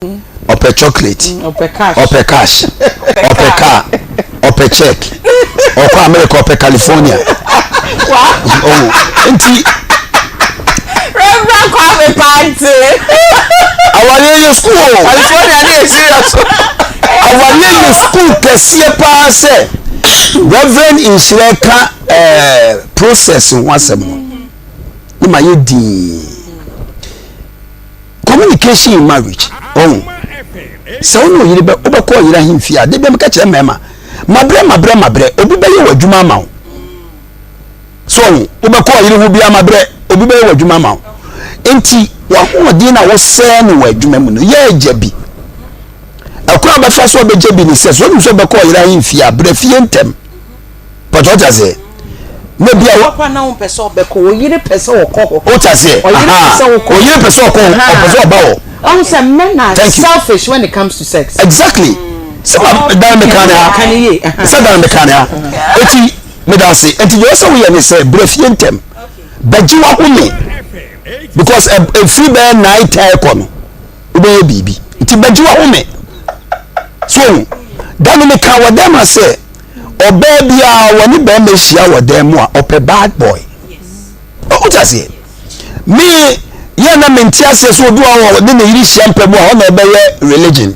Ope chocolate, ope cash, ope car, ope check, ope America, ope California. Oh, auntie. Reverend Kwame Party. Our year school, California is serious. Our year school, Kessie pass. Reverend in Shireka process once a month. My communication in marriage. Oh, so no, you be overcall you him fear. They be catch a mema. Mabre, obi be you adwuma ma. So, overcall you will be a mabre, obi be you adwuma ma. Enti wa ho din na wo se no adwuma mu no ye jebi. Akwa ba fa so be jebi ni se so no so be call you him fear, bre fie ntem. But what I say? Maybe I walk on now, person, but you person or call. What I say? Or you person or call. Oh, some men are selfish when it comes to sex. Exactly. Some down the canal. Some down the canal. Eti, medasi. Eti, you also we are say brefiantem. But you are only because a free bear night aircon. Baby. Eti, but you are only. So, down the car, what them I say. Or baby, when you bend the shower, them more up a bad boy. Yes. What I say? Me, yana mentias so do our then the shampoo on a religion.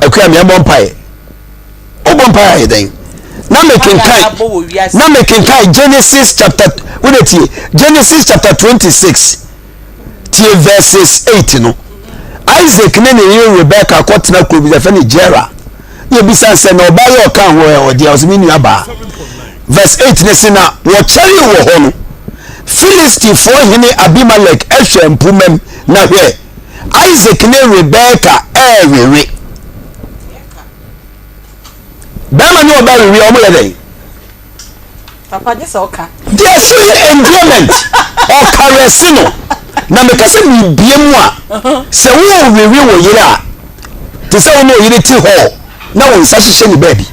Okay, I'm a bumpire. Oh, bumpire then. Now making kind. Genesis chapter, what it is? Genesis chapter 26, till verses 8. No, Isaac, nene Rebecca, Kotna could be the funny Jera. You be sense no buy your can or the Osmini Aba. Verse 8 Nesina, what tell you home. Philistine for him Abimelech, Eshem Pumem, na here. Isaac ne Rebecca, every. Bama no about we almost Papa, this okay. They feel enjoyment or caressino. Na me kase mi biemwa. Se wo we wo yira. Te se wo no yire ti ho. Now we say she ni baby.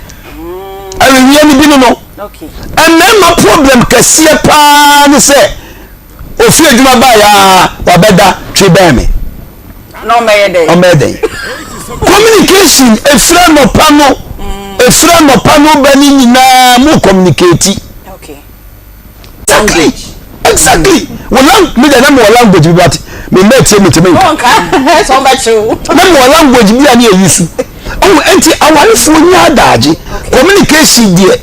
I really be no. Okay. And then my problem kesi pa ni say ofi adwuma ba ya wa beda twi ba me. No me dey. O me dey. Communication e fra no pano ba ni nyina mu communicate. Okay. Exactly. Me dey na mo language bi but me make me. Oh, okay. So much true. Na mo language bi ani e use. Oh, enti awalefo nya adaji communication there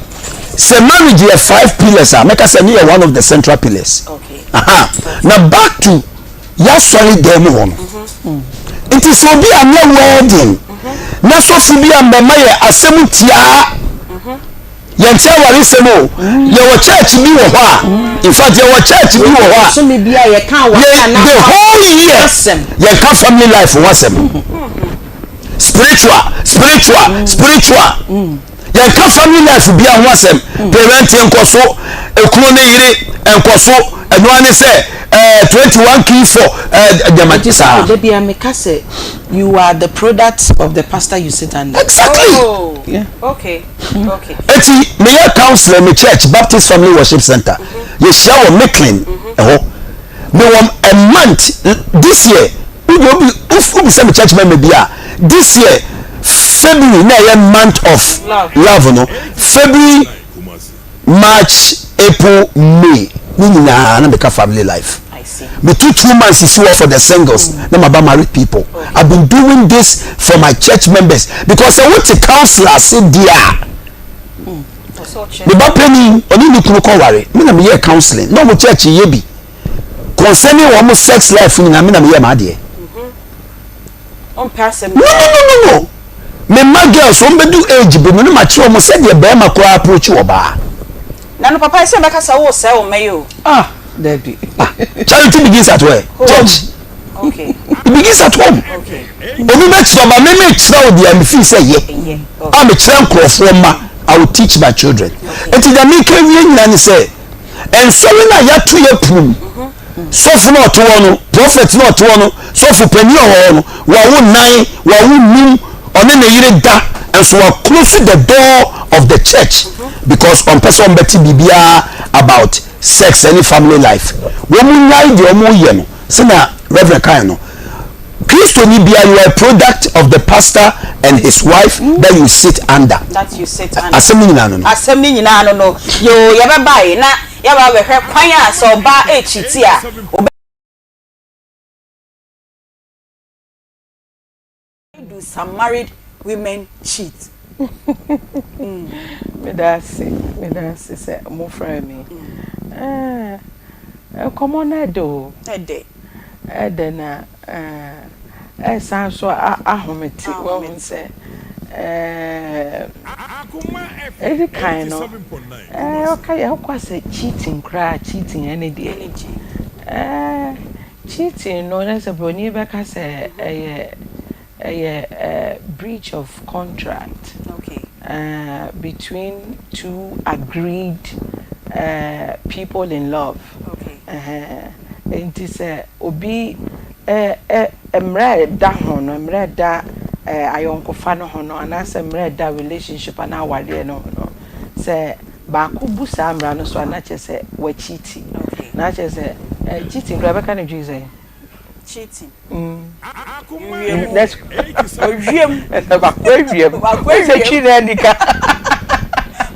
say marriage here 5 pillars are make us say one of the central pillars. Okay. Now back to ya sorry dem one. It is so be a wedding. Na so fi bi ambama ye asemu tia. Yentia wari semo ye wo church bi wo ho a in fact ye wo church bi wo ho a so me bia ye kan wa na the whole year ye kan family life wasem. Spiritual. You can family life be a wasem. Parent enkoso, ekunu yire enkoso, enwane say 21 key for Jamatisa. Baby, I say you are the product of the pastor you sit under. Exactly. Oh, yeah. Okay. Eti me ya counselor me church Baptist Family Worship Center. You share Mecklin. Me a month this year. Who be some church member be this year February na a month of love no February March April May na make family life. I see. Me 2 months is for the singles na my married people. Okay. I've been doing this for my church members because I want to counselor sit there. The bapeni oni ni kunu ko ware me na me hear counseling no mo church ye bi concerning one sex life ni na me hear ma de. On person. No. Me my girls won be do age be no mature omo say de be ma ko approach wo ba. Na no papa say make say wo say o me yo. Daddy. Charity begins at where? Church. Okay. It begins at home. Okay. Obi me chiro ba me chiro wo de am fi say ye. Am chiro nkrofo ma I will teach my children. And to the make we nyina ni say and so na ya to ye pum. So for not to one prophet not to one so for penny or wa wo nine wa wo nim on na yire da and so we close the door of the church because on person betti bibia about sex and family life. Wo mu nyai de omo ye no se na reverend kan no Christo ni bia, you are a product of the pastor and his wife that you sit under. That you sit under. Asem ni na no. Asem ni na no. Yo ye be bai na ye ba be hwe kwan a so ba echiti a. Do some married women cheat? Me da se say mo friend me. Come on edo. Ede na san so ahometi wo say every kind of okay how say cheating cheating any day. Cheating no na say boni be ka say a breach of contract. Okay. Between two agreed people in love. Okay. It is obi emre da hono emre da ayonko fa no hono anase emre da relationship ana awade no no say ba ku busa amra no so ana chese wa cheating. Okay. Na chese cheating graba kan do say cheating. That's wiem. Bakwe chire ndika.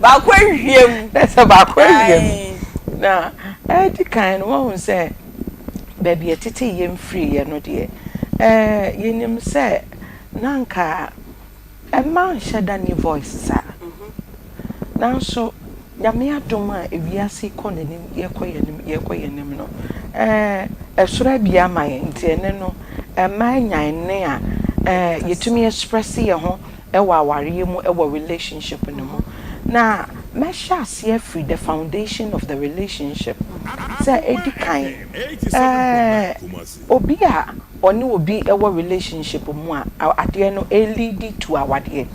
Bakwe wiem. That's bakwe wiem. Na, the kind one say baby etete yem free ye no de. Yenim say nanka a man shada ni voice sa. Now so nyame adoma ewiase konenim ye koyenim no. Esura bia mai nti ene no manyan ne a yetumi express ye ho e wa aware mu e wa relationship ne mu na mesha see free the foundation of the relationship say edikan obi a oni obi e wa relationship mu a ade no lead to awade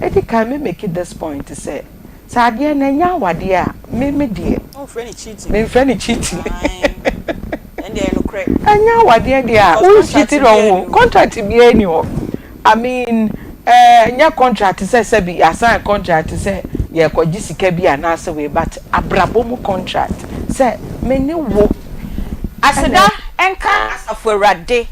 edikan me make it this point to say ade na nya awade a me de friend cheating me friend cheating Anya wade dia who cheated on contract be any ho I mean nya contract say be assign contract say ye kwaji sika bi anase we but abrabom contract say meni wo aseda enka asafo awrade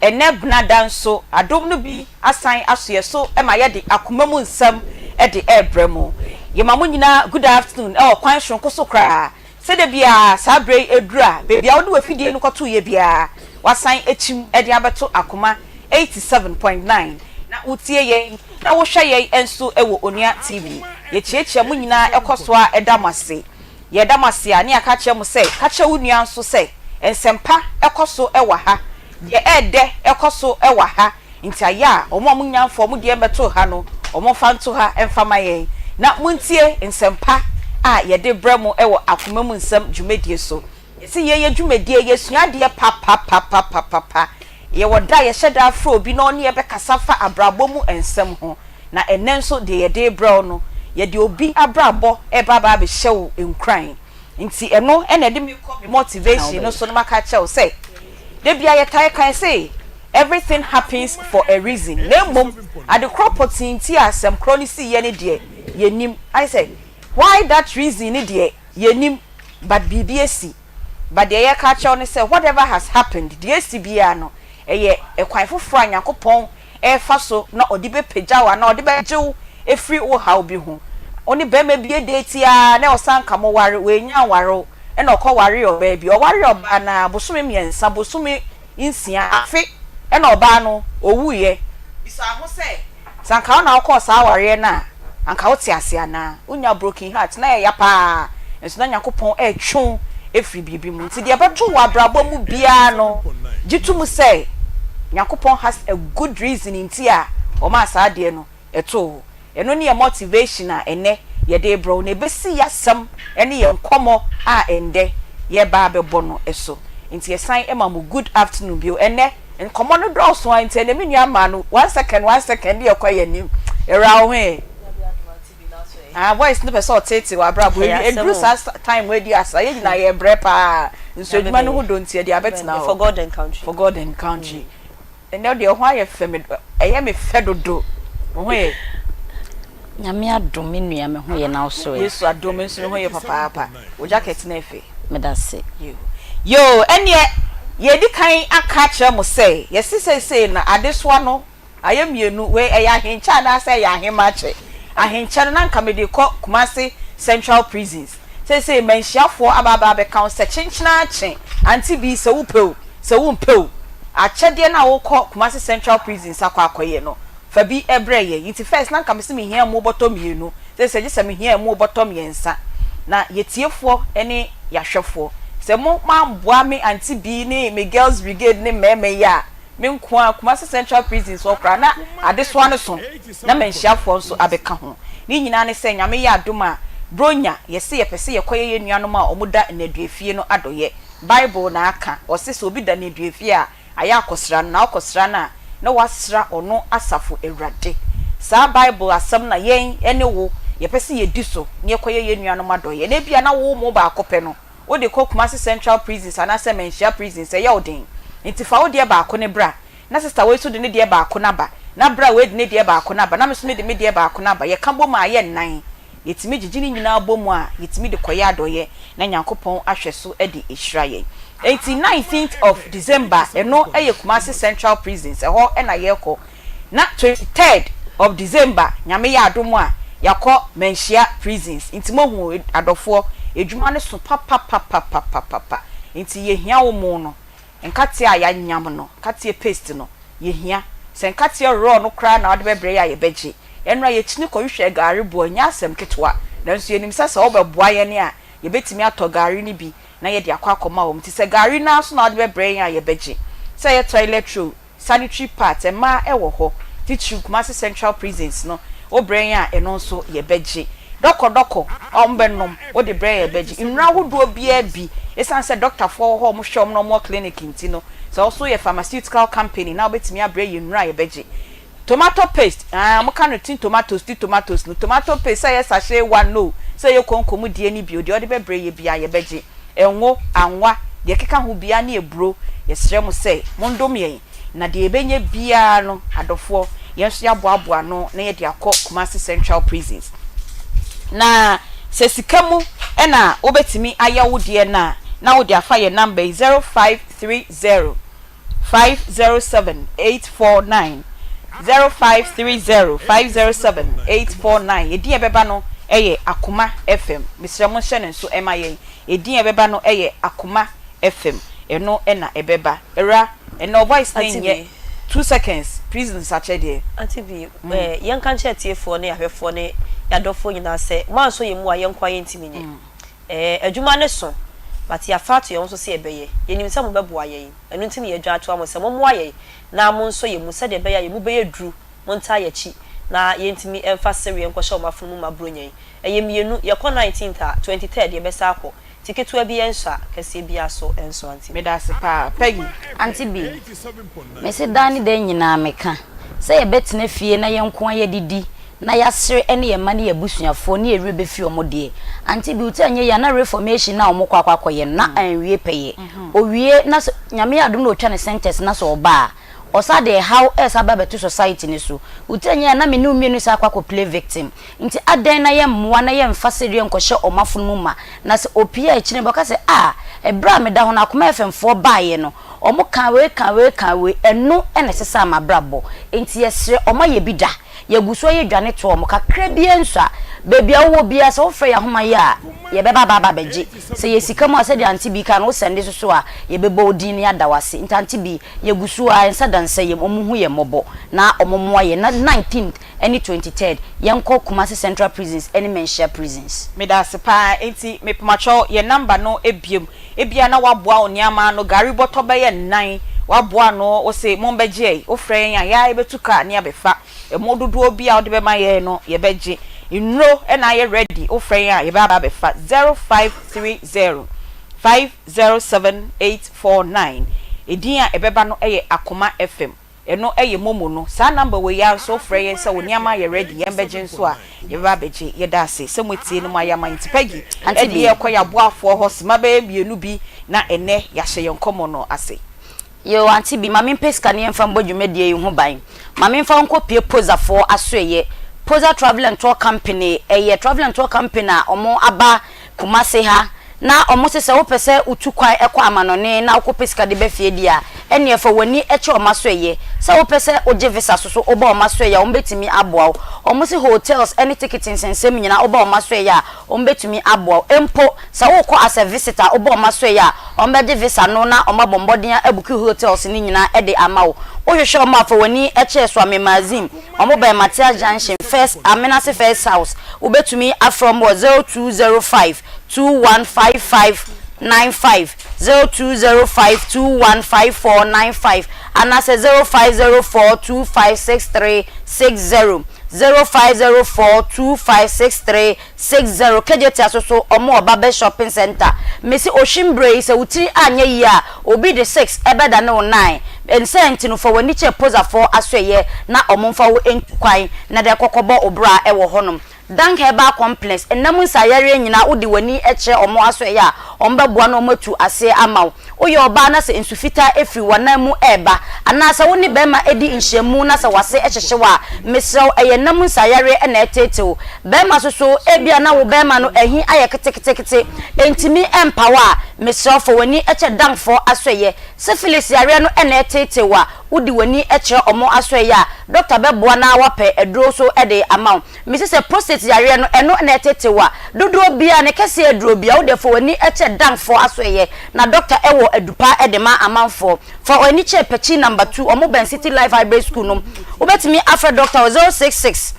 ene gnada nso adom no bi assign asoye so e ma ye de akoma mu nsam e de ebremu ye mamu nyina good afternoon e kwan shonko so kra sede bia sabre edura baby a wo do afidie no kwato ye bia wasan echim e de abeto akoma 87.9 na utie ye na wo hwe ye enso e wo onua tv ye chiechia mu nyina ekoso a edamase ye damase a ne aka che mu se ka che wo nua nso se ensempa ekoso e wa ha ye ede ekoso e wa ha nti aya omo mu nyanfo mu de beto ha no omo fa nto ha emfama ye na muntie ensempa a ye de bremo e wo akoma mu nsam dwumedie so yesi ye dwumedie ye suade pa ye woda ye hyeda afro obi no ne ye be kasafa abrabo mu ensam ho na enenso de ye de bro no ye de obi abrabo e baba be hyew enkran nti eno ene de me motivation no so no maka chew say de bia ye tai kan say everything happens for a reason lemom at the crop opportunity asem chronicity ye ne de ye nim I say why that reason ni de ye nim but bbc but the ye ka chew ne say whatever has happened the SBA no eye ekwan foforo anyakopon e fa so na odibe pejawa na odibe jew efri wo haw bi ho oni be ma bie date ya na osanka mo ware we nya waro e na okọ ware oba bi o ware oba na bosome miensa bosome insia afi e na oba no owuye bisa ho se sanka na okọ sa ware na anka wo tiase ana unya broken heart na ya pa enso na nyakopon e twon efri bibi mu nti de beto wa brabo mu bia no gitumu say Yakupon has a good reason in tia o ma sa de no eto eno ne motivation a ene ye de bro ne besi yasam ene ye nkomo a ende ye ba be bono eso nti ye san e ma mu good afternoon bio ene nkomo no draw so nti ene me nua ma no 1 second ye kwaye nim era ho e voice no be so tete wa bra bo edru sa time we di asa ye na ye bre pa nso eduma no ho do nti ye di abet na for God and country and now the why femi eye me fedodo ho ye nyame adome nua me ho ye na so yesu adome nso ho ye papa o jacket na efe me da se yo ene ye di kan aka kire mo say yesi say na adeswa no ayemienu we eya hencha na say ya hemache ahencha na nka me de kɔ Kumasi Central Prisons say menhyiafo ababa be kan se chinchina ache Aunty Bea se wupeu se wumpeu achede na wo kɔ Kumasi Central Prisons akwakoye no fa bi ebreye yiti first na nka me se me hia mo bottom yenu say je se me hia mo bottom yensa na yetiefo ene yahwefo se mo mamboa me Aunty Bea ni me girls brigade ni meme ya me nko Kumasi Central Prisons okra na adeso ne so na menhyiafo nso abeka ho ni nyina ne se nyame ya adoma bronya yesi yepese yekoye yenuanom a omuda naduefie no adoye Bible na aka osese obi da naduefie a aya akosra na akosra na wasra ono asafo ewrade sa Bible asem na yen ene wo yepese yediso ne yekoye yenuanom adoye na bia na wo mo ba akopɛ no wo de Kumasi Central Prisons ana se menhia prisons ye odin ntifa wo de ba akone bra na sister we so de ne de ba akona ba na bra we de ne de ba akona ba na me so ne de me de ba akona ba ye kambo ma ye nnan yetimi gigini nyina abomu a yetimi de koya adoye na nyankopon ahweso e de ehiraye 19th of December eno eye Kumasi Central Prisons eho e na yeko na 23rd of December nyame ya adomu a yakọ menhia prisons intimo hu adofo edwuma ne so papa inti ye hia wo mu no nkate a ya nyam no kate paste no ye hia se nkate raw no kra na ode bebre ya ye beji enra ye chini ko hwe gari bo nya asem ketwa nanso yenim sasa obeboa ye ne a ye betimi ato gari ni bi na ye de akwa wo mti se gari na so na ode bebre ya ye beji se ye toilet roll sanitary part ma ewo ho tichu Kumasi Central Prisons no obre ya eno so ye beji doko ombenom wo de bre ye beji nra wodo bia bi esan se doctor for ho mo hwom no mo clinic ntino so also ye pharmaceutical company na obetimi abre ye nra ye beji tomato paste mo kan tin tomatoes no tomato paste say sachet one no say ye konkomu die ni bi odi ode bebre ye bia ye beji enwo anwa de keka ho bia na eburo ye sere mo say mondom ye na de ebenye bia no adofo ye so ya boaboa no na ye de akọ Kumasi Central Prisons na sesikamu ena obetimi ayawo de na wo de afa ye number 0530 507 849 0530 507 849 edin ebeba no eye Akoma FM Mr. Monshene nso emaye edin ebeba no eye Akoma FM eno ena ebeba era eno voice name 2 seconds prisons achede Aunty Bea yen kan che tiefo ne ahwefo ne yadofo nyina se man so yemu a yen kwaye ntiminye adwuma ne so but ya fatu yon so se ebeye yenim se mo beboa ye enu ntimi ye dwa to am se mo mo aye na mo nso yemu se de beya yemu beye dru mo nta ye chi na yentimi emfa sewe enko sha omafunu ma bronya eyemienu ye ko 19th a 23rd ye besa akọ tiketu abi ensa kase bia so enso Aunty medase pa Peggy Aunty Bea me se dani de nyina meka se ye betena fie na ye nko ye didi na yasere ene ye mane ye busuafo ne ye rebe fi omode Aunty Bea utanye ya na reformation na omokwa kwakoye na anwie peye owie na nyame adom na otwa ne sentence na so oba osa de how else aba to society ni so utanye na me ne umienu sa akwa play victim nti adan na ye mmoa na ye mfasere nkɔhye omafunu mu ma na se opia ekire boka se ebra me da ho na Akoma FM fo baaye no omo kan we eno ene sesa amabrabo nti yesere omo ye bida ye guso ye dwane to omo kakra bia nsa baby awo bia se ofre ya homa ya ye beba baba beji se ye sika mo ase de Aunty Bea kan wo sende so a ye beba odin ya dawase nti Aunty Bea ye guso a ensa danse ye omuhu ye mobo na omomo ye na 19th any 23rd ye nko Kumasi Central Prisons any menhia prisons medase pa enti mepamacho ye number no ebia na waboa oniama no gari boto be ye 9 waboa no wo se mombeje ofre ya ebetuka ne abefa emododo obi a ode be ma ye no ye beje inro and I ready ofre ya ye baba befa 0530 507 849 edin a ebeba no eye Akoma FM eno eye momo no sa number we ya so ofre ye se oniama ye ready ye beje nso a ye baba beje ye da ase se motie no ma ya man tipegi Aunty Bea ye koya boafo hosima be bienu bi na ene ya hye yenkomo no ase yo Aunty Bea mame peska ne mfa mbodwumedie hu ban mame mfa nkopie pozafo asoye Poza Travel and Tour Company travel and tour company omo aba Kumasi ha na omo se wo pese utu kwan ekwa amanone na wo sika de be fie dia ene efa wani eche omaso eye se wo pese oje visa so oba omaso eye ombetimi aboa omo se hotels any ticketing sensem nyina oba omaso eye ombetimi aboa empo se wo ko as a visitor oba omaso eye ombeje visa no na omabomboden abuki hotels ni nyina ede amawo ohwehwe omo afa wani eche so amemazim omo ba Matia Junction first Amenase first house obetumi afrom 0205 215595 0205215495 and that's 0504256360 0504256360 kejeti asoso omo obabe shopping center mesi Oshimbre se utiri anya yi a obi de 6 ebeda no 9 ensenti no for wani che poza for asweye na omomfa wo entukwan na de kokobo obra ewo honom Dank Herbal Complex enamu sayare nyina odi wani eche omo aso ya ombeboa no matu ase amaw oye oba na se insufita efri wanamu eba anasa woni bema edi inhyemu na se wase echehyewa mesrew eyenamu sayare na etetew bema soso ebia na wo bema no ehi aye ketekete entimi empower mesrew fo wani eche dank for aso ye syphilis yare no na etetewa odi wani eche omo aso ya Dr. Beboa na wape edro so ede amaw Mrs. Prostate yare no eno na etetewa dodo bia ne kese edro bia wo defo wani eche dank for asoye na doctor ewo edupa edema amanfo for wani che pechi number 2 omo Ben City Life High School no obetimi afre doctor 066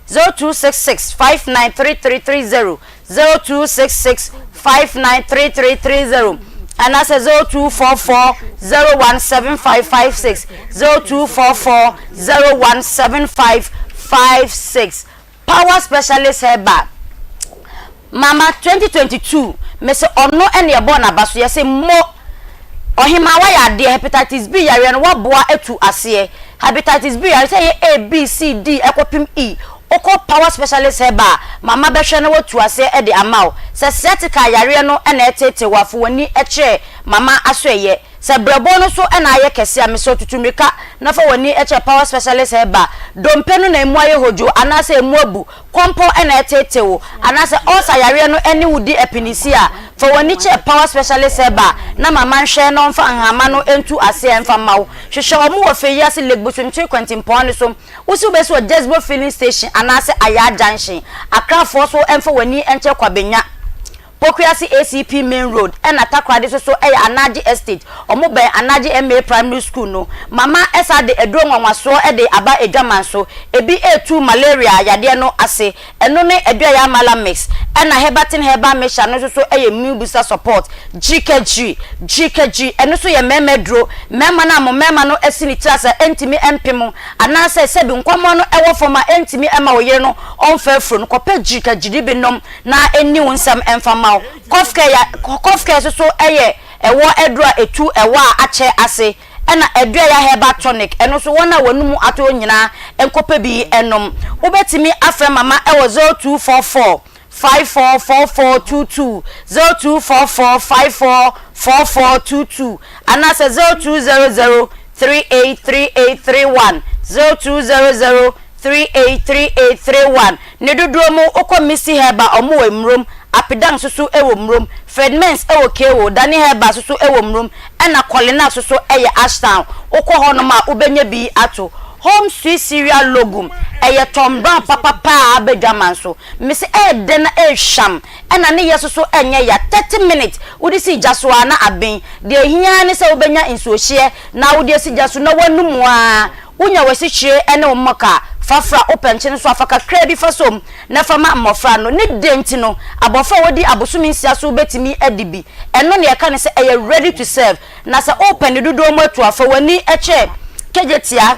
0266 593330 0266 593330 and that's 0244 017556 0244 017556 Power Specialist Herba Mama 2022 mese ono ene ebo na baso yese mo ohima wa ya de hepatitis B yare no waboa etu ase hepatitis B yare say A B C D ekopim E oko Power Specialist Herba mama behwe na watu ase e de amaw se sciatica yare no ene etete wafo wani eche mama asoye se brebo no so ena aye kese ameso tutumika na fa wani eche Power Specialist Herba dompe no na emu aye hojo anase emu abu kompo ena etete wo anase osa yare no eni wudi epinisia fa wani che Power Specialist Herba na mama nhwe no mfa nhama no entu ase emfa mawo hwehwe omo wo fe yase legbosumtwe kwantimpon so usi beso Desbo filling station anase Aya Junction Accra for so emfa wani enche kwabenya Pokuasi ACP Main Road and Atakwade so Anaji Estate omo be Anaji MA Primary School no mama esa de edro nwanwaso e de aba edwaman so ebi A2 malaria yade no ase eno ne edwa ya mala mix na hebatin heba mesha no so immune booster support GKG eno so ye memedro mema na mo mema no esini trasa entimi empemo anase sebi nkwamo no ewo foma entimi ema wo yere no onfa fro no kope GKG bi nom na eni wonsam emfama kofke so eye ewo edra etu ewa ache ase ena edua ya heba tonic eno so wona wanumu ato nyina enkope bi enom obetimi afre mama ewo 0244 544422 0244544422 anase 0200 383831 0200 383831 nedodromo okomisi heba omo emrom apidang susu ewo mrom Fredmans ewo kewo Dani Heba susu ewo mrom ena Colina susu eye Ashtown okwo hono ma ubenya bi ato Home Sweet Cereal logo eye Tom Brown papa abedwaman so misi de na sham ena ne yesusu enye ya 30 minutes udisi jaswa na aben de hia ne se ubenya insuohie na udisi jasu na wanumu a unya wasichire ene omoka fafra open chin so afaka krebi fasom na fama mmofra no ne denti no abofra wodi abosumi nsia so betimi adibi eno ne yaka ne se eye ready to serve na se open dudo mo atu afa wani eche kejetia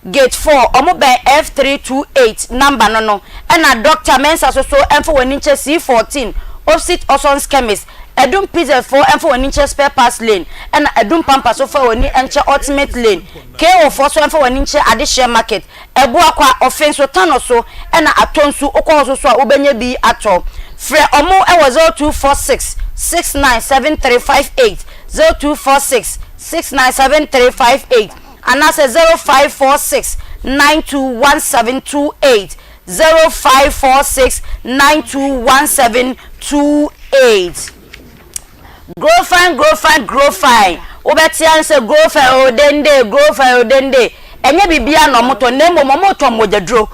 gate 4 omobe F328 number no na Dr. Mensa so enfo wani nche C14 opposite Oson's chemist Edum pizza for and for an inch spare pass lane and Edum pampas so for an inch ultimate lane KO for so and for an inch addition market Ebuakwa offense or ton or so and a tonsu oko so ubenye bi ato Fre omo e was 0246 697358 0246 697358 and that's 0546 921728 0546 921728 grow fine obeti answer grow fine odende enye bibia no moto nemo moto mojadro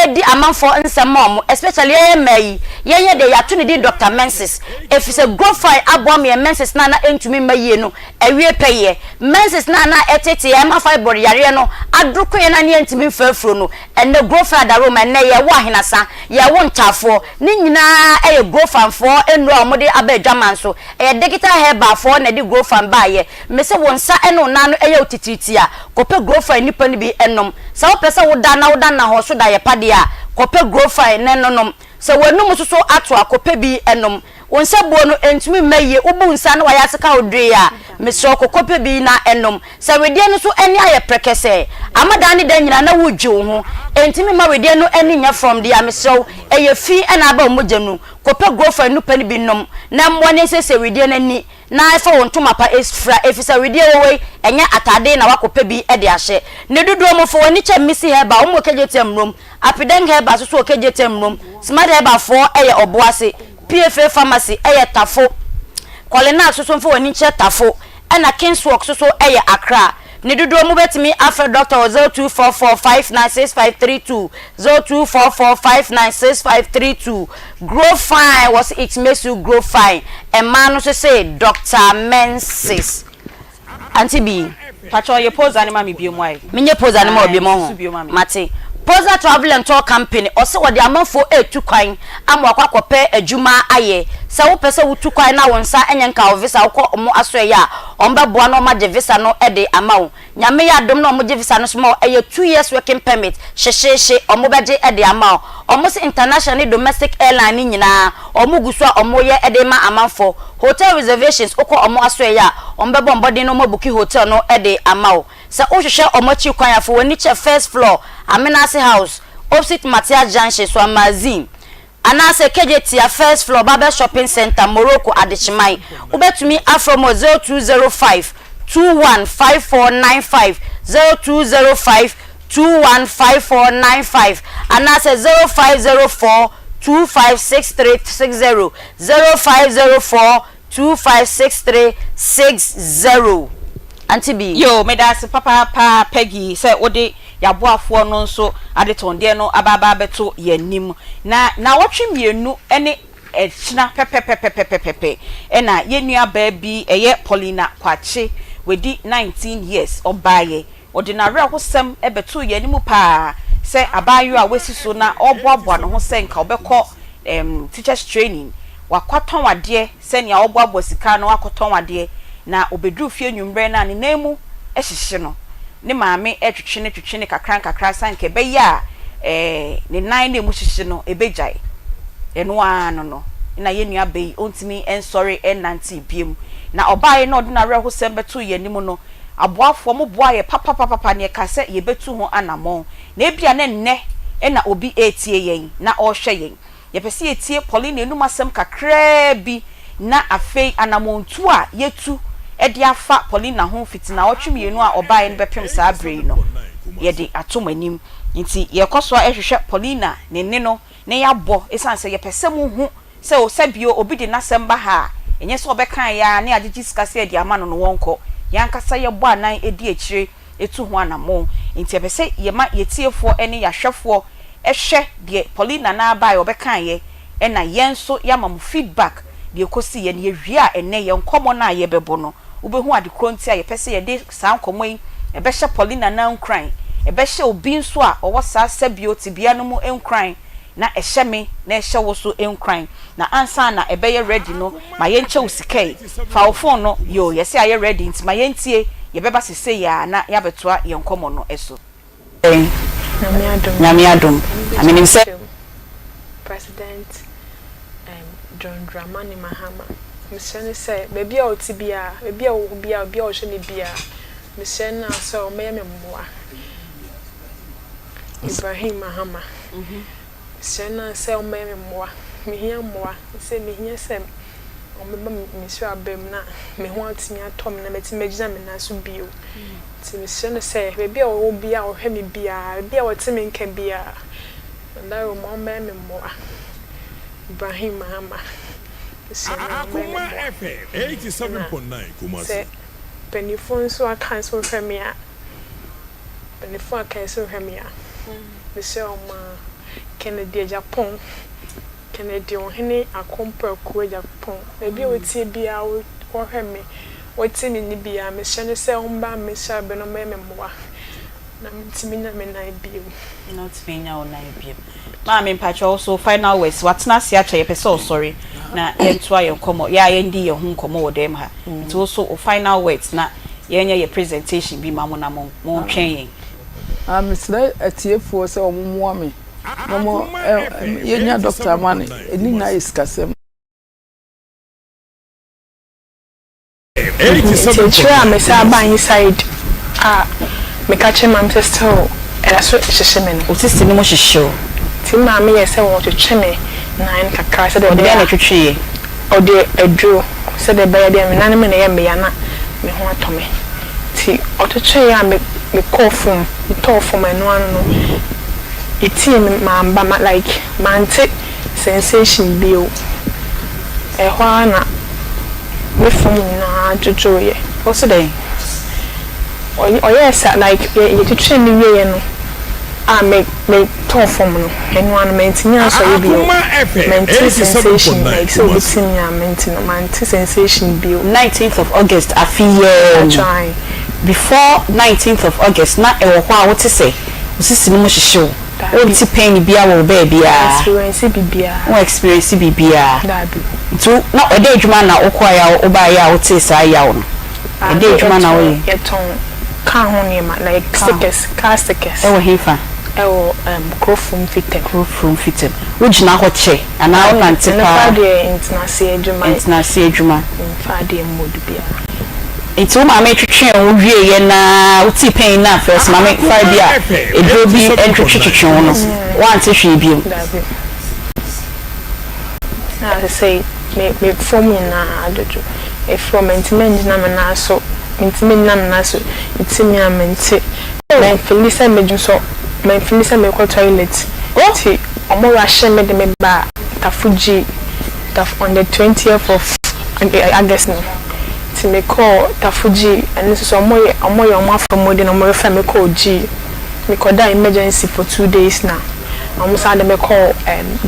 edi amanfo nsem especially mai ye de yato ne di Dr. Menses if it's a grow fine abom ye Menses na entumi maye no ewie peye Menses na etete ye ma fiber yare no adruko ye na ne entumi fafuro no ene grow fine da roma na ye wo ahenasa ye wo ntafo ni nyina eye grow fine fo enro omode abadwaman so eye digital herbal fo na di grow fine ba ye me se wonsa eno na no eye otititi a kope grow fine nipa ni bi enom sa wo pese wo da na ho so da ye pade a kope grow fine nenonom se wanum so ato akope bi enom wonsa buo no entumi maye ubu nsa na waya seka odre a mesro kokope bi na enom se wedie no so eni aye prekese amada ne da nyina na wudwe ho entumi ma wedie no eni nya from dia mesro eye fi na aba omojanu kope grow fine nupa ni bi nom na mwone se wedie na ni na ifa wontuma pa esfra efisa wedie we enya atade na wakope bi e de ahye ne dudu omofo woni che misi heba omo kejetem rom apiden heba so so kejetem rom smart heba for eye oboase PFA pharmacy eye tafo kolena so so mfo woni che tafo ena Kingswalk so so eye Accra ne dudu omo betimi after doctor 0244596532 0244596532 grow fine was it makes you grow fine a man so say Dr. Menses Aunty Bea pacho ye pose anima mi biom wai menye pose anima obi mo ho mate Posa Travel and Tour Company or so what the amanfo etukwan am wakwakope adwuma aye se wo pese wo tukwan na wonsa enyenka visa wo omo asoe ya ombeboa no ma visa no ede amawo nyame ya dom na omo visa no so 2 years working permit hyehyehye omo beje ede amawo omo se international domestic airline nyina omo guso omo ye ede ma amanfo hotel reservations okọ omo asoe ya ombebo mbodi no mabuki hotel no ede amawo se o hwehwe omo chi kwan afo woni che first floor Amenase House opposite Matia Junction so amazin anase kejetia first floor Barber Shopping Center Morocco Adechimai ubetumi afromo 0205 215495 0205 215495 anase 0504 256360 0504 256360 Aunty Bea yo me das papa Peggy say odi yaboafo no nso adetonde no ababa beto yanim na wotwe mienu ene echina pepepepepepepe ena yenua baabi eye Paulina Kwache wedi 19 years obaye ordinary ahosem ebeto yanim pa se abayo a wesiso na oboaboa no ho se nka obekọ teachers training wakwaton wade se nia oboaboa sika no wakwaton wade na obedru fie nwumbre na ne nemu ehyehye no ne maame etwetwe kakra sanke be ya ne nan ne mu hyehye no ebejai eno ano no na yenua be ontimi sorry enanti biem na obaye no ordinary hosem beto yanim no aboafo mo boa ye papa ne ka se ye betu ho anamon na ebia ne nne na obi etie yen na ohwe yen ye pese etie Pauline enum asem kakra bi na afei anamontu a yetu edi afa Paulina ho fitina otwemienu a obaye no bepem saa brei no ye de atomanim nti ye koso ehwehwe Paulina ne no ne yabo esanse ye pese mu hu se o sabio obi de nasem ba ha enye se obekan ya ne agigi skase edi ama no wonko yankasa ye bo anan edi akire etu ho anamo nti pese ye ma yetiefo ene yahwefo ehwe de Paulina na abaye obekan ye ena yenso yama mu feedback de kosi ye ne yehwie a ene ye nkomo na ye bebo no ubehu ade kronti a ye pese ye de saa nkomo yi ebehye Paulina na nkran ebehye obi nso a owo saa sabio tibia no mu nkran na ehye me na ehye wo so nkran na ansa na ebeye ready no ma ye nche usikai fa wo phone no yo ye se aye ready nti ma ye ntie ye beba sese ya na ya betoa ye nkomo no eso nyame adom amini se President John Dramani Mahama mission say baby a otibia baby a wo bia bia o hwe bia mission na so me mmoa Ibrahim Mahama mission na say o me mmoa me hia mmoa say me hia sem o me ba me so abem na me ho atimi atom na meti magina me na so bio ti mission say baby a wo bia o hwe me bia bia wo timi nka bia na o mo me mmoa Ibrahim Mahama Akoma FM 87.9 Kumasi. Penifon so I cancel Femia. Penifon cancel Femia. Michelle Ma Kennedy Japan. Kennedy on Henny Akompa Kwe Japan. Maybe we see be out or Hemi. What's in the Bea, Miss Shannon Selma, Miss Shabin, memoir. Namina Menai Beam. Not being our night beam. Mammy Patch also final ways. What's not such a so sorry. Na try your come ya ndi your home come them ha. It's also a final words na your presentation be mamona mo training. Miss TF so mo me. Momo yenya doctor man eni na iskasem. Try me say by inside. Me catch mam sister and so shemen. O sister ni mo hihyo. Ti ma me yes say want to cheme. Nine kakra said the na twetwe o de adro said the bear dem na me na ye me ya na me ho atome ti o to twe ya me kofum me tofum eno anu no iti me mamba like mante sensation bio e ho ana me fum na jojo ye o so dey o yes like ye to twe me ye no me tofum no eno anu mentinya so ye bio mental sensation like so between ya mental sensation bio 19th of August afiye try before 19th of August na e wo ho a what say osisi ni mo hihyo o ti pain bia wo ba bia experience bibia to na o dey adwuma na okwa ya o ba ya o ti sa ya wo no e dey adwuma na wo ye ton kan ho ne ma like stickers car stickers e wo hefa crofum fitted ujina ho che ana o nante pa international adwuma fade mode bia it's all my twetwe o wie ye na uti pain na first my 5 bia e do bi entwetwe no one te hwe bi na say me form na adojo e from intimate na na so intimate na so itimi amente na felisa meju so my felisa me ko toilet ti omo wa she me de me ba tafuji on the 20th of August no ti me call tafuji and so omo from mode no mo refer me call G me call that emergency for 2 days now almost had me call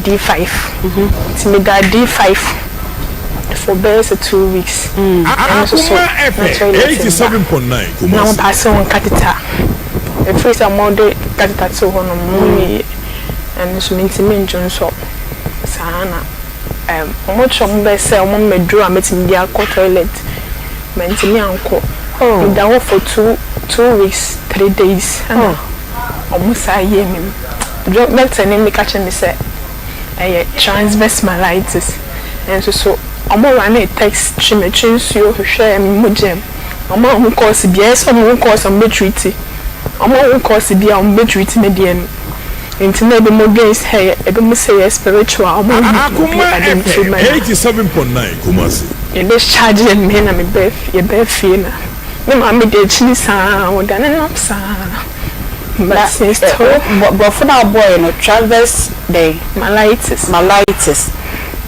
D5 ti me that D5 for best 2 weeks and so 87.9 now pass on catheter the first amount catheter to hono mo and so me so sana omo chom be say omo medru ametim dia ko toilet mentimi anko we down for 2 weeks 3 days omo say me drop doctor name me catch me say transverse myelitis and so omo run a text chime chinsu yo hwehwe mo gem omo cause bia so omo cause am be treat omo cause bia am be treat me dey into maybe more gains here, ebe mo say spiritual, omo Akoma 87.9 Kumasi. You discharge me na me be na. Me ma me dey chini sa, o da na nam sa. But since but for now boy no transverse day myelitis.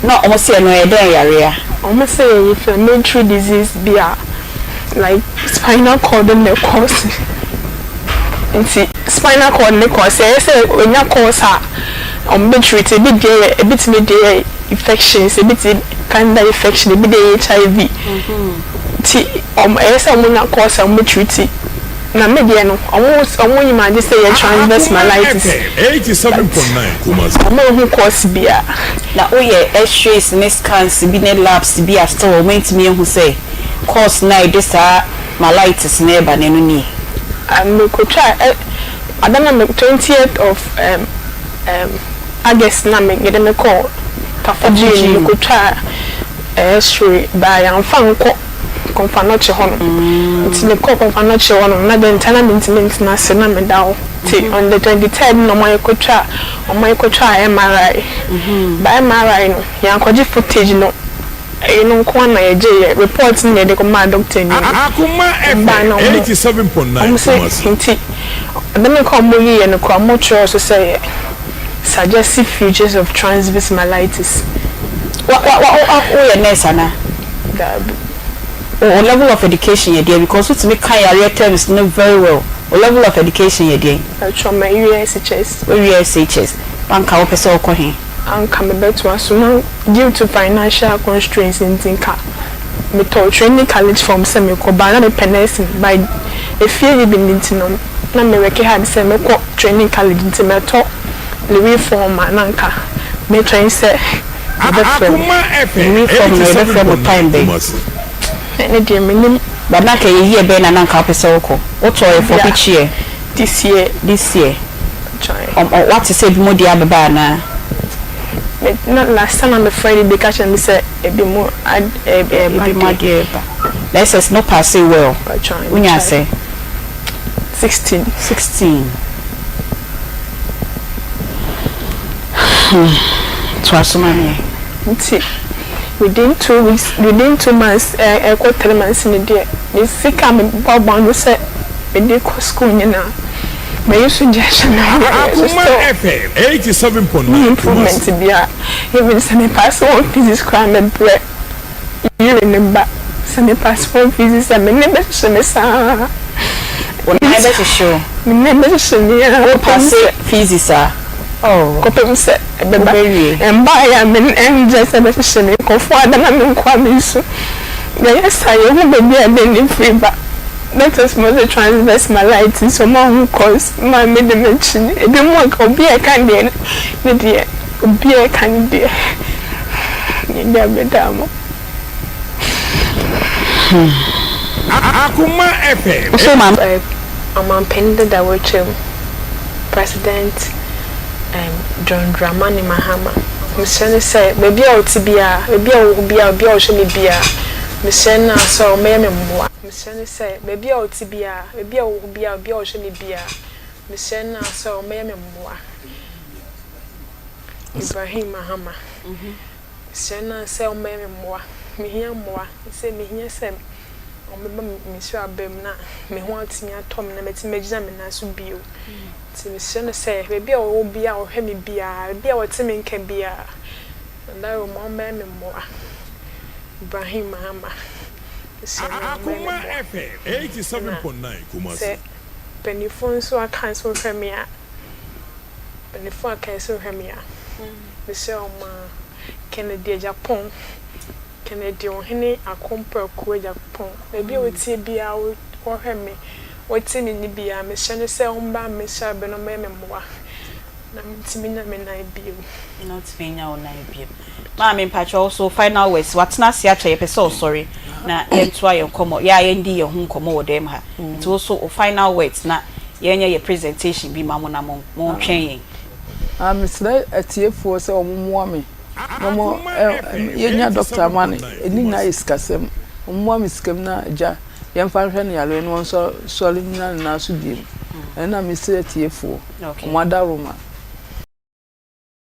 No omo say no e dey area. Omo say inflammatory disease bia like spinal cord and the cause. Nti spinal cord ne cause say onya cause be treat e bit me dey infections e bit kind of infection e bit dey HIV ti say onya cause be treat na me dey no omo yima dey say transverse myelitis 87.9 Kumasi omo cause bia na oye x-rays ne scans bi ne labs bi a still moment me hu say cause na this myelitis na eba ne no ni me could try I don't know 20th of August na me get me call tafuji me could try x-ray by am fan ko konfanoche hono nti me call konfanoche hono na den tana maintenance na se na me dawo ti on the 23rd no my could try MRI by MRI no ya kwaji footage no no kwa na yeje report ni de ko ma doctor ni Akoma FM 87.9 Kumasi then me come here no kwa mo so say suggestive features of transverse myelitis What nurse ana? Or level of education you there because what to make career terms know very well. Or level of education you there. From my USHS. USHS. Banka o pese okọ he. Anka me beto aso due to financial constraints in Tinka. Me to training college from Semikoba na me penesi by a fear be nintinom. Na me work hard say me ko training college nti me to Louis form ananka. Me train say Akoma FM from time be. Any dear minim But na ke year be na nanka pese okọ. What to for which year? This year. What is it more the ababa na? Not last time on the Friday they catch and they say a bit more let's say no pass well. When you say 16 twas money within 2 weeks within 2 months I got 3 months in a day me sick am bound say me dey school now. My suggestion Akoma FM 87.9 improvement bia even say me pass one physics crime and bread you remember say me pass one physics and me never show me sa when I better show me never show me pass physics oh kopem say beba and buy am and just better show me ko for adam na kwa me so yes I you baby and then free back. Let us must transverse my light in some more cause my mention. It didn't work or be a candy. The dear be a candy. Madame Akoma FM. So, I'm pending that with President John Dramani Mahama. Miss say, maybe I'll be a show me beer. Miss Senna saw me more. Miss say, maybe I'll be a show me beer. Miss Senna saw me more. Ibrahim Mahama. Senna saw me more. Me hear more. Say me here, Sam. O me Miss Abemna. Me want me at Tom and me examine as you be. Miss Senna say, maybe I will be our hemi beer. Be our Timmy can be a. And I will more me more. Ibrahim Mahama. Akoma FM 87.9 Kumasi. Penny phone so I cancel Premier. Penny phone cancel Premier. Michelle Ma Kennedy Japan. Kennedy on Henny Akoma Kwe Japan. Maybe we see be out or Hemi. What's in Libya? Michelle say on by Michelle Benomemua. Namtimina Menai Bill. Not being our night. Mammy Patch also final words. What's not such a episode, sorry. Na entwa ye komo ya yendi ye hu komo wodem ha it also final words na yenye ye presentation bi ma mo na mo twen misle atiefo se omumwa me mo yenya doctor mane eni na iskasem omumwa miskem na ja yemfa hwe ne yalo no so soli na so biem na misle atiefo omada roma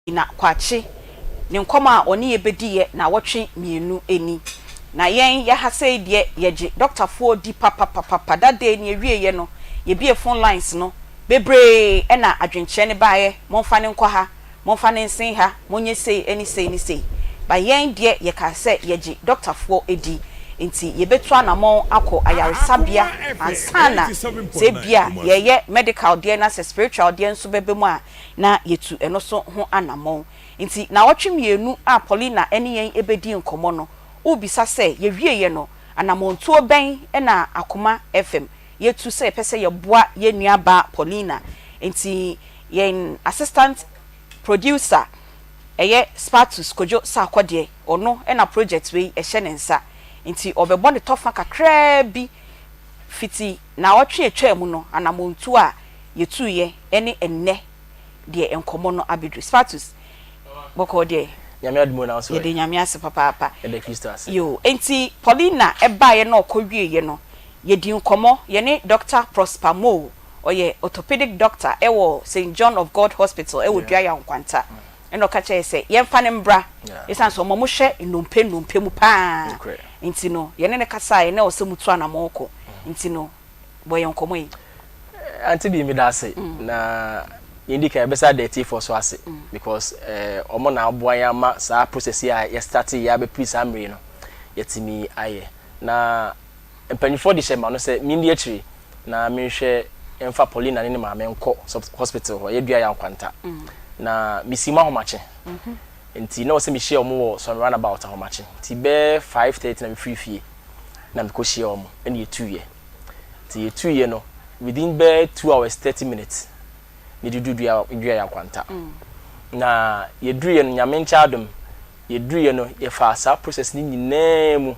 na kwachi ne nkoma oni ye bedi ye na wotwe mienu eni na yen ya ha say de ye doctor for di papa that day ne wie ye no ye bie phone lines no bebre e na adwenche ne baaye monfa ne nkọ ha monfa ne nsen ha monye say any say ba yen de ye ka say ye doctor for edi enti ye betu anamon akọ ayaresabia ansana se bia ye medical de na spiritual de nso bebemu a na yetu eno so ho anamon enti na wotwe mienu a Paulina ene yen ebedi nkomo no ubisa se ye wieye no anamontuo ben na Akoma FM yetu se pese ye boa ye nuaba Paulina enti yen assistant producer eye Spartus Kojo Sakwade ono na project we ehye ne nsa enti obebo ne tofa kakra bi fiti na otwe etwa mu no anamontuo a yetu ye ene enne de enkomo no abedru Spartus boko de nyame admo na so ye nyame ase papa e de Kristo ase yo enti Paulina eba ye na okowie ye no ye di nkomo ye ne Dr. Prosper Mo oye orthopedic doctor ewo St. John of God Hospital ewo dua ya nkwanta eno ka che se ye mfa ne mbra yesan so mo hwe nnompe mu pa enti no ye ne kasa ye na osemutu anamoko enti no boye nkomo yi Aunty Bea me da say na indicate besa dirty for so ase because omo na aboa ya ma sa process ya start ya be please amre no yetimi aye na empanifo de shema no se mindi akiri na menhwe emfa Paulina ne ma menko hospital ho yedua ya nkwanta na misima homache nti na wose mi share omo so run about homache ti be 5:30 na me free fie na me ko share omo ene 2 year ti 2 year no within be 2 hours 30 minutes ni dudu ya kwanta na yedruye no nyame nchaadom yedruye no ye fa sa process ni nyina mu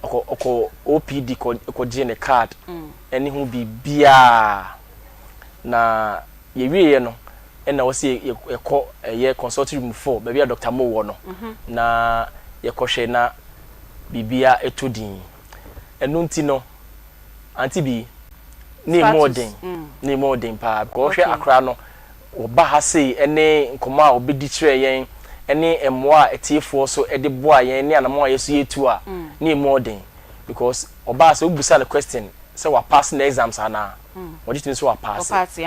oko OPD ko gene card eni hu bibia na yewie no ena wo se ekọ ye consult room 4 ba bia Dr. Mo wo no na ye kohwe na bibia etodin enu nti no Aunty Bea ni modern pa because akra no oba ha sei ene nkoma a obedi kire yen ene emwa etiefo so ede boa yen ne anamo ayeso yetu a ni modern because oba se obusa the question say wa pass the exams ana what did you say wa pass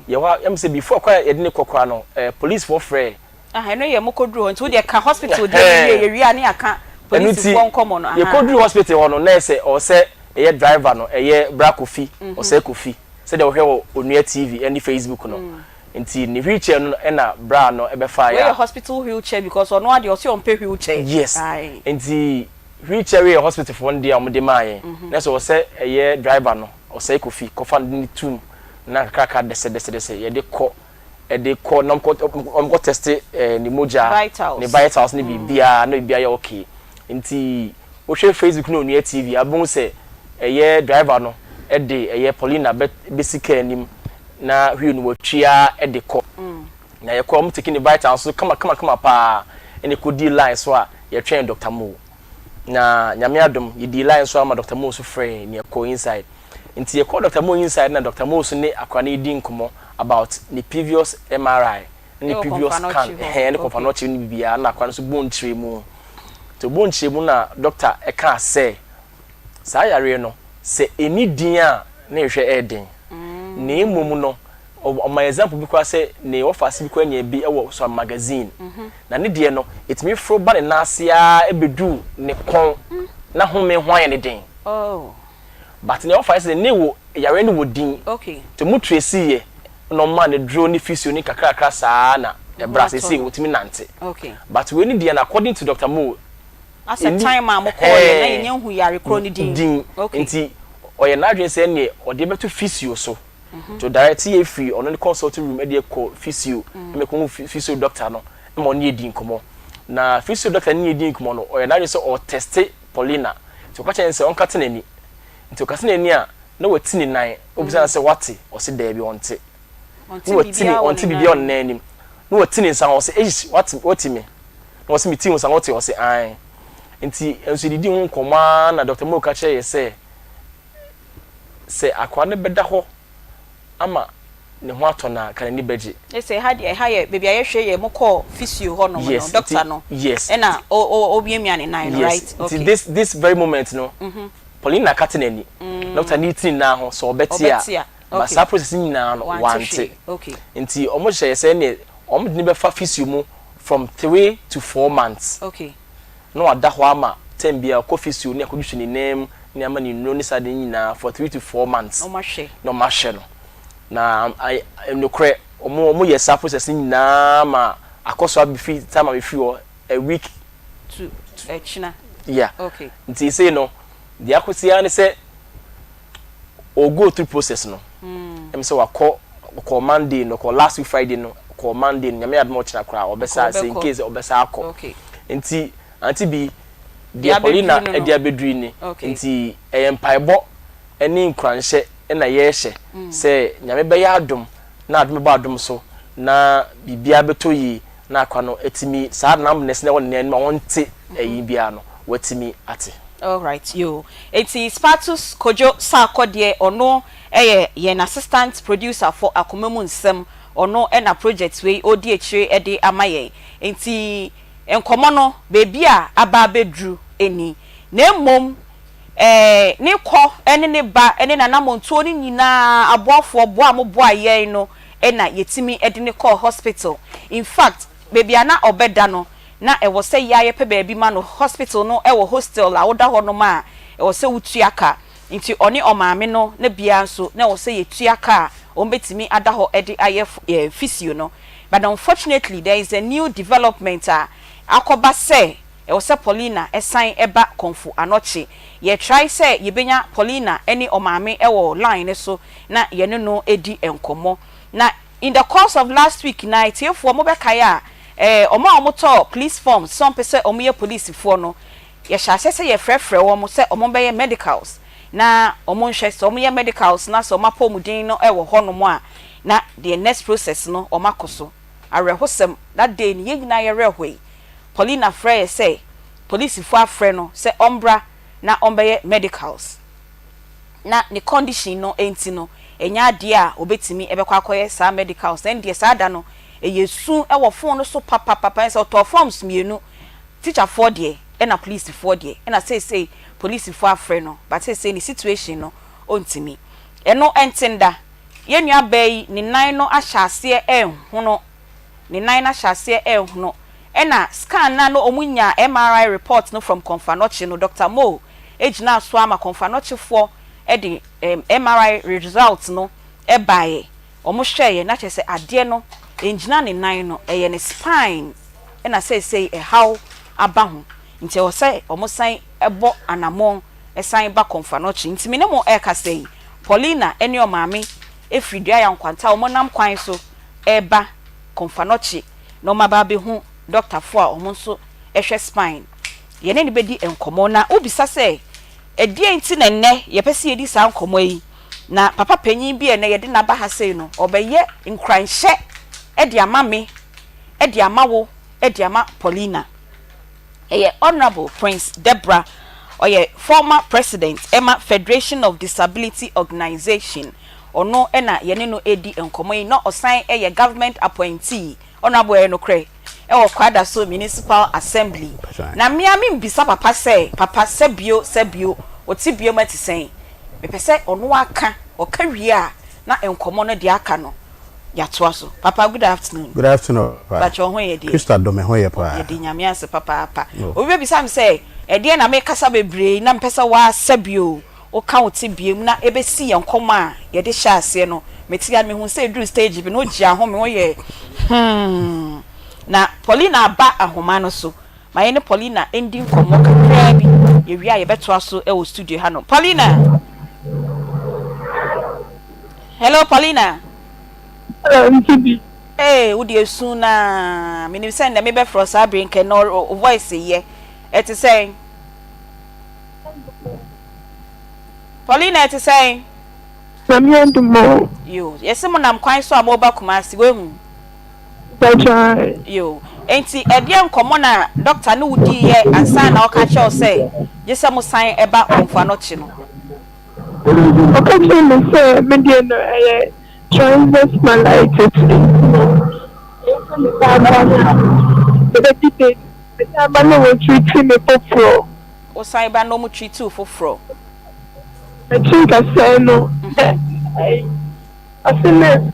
ye wa em say before kwa ye de ne kokora no police for free eno ye mokodru nti wo de ka hospital de ye wi ne aka police for nkomo no ye kodru hospital ho no nurse o say eye driver no eye bra kofi o say kofi say de wo hwe onua TV and Facebook no nti ni wheelchair no na bra no ebe fa ya we hospital wheelchair because ono ade o se on pay wheelchair yes nti wheelchair we hospital for ndia omde maaye na so say eye driver no o say kofi kofa ni tum na kaka dese ye de ko nam ko test ni moja ni vitals ni bibia na bibia ya okay nti wo hwe Facebook no onua TV abun say eye driver no eye Paulina besika anim na hwi no watwia ko na ye ko mtiki ni vital so kama pa ene ko di line so a ye train Dr. Mo na nyame adom ye di line so ama Dr. Mo so free ne ko inside nti ye ko Dr. Mo inside na Dr. Mo so ne akwa na di nkomo about the previous MRI ni previous scan ne ko fano chi ni bibia na akwa so bone chire mu to bone chire mu na doctor e ka say sa yare no se eni din a na ehwe eden na emom no o my example bi kwa say ne office bi kwa nya bi e wo so magazine na ne de no etimi fro ba ne nasia ebedu ne kon na home hwan ne den but ne office ne wo yare ne wo din okay to mu trace ye no man ne draw ne physio ni kakra saa na e bra say wotimi nante okay but we ni de na according to Dr. Mo as a time am call na yenye hu yare kro ni din okay nti oye na adwen say ne o de beto physio so to direct ye free on the consulting room e de call physio me ko physio doctor no mo ne din komo na physio doctor ne din komo no oye na adwen say o test Paulina to ka chen say on kate nani nti o kate nani a na watini nan obisa say wate o se da bi onte onti bibi on nani na watini nsan o se wate me na o se meeting nsan wate o se an nti enso didi hu nkoma na Dr. Mo ka che say akwa ne beda ho ama ne ho atona kan ni beje say ha ye baby aye hwe ye moko physio ho no doctor no yes na obiemia ne nine right okay this very moment no Paulina katenani doctor ni tin na ho so obetia but sa process ni na no wante okay nti omo hye say ne omo de be fa physio mu from 3 to 4 months okay no ada ho ama tembia ko physio ne akodushu ni name ni ama ni no ni sade nyina for 3 to 4 months no mahye no na no kre omo ye sa process nyina ma akoso abifi time abifi a week to china yeah okay nti say no the akosia ne say o go through process no em say wako Monday no ko last week Friday no ko Monday nyame admo china kra obesa say in case obesa akọ okay nti Aunty Bea dia Paulina dia bedru ni nti empaibo eni nkranhye na yehye se nyame be ya adom na adom ba adom so na bibia beto yi na akwa no etimi saa namness na won ne ma wonte eyi bia no watimi ate all right yo eti Spatus Kojo Sakode ono ye na assistant producer for Akoma mu nsem ono na project we odi ekire ede amaye enti enkomo no bebi a aba bedru eni na mom ne ko ene ne ba ene na namontuo ni nyina aboafo bo amobo aye no ena yetimi edine call hospital. In fact baby ana obeda no na e wo say ya ye pe baby ma no hospital no e wo hostel la woda ho no ma e wo say wutuaka nti oni omame no na bia nso na wo say yetuaka o betimi ada ho edi aye physio no. But unfortunately there is a new development akoba say e wo say Paulina esan eba konfu anochi ye try say ye benya Paulina any omame e wo line so na ye no edi enkomo na in the course of last week night if wo mo be kaya omo to police form some person omo ye police for no ye sha say ye frefre wo mo say omo be ye medicals na omo nhwe so omo ye medicals na so mapo mudin no e wo hono mo a na the next process no omakoso arehosem that day ni yina ye rehwe Paulina frey say police for afre no say ombra na ombe medicals na the condition no enti no enya de a obetimi ebekwa akoye sa medicals and de sa da no eyesu e wo phone no so papa say to forms mienu teacher for de e na police for de e na say police for afre no but say the situation no ontimi eno entinda ye nua bai ni nan no ahyase huno ni nan na ahyase huno e na scan na no omunya MRI report no from Confanochi no Dr. Mo ejina so ama Confanochi for e di MRI results no e bae omo hweye na chese ade no enjina ni nan no e ye ne spine e na say e how aba ho nti o say omo san ebo anamon e san ba Confanochi nti me ne mo e ka say Paulina eni o maami efridua ya nkwanta omo nam kwan so eba Confanochi no maba be hu doctor for omo so ehwe spine ye ne bedi enkomo na obisa say edie nti na nne ye pese ye di sa nkomo yi na papa panyin bi ene ye de na ba ha sei no obeye nkranhye e de amame e de amawo e de ama Paulina eye Honorable Prince Deborah oye former president Emma Federation of Disability Organization ono ena ye ne no edi enkomo yi no osan eye government appointee Honorable no kre e wo kwada so municipal assembly na miami mbisa papa sebio oti bio mati sen me pese ono aka oka wie a na enkomo no de aka no ya toa so papa good afternoon ba cho ho ye de Krista do me ho ye pa ye de nyame ase papa obi bisa me say e de na me kasa bebre na mpesa wa sebio o ka oti biem na ebesi enkomo a ye de sha ase no metia me hu say do stage bi no gia ho me ho ye na Paulina ba ahoma no so my ne Paulina ending komo kakra bi ye wi a ye beto aso e wo studio ha no Paulina hello Paulina Ntibi wo de esu na me ni send me be fro sa brin ke no voice ye et say Paulina et say Mami andumo yo yes mo nam kwan so amoba kumasi we hu yo enti edie nkomo na doctor no wudi ye ansa na oka che o say yesa mo san eba Confanochi no okay me say me dey no transverse myelitis the detail the time no we treat me for o san eba no mo treat you for I think I say no I say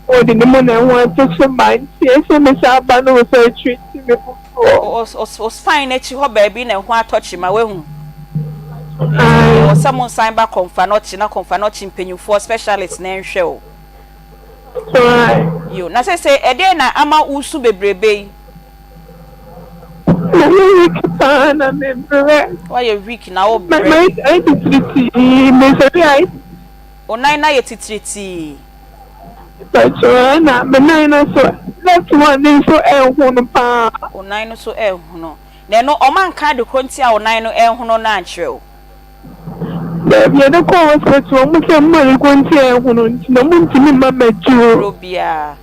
o di mo na won to so mind say me say aba no we treat me for o spine echi ho baby na ho atochi ma we hu o someone sign back Confanochi na Confanochi mpenyufo specialist na nhwe o yo na say e dey na ama usu bebrebe na me brother why you weak na o my I treat me say I o nine na ye titriti but na me nine so left one then so hu pa o nine so hu no na no o man kan de konti a o nine no hu no na anchre o baby the call hospital mo say mo konti hu no na mo ntimi mama ju robia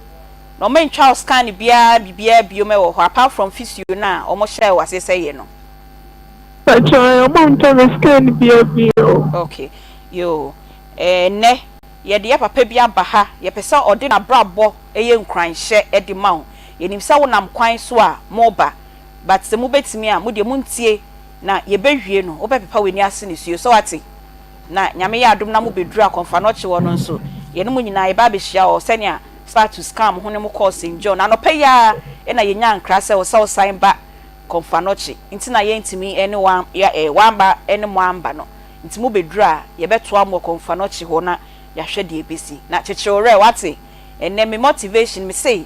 no men child scan bia bio me wo apart from physio na o mo share wa say ye no but o mo ntimi scan bio okay yo ne ye de papa bia ba ha ye pesa ode na brabo eye nkranhye e de ma wo ye nim sa wo nam kwan so a mo ba but se mo betimi a mo de mo ntie na ye behwie no wo be pepa weni ase ne suo so wate na nyame ya adom na mo bedura Confanochi wo no nso ye no nyina ye ba be hia o senia start to scam ho ne mo call St John anopa ya e na ye nya nkra se o sa sign ba konfanochi nti na ye ntimi ene wan ya wamba ene mo amba no nti mo bedura ye beto am konfanochi ho na ya hwe de ebesi na chechewore wate ene me motivation me say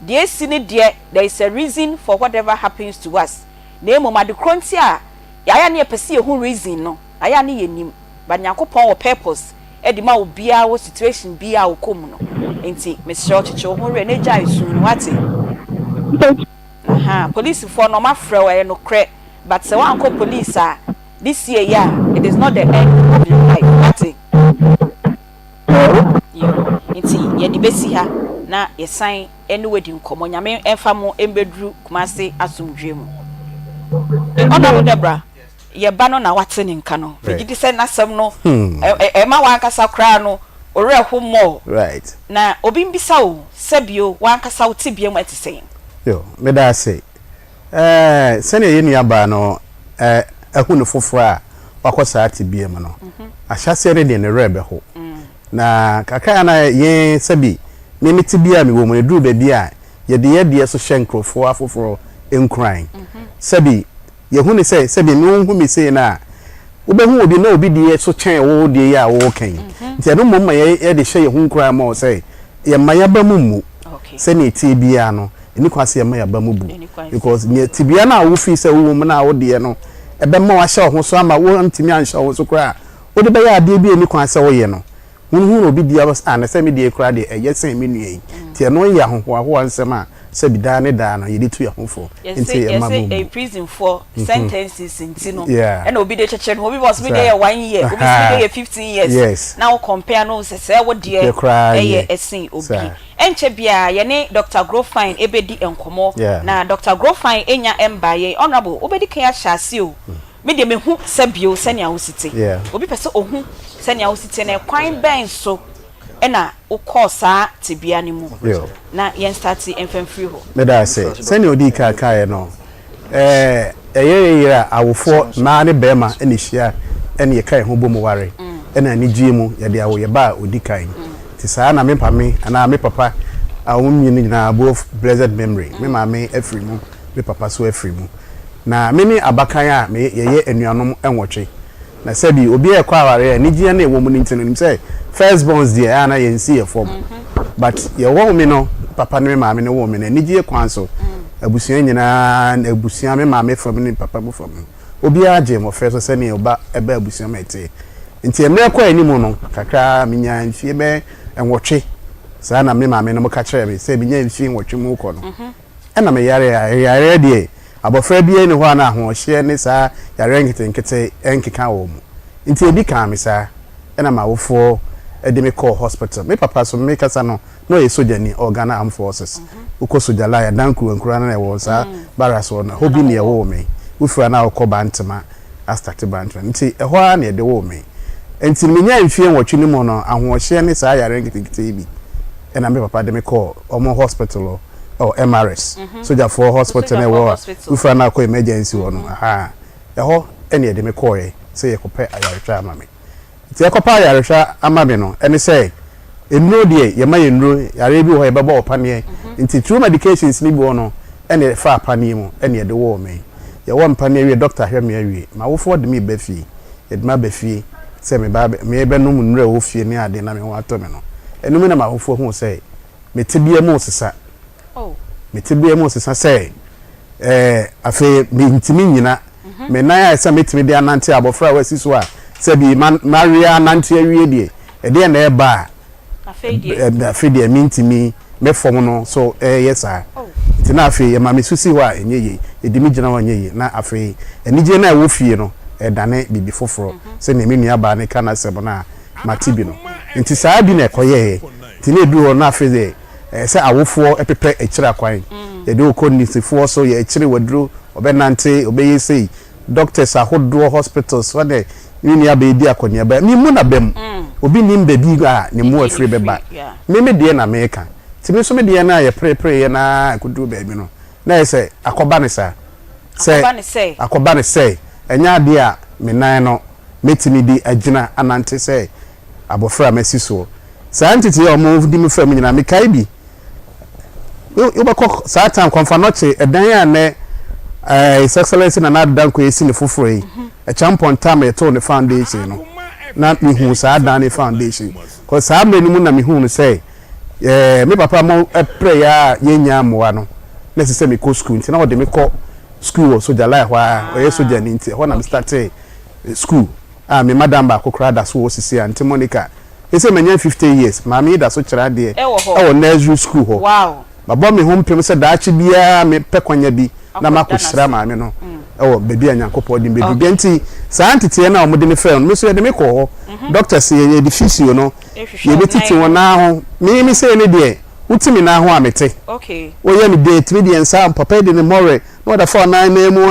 the sini there is a reason for whatever happens to us na emo made kronti a ya na pese ye hu reason no aya na ye nim ba Nyankopon wo purpose e di ma obia wo situation bia wo kom no enti me sure cheche hu re na jai sun wate aha police for no ma frɛ wo no kre but se wan ko police this year yeah it is not the end of your life wate enti ye di besi ha na ye sign anyway di nkomo nyame emfa mo embedru kumase asumdwe mu oda Debra ye ba no na wate ne nka no gidi se nasem no e ma wan kasa kra no ore ho mo right na obi mbisa wo sebio wan kasa wo tibie mu atisen yo me da say sene ye nua ba no ehu ne fofora wakosa tibie mu no ahyase re de ne rebe ho na kaka na ye sebi me tibia me wo mu duru ba bia ye de so hyenkrofo afoforo enkran sebi ye hu ne say sebi me hu me say na obehu obi na obi de so chen wo de ya wo kan nti no mom ye de hye ye hu nkran ma o say ye maya ba mu se ne tibia no eni kwase ye maya ba mu bu because ne tibia na wo fi say wo mu na wo de no ebe ma wa hye ho so ama wo ntimi an hye ho so kra wo de ba ya de bi eni kwase wo ye no hu obi dia was an se me de kra de yesen me nue ti no ya ho ansema se bi da ne da no ye de tu ya ho fo nti e ma mu a prison for sentences nti no and obi de cheche no obi was me dey 1 year obi me dey 15 years now compare no se wo de e esen obi enche bia ye ne Dr. Grofine ebedi enkomo na Dr. Grofine enya embaye honorable obedi kan ya hyase o me de me hu sabio senia wo site obi pese ohu senia wo site na kwan ben so ena o course tibia ni mu na yen start enfem free ho me da say senia odi ka no yera awofo na ne bema ene hia ene ye kai ho bomu ware ena ni gie mu ye de awo ye ba odi kan ti saa na me pame ana me papa awumyi ni na both blessed memory me ma me afri mu me papa so afri mu na me ni abakan a me ye enuanom enwotwe na sabi obi e kwa ware ni gie na ewo mu ni ntino say first bonds there ana ye nsi ye form but ye wo me no papa ne ma me ne wo me na ni gie kwan so abusuan nyina na abusuan me ma me from ni papa mu from obi age mo first so ne oba eba abusuan mete nti emre kwa animu no kakra minya nfie be enwotwe saa na me ma me no mo ka kire me say minya nfie nwotwe mu ko no na me yare de abofra bia ni ho ana ho hye ne saa yare nkete enkeka wo mu nti ebi ka me saa na ma wofo ede me call hospital me papa so me kasa no ye soja ni Ghana Armed Forces uko soja la ya danku enkura na wo saa baras wo na hobi ne wo me ufura na ukọ bantama astarte bantra nti eho a na ede wo me nti minya mfie nwotwe ni mo no ahohye ne saa yare nkete bi na me papa de me call omo hospital MRS soja for hospital na wo ufura na akọ emergency wo no aha eho ene ede me call ye say yekope ayaretwa ama me ti yekopa ayaretwa ama me no ene say enuro de ye ma ye nuro yare bi ho ye beba opane nti true medications ni bi wo no ene fa apane mu ene ede wo me ye wo mpane wie doctor hwe me awie ma wo fo de me ba fie ye de ma ba fie say me ba me be no mu nuro wo fie ni ade na me ho ato me no enu me na ma wo fo hu say me tibie mu sesa me tibie mu sesa say afi me ntimi nyina me na ya esa metimi de anante abofra wasi so a se bi maria anante awie de e na e ba afi de mintimi me fom no so yesa ti na afi ye ma me susi ho a enye ye edimi gina wa nye ye na afi enije na wo fie no e dane bibi foforo se na me nua ba ne kana sebo na matibi no nti saa bi na ekoye ti na edu ho na afi de se awofo epepe ekira kwan ye de okonisifo so ye ekire wadru obenante obeyesi doctors ahodo hospitals wade ni abedi akonia ba mi mu na bem obi nim bebi ga ne mu afire beba me de na meka ti me so me de na ye pre ye na akudu bebi no na ye se akoba ne sa akoba ne se enya de a me nan no metimi di agina anante se abofra mesi so Scientist or move dim family na me kai bi you ba kok sa time konfa no che edan ya ne excellence na dan ko esi ne foforo yi a champion time e to ne foundation no na me hu sa dan ne foundation ko sa me ni mu na me hu no say me papa mo prayer yenya moa no na se me ko school nti na wo de me ko school so jala hwa o yeso jani nti ho na me start school me madam ba ko kra da so wo sisi anti Monica ese menya 50 years mama da so kira de e nursery school ho wow babo me hom pem se da achi bia me pekwanya bi na makoshira mama no e bebi anyankopɔ di bebi bi nti scientist na omode ne fe no so ye de me ko ho doctor say ye de physio no ye betiti wona ho me say ne de utimi na ho amete okay wo ye me date me de ensa papa de ne more no da for na mu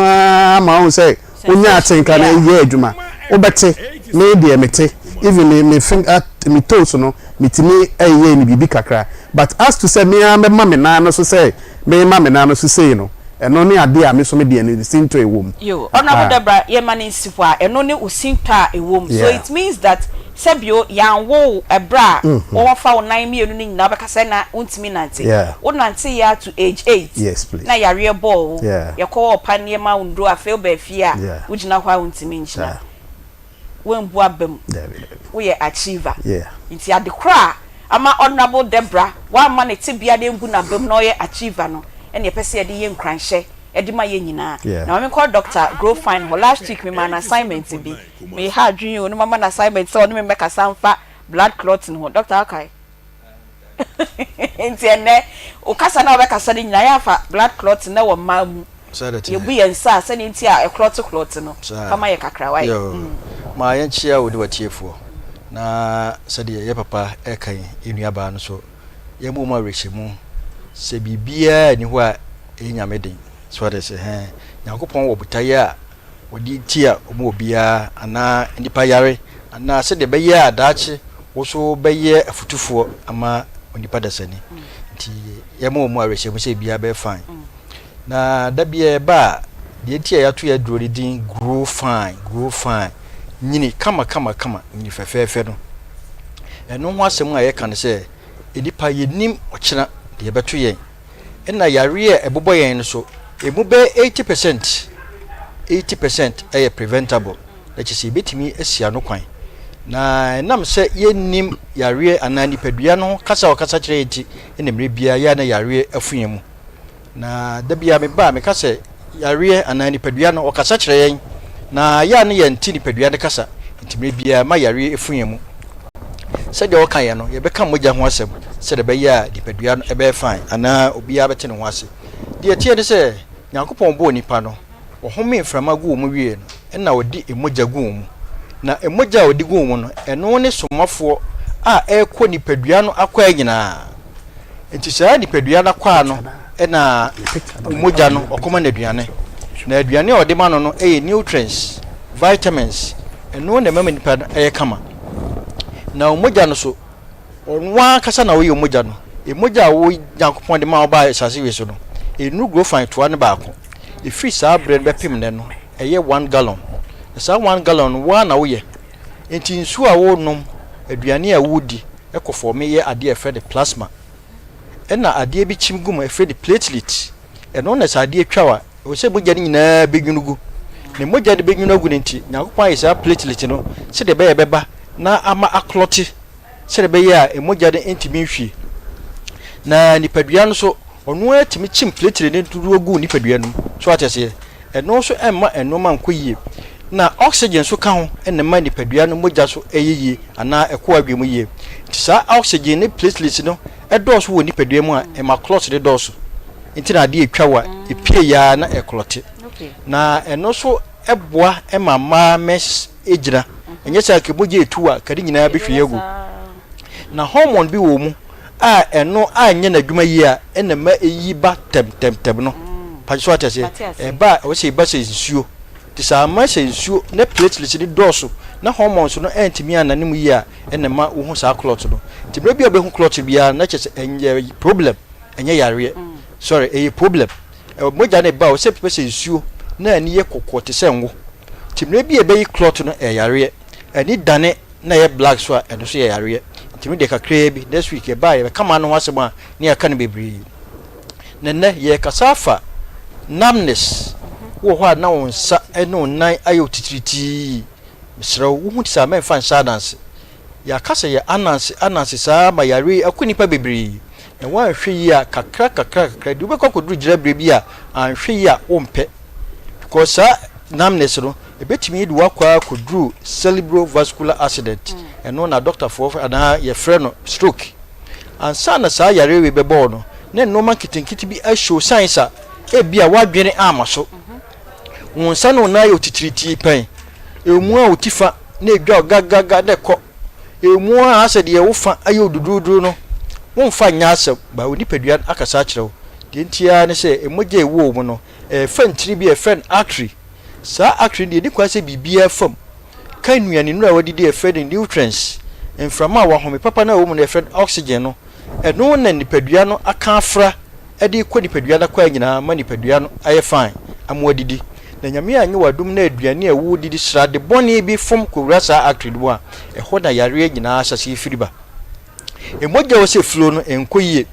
ma ho say onya atenka na ye adwuma wo bete me de mete even me finger me toes no mitimi eye ni bibi kakra but as to say me mama me na no so say me mama na no so say no eno ne ade a me so me de ni sinto ewom yo honorable Debra ye mani sifo a eno ne usinto a ewom so it means that sebio yan wo ebra wo fa wo nan mienu ni nyina beka say na untimi nante wo nante ya to age 8 yes please na yare ball ye ko opa ne ma undo afel ba fia ugina hwa untimi nchina when buabem we achiever nti ade kra ama honorable Debra wa ma ne tibia de ngu na bem no ye achiever no ene ye pese de ye nkranhye edi ma ye nyina na me call Dr. Grow Fine last week me man assignment bi me ha adwun o no mama na assignment so no me make sanfa blood clotting ho Dr. Akai nti ene o kasa na obekasa de nyina ya fa blood clotting na wo ma mu ye bu ye nsa se ne nti a clot no kama ye kakra wa ma yanchia wo de watiefo na sade ye papa ekan enuaba no so ye mu ma rehemu se bibia ni ho a enyameden so de se yakopon wo butaye a wodi tia omo obia ana nipa yare ana se de beye adaache wo so beye afutufo ama onipa dasani nti ye mu arehemu se bia be fine na da bia ba de tia ya to ya drori din grow fine nyini kama nyini fefefe no eno ho asem a ye kan se enipa yenim ochina de beto yen ena yare ebobo yen so emu be 80% eye preventable that is betimi asia no kwan na nam se yenim yare anani padua no kasa kire enti ena mre bia ya na yare afuyen mu na da bia me ba me kasa yare anani padua no okasa kire yen na ya ne yenti ni padua de kasa ntimre bia ma yare efuyen mu se de okan ye no ye beka moja ho asem se de be ya di padua no ebe fine ana obi ya bete ne ho ase de tie de se Nyankopon bo nipa no ohome mframa gu mu wie no na odi emoja gu mu na emoja odi gu mu no eno ne somafo a ekọ ni padua no akwa nyina enti se ni padua no akwa no na emoja no okoma na aduane na aduane odi ma no nutrients vitamins eno na mama nipa kama na emoja no so onwa kasa na wo emoja no emoja wo Nyankopon de ma oba sase we so no enu grow fine to an baako e free sa bread be pim ne no 1 gallon sa 1 gallon wa na wo ye enti nsu a wo nom aduane a wodi ekofo me ye ade efe de plasma ena ade bi chim gum efe de platelet eno na sa ade atwa wo se boja ni nyina begunugu ne moja de begunugu nti Nyankopon ayi sa platelet no se de be beba na ama akloti se de be ya emoja de entimi hwi na nipadua no so onu atimi chim platelet ne turu gu nipadua no so atese eno so emma eno man koyie na oxygen so ka ho ene ma nipadua no moja so eyeye ana eko adwemu yie ti sa oxygen ne platelet no edoso wo nipadua mu a ema clot de doso nti na de etwa wa epie ya na eklote na eno so eboa ema ma mes ejira enye sa ke moja etu a kadi nyina behwe yegu na hormone bi wo mu a eno anye na dwuma yi a ena ma eyi ba tem no pa so atese e ba o se ba se nsuo ti sa ma se nsuo na platelets ni doso na hormones no entimi ananim yi a ena ma wo hu sa clot no ti bra bia be hu clot bia na chese enye problem enye yare sorry e problem moja na ba o se pe se nsuo na ani ye kokko ti se ngo ti bra bia be yi clot no e yare ani dane na ye black so eno so ye yare timi de kakra bi next week e ba e kama no wasema ne aka ne bebre nenne ye kasafa numbness wo ho na wonsa eno nan ayo titiriti misra wo hu tisa men fan dance ya kasa ye anansi saa ma yare akunipa bebre na wan hwe yi a kakra du be kokoduru gira brebi a anhwe yi a wompe because numbness no ebetimi de wakwa koduru cerebrovascular accident eno na doctor for ana ye frɛ no stroke ansa na saa yare we bebɔ no na no ma kitinkiti bi a show science a ebia wadwene amaso wonsa no na yo titiriti pen emu a otifa na edwa gagaga na kɔ emu a ase de wo fa ayo dududu no won fa nyasa ba onipadua akasa kyerɛw de ntia ne sɛ emoje ewo mu no fantiri bi friend artery sa artery de ni kwase bibia fam kan nuane nura wadidi friend nutrients enframa wa home papa na wo mu na friend oxygen no eno na nipadua no aka afra ede kɔ nipadua na kwa nyina ma nipadua no aye fine amwadidi na nyame anyi wadum na aduane a wo didi srade bɔne bi fom kowura sa artery do a ɛhɔ na yare nyina asase firiba emoja wo se flow no enkoyie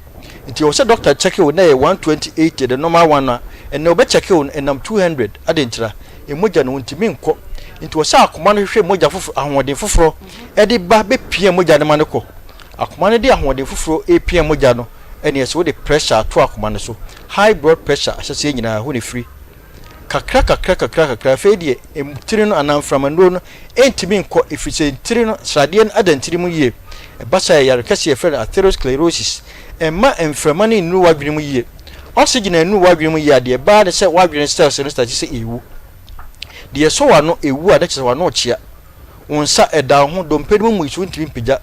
nti wo se doctor check wo na 128 the normal one na ene obe check wo enam 200 adentira emoja no ntimi nkɔ nti wo se akoma no hwehwe emoja foforo ahoɔden foforo ede ba be pie emoja ne mane kɔ akoma no de ahoɔden foforo pie emoja no ene ese wo de pressure to akoma no so high blood pressure asase nyina ho ne free kakra fe die emtiri no anamframando no entimi nkɔ efise ntiri no srade no adantiri mu yie basa yare kase ye friend atherosclerosis emma emframa ne nuru wadwene mu yie oxygen anu wadwene mu yie de ba de se wadwene cells no start se ewu de so wa no ewu a de se wa no chia wonsa eda ho dompedi mu isu ntimi pija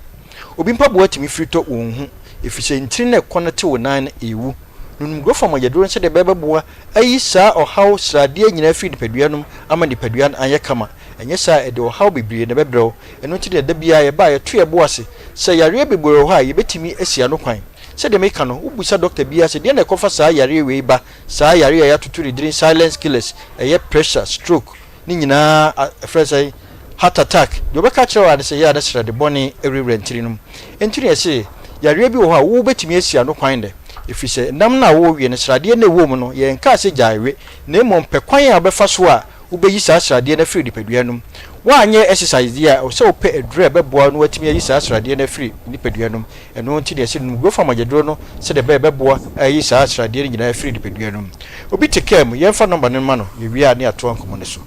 obi mpa bo atimi frito wonhu efise ntiri na connect wo nan ewu nunum go fam yedro nse de bebeboa ayi saa ohaw srade nyina fi nipaduanum ama nipaduan anye kama enye saa ede ohaw bibire ne bebrew eno nti de da bia ye ba ye to ye boase se yare beboro ho a ye betimi asia no kwan se de meka no ubusa doctor bia se de na ekofa saa yare we ba saa yare ya tuturi drin silence killers eye pressure stroke ni nyina fresa heart attack do be ka kire wa se ya da srade boni every ntirinum entiri ese yare bi ho a wo betimi asia no kwan de efise nam na wo wie ne srade na wo mu no ye nka se jaiwe na mo mpekwan a obefa so a ubeyi saa srade na free nipaduanum wa anye exercise dia o se o pe edre beboa no watimi ayi saa srade na free nipaduanum eno nti de se no go fa magedro no se de beboa ayi saa srade nyina free nipaduanum obi tekem ye fa number ne ma no ye wi a ne ato ankomo ne so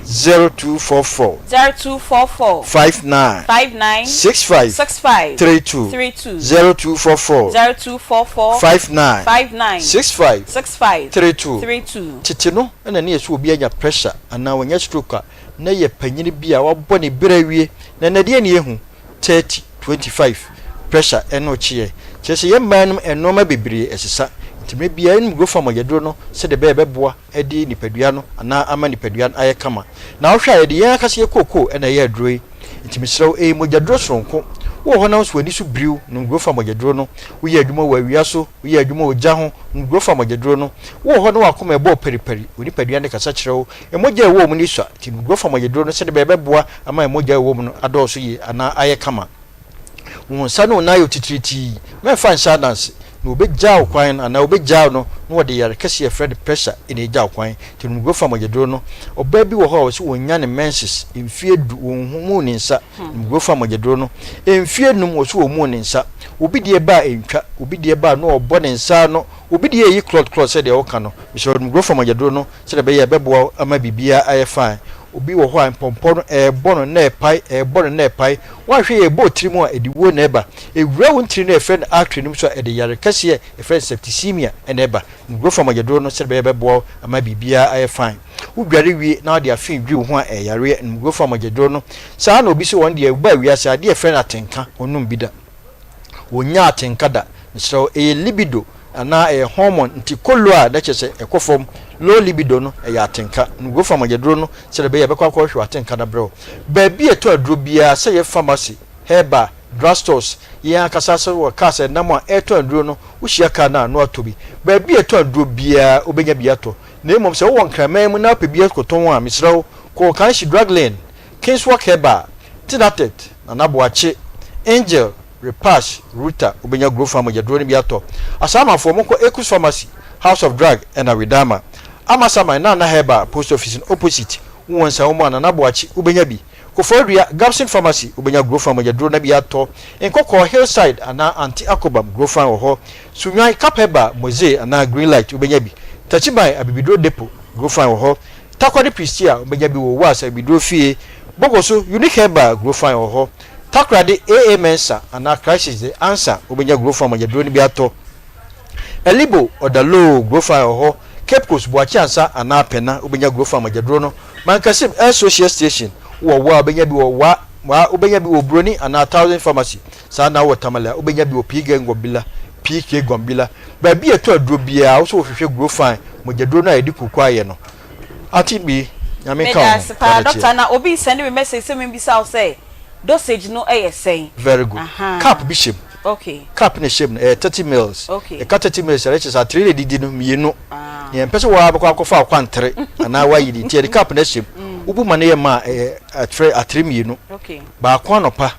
0244 59 65 32 0244 59 65 32 titi no na ne yeso obi anya pressure ana wanya stroke na ye panyini bia wabɔ ne berawie na na de ne ehu 30 25 pressure eno chie chese ye manum enoma bebre esesa ntime bia nim go fam yedro no se de beboa edi nipadua no ana ama nipadua aye kama na wo hwa ye de yan kase ye koko na ye adroi ntime srew mojadro soronko wo ho na so ani so briw no go fam yedro no wo ye adwuma wa wia so wo ye adwuma ogya ho no go fam yedro no wo ho na wakoma ebo periperi onipadua ne kasa kyerɛw emoja wo mu ni so ti no go fam yedro no se de beboa ama emoja wo mu no adɔso ye ana aye kama wonsa no na yo titiriti me fa nsa dance no obegya okwan ana obegya no no de yare kase ye friend pressure in egya okwan ti no go fa magedro no oba bi wo ho so wonya ne menses emfie du wonhu ne nsa no go fa magedro no emfie num wo so wo mu ne nsa obi de ba entwa obi de ba no obo ne nsa no obi de yi clot se de wo ka no bi so no go fa magedro no se de be ye beboa ama bibia aye fine obi wo ho ampompon bono na epai wa hwe ye bo trimu a ediwo na eba ewura won tri na friend actor nim so ede yare kase e friend septicemia na eba ngro from agedro no se be bebo ama bibia aye fine udware wi na de afin dwi ho a yare ngro from agedro no saa na obi so won de ba wi asa de friend atenka onum bida wonya atenka da so libido ana hormone nti kolua da chese ekofom low libido no ya atenka nugo famagedro no se be ye bekwa kwa hwe atenka da bro ba bi eto adro bia se ye pharmacy herba drugstores ya kasasa wo kasa na mo eto adro no uhia ka na no atobi ba bi eto adro bia obenya bia to na emom se wo nkraman mu na pa bia koton a misrawo ko kan shi drug lane kingswalk herba tinatet na naboache angel Repash, Ruta, ubenya grow farm yadro ni ato. Asama for moko Ekus Pharmacy, House of Drug and Aridama. Amasama na heba post office opposite. Uwansa umo na naboachi ubenya bi. Koforia Gabson Pharmacy ubenya grow farm yadro na ato. Enkoko Hillside ana Aunty Akoma grow farm oho. Sunwai Kapeba Moze ana Greenlight ubenya bi. Tachibai abibidro depot grow farm oho. Takwadi Pristia ubenya bi wo wasa abibidro fie. Bogoso unique heba grow farm oho. Takrade AA Mensa ana crisis the answer ubenya grow farm yadro ni ato. Elibo odalo grow farm oho. Cape Coast Boachi ansa ana pena ubenya grow farm yadro no. Mankasim Social Station wo ubenya bi wo ubenya bi wo broni ana 1000 pharmacy sa na wo tamala ubenya bi wo pige ngobila PK gombila ba bi eto aduro bia wo so hwehwe grow farm mojadro na edi kokwa ye no Aunty Bea nyame ka o doctor na obi send me message say me bisa say dosage no say very good cap bishop okay cap ne shame 30 mils okay e ka 30 mils reach sa 3 didi no mienu ye mpese wa akwa akwantre ana wa yidi tie cap ne shame ubu mane ye ma a3 mienu okay ba kwa nopa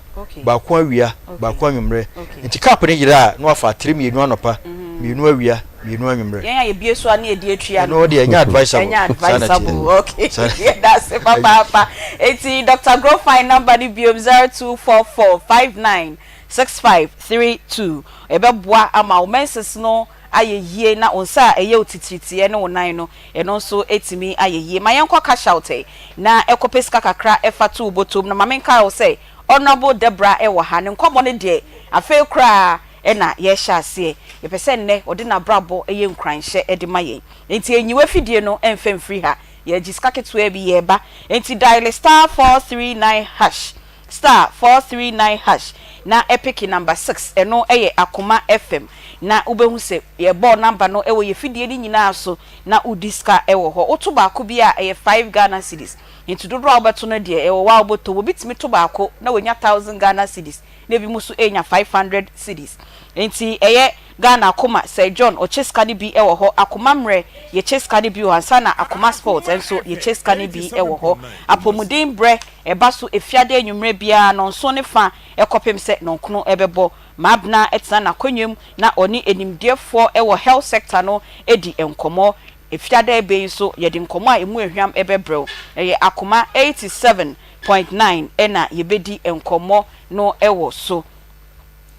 ba kwa awia ba kwa nwumre nti cap ne yira na wafa 3 mienu anopa mienu awia mienu anwumre ye bie so ana edi atria no de enya advisable okay yeah, that's it papa eti Dr. Grow Fine number ni biom 0244596532 ebeboa ama o menses no ayeyie na onsa eye otitiritie ne wonan no eno so etimi ayeyie mayenko cash out na ekopesika kakra efatu botom na mamenka o say honorable Debra ewo ha ne nkomo ne de afa kra ena ye sha ase ye pese nne odi na brabo eye nkranhye edi maye enti enyiwe fidie no enfemfri ha ye gisika keto bi ye ba enti dial star 439 hash star 439 hash na epic number 6 eno eye Akoma FM na ubehu se ye bo number no ewo ye fidie ni nyina so na udiska ewo ho oto ba ko bi a eye 5 Ghana cedis enti dodo obeto no de ewo wa oboto obitimi to ba ko na wonya 1000 Ghana cedis na bi musu enya 500 cedis enti eye Ghana Akoma Sir John o cheska ni bi ewo ho Akoma mre ye cheska ni bi o ansa na Akoma Sports enso ye cheska ni bi ewo ho apomuden bre eba so efiade anwumre bia no nso ne fa ekopem se no nkono ebebo mabna etna na kwenwem na oni enimdefo ewo health sector no edi enkomo efiade ebe so ye di nkomo a emu ehwam ebebrew ye Akoma 87.9 ena ye bedi enkomo no ewo so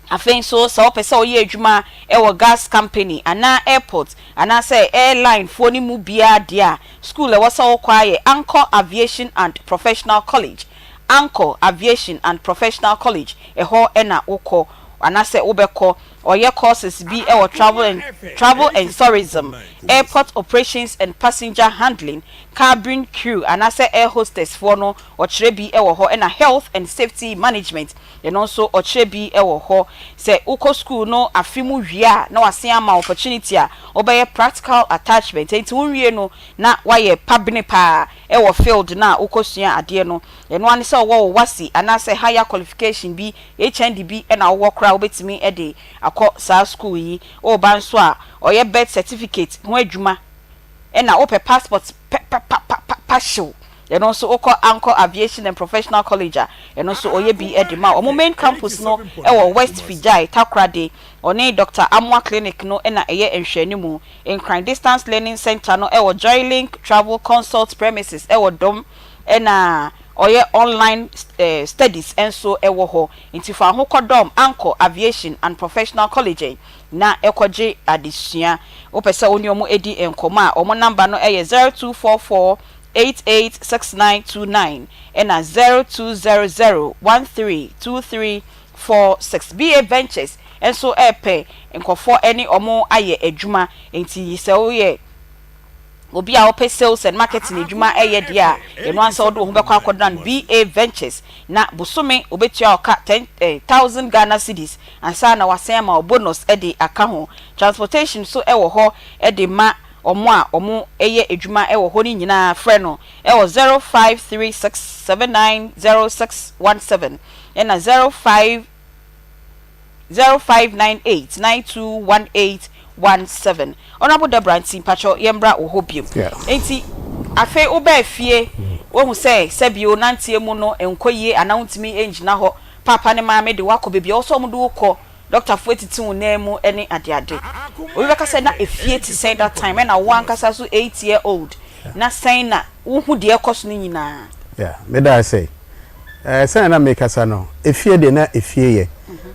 afen so so pesa oye adwuma ewo gas company ana airport ana say airline foni mu bia dia school e wasa okwa ye Anchor Aviation and Professional College Anchor Aviation and Professional College eho ena ukọ ana say obekọ oye courses bi ewo travel and tourism airport operations and passenger handling cabin crew ana say air hostess for no ochire bi ewo ho ena health and safety management and also ochire bi ewo ho say uko school no afimu wia na wase ama opportunity a obeye practical attachment enti wonwie no na waye pabne pa ewo field na uko sua ade no eno ane say wo wasi ana say higher qualification bi HND bi ena wo kra obetimi ede sa school yi o ban so a oye birth certificate ho adwuma e na ope passport show and also oko Anchor Aviation and Professional College and also oye bi edema o main campus no e wo West Fijai Takrade oni Dr. Amwa Clinic no e na eye enhwanimu in Crime Distance Learning Center no e wo Joylink Travel Consult Premises e wo dom e na oye online studies enso ewo ho nti fa ho kodom Anchor Aviation and Professional College na ekoje adesua opesa oni omo edi enkoma omo number no eye 0244886929 ena 0200132346 BA Ventures enso epe enkofo eni omo aye adwuma nti se oye obi a ope sales and marketing adwuma eye dia eno ansa odo ho bekwa akodan BA Ventures na busome obetua oka 10,000 Ghana cedis ansa na wasen ma bonus ede aka ho transportation so ewo ho ede ma omo eye adwuma ewo ho ni nyina frɛ no ewo 0536790617 ena 0598921817 Honorable Debra Pacho yembra ohobiem enti afe oba fie wo hu say sebio nantie mu no enkoye anauntimi engina ho papa ne maame de wakɔ bebi also mo do kɔ doctor for etitu na mu ene ade we beka say na efie ti say that time na one kasa so 8-year-old na say na wo hu de ekoso ni nyina yeah me da say say na me kasa no efie de na efie ye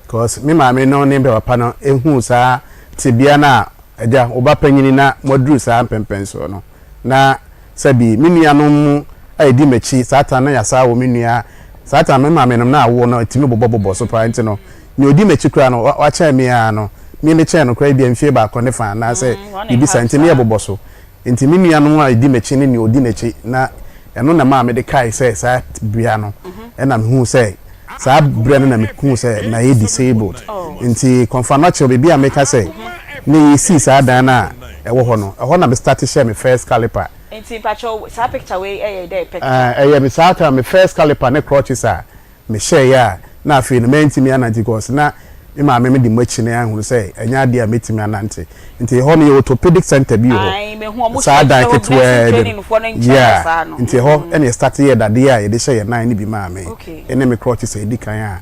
because me maame no ne be papa no ehu saa tibia na aja oba panyini na moduru saa pempenso no na sabi minua no mu aidi machi satan na yasa wo minua satan me maame no na awo no timi bobobobo so pa nti no ni odi machi kura no wa cha me ya no me ne che no kura bia mfie ba ko ne fa na se bibi santi ne bobo so nti minua no aidi machi ne ni odi nachi na eno na maame de kai se sa bia no na me hu se sa bia no na me hu se na ye disabled nti confirmation bia me ka se ni si sa dan na ewo ho no eho na me start share me first caliper enti pacho sa picture we dey picture me sa ta me first caliper ne crutches a me share ya na afi no menti me ananti course na me ma me di machi ne ahuru say enya de a metimi ananti enti ho no orthopedic center bi ho ai me hu mo sa dan training for no yeah sa no enti ho ene start here that day a de share ya nine ni bi ma me ene me crutches e di kan a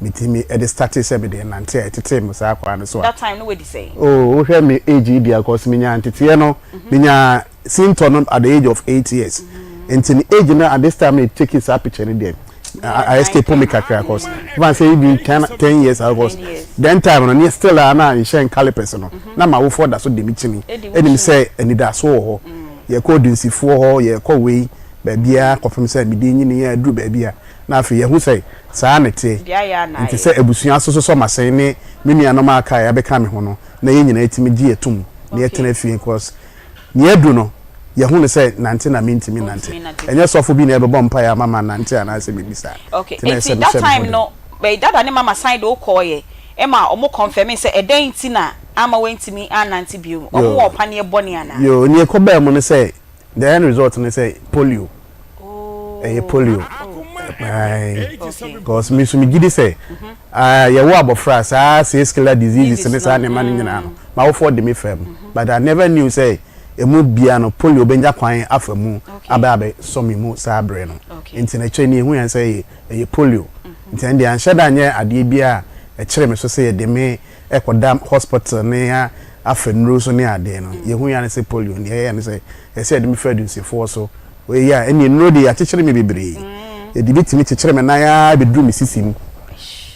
mitimi e de start say me de nante e tete mo sa kwa no so that time no we dey say oh hear me age dia cause me nya ntete no me nya symptom at the age of 8 years until the age now at this time it take his picture in there I escape me kakra cause even say even 10 years I was then time no near still na in share calipers no na ma wo for that so de mitimi enim say eni da so ho ye ko dunsifo ho ye ko we ba bia kofem say me de nyini ya duru ba bia na afi ye hu say saa nete nti say ebusuan so masen ne menua no ma aka ya be ka me ho no na ye nyina etimi gi etum na ye tena fie cause ne edu no ye hu ne say nante na mentimi nante enye sofo bi na e be bompa ya mama nante ana say bibisa okay that time no be dada ne mama sign do call ye e ma omo confirm say eden ti na ama wentimi anante biu omo opa ne bone ana yo ne ko ba mu ne say the end result ne say polio polio because me so me gidi say ye wo abofra sa vascular diseases ne sa ne man nyina no ma wo for de me fam but I never knew say emu bia no polio benja kwan afamu ababe so me mu sa bre no enti na cheni hu yan say ye polio enti ande an sheda nye ade bia e kire me so say ye de me ekodam hospital ne ya afenro so ne ade no ye hu yan say polio ne ye yan say e say de me fedunsi for so we ya eni no de ya kire me bebre e di bitimi kire me na ya be dru me sisim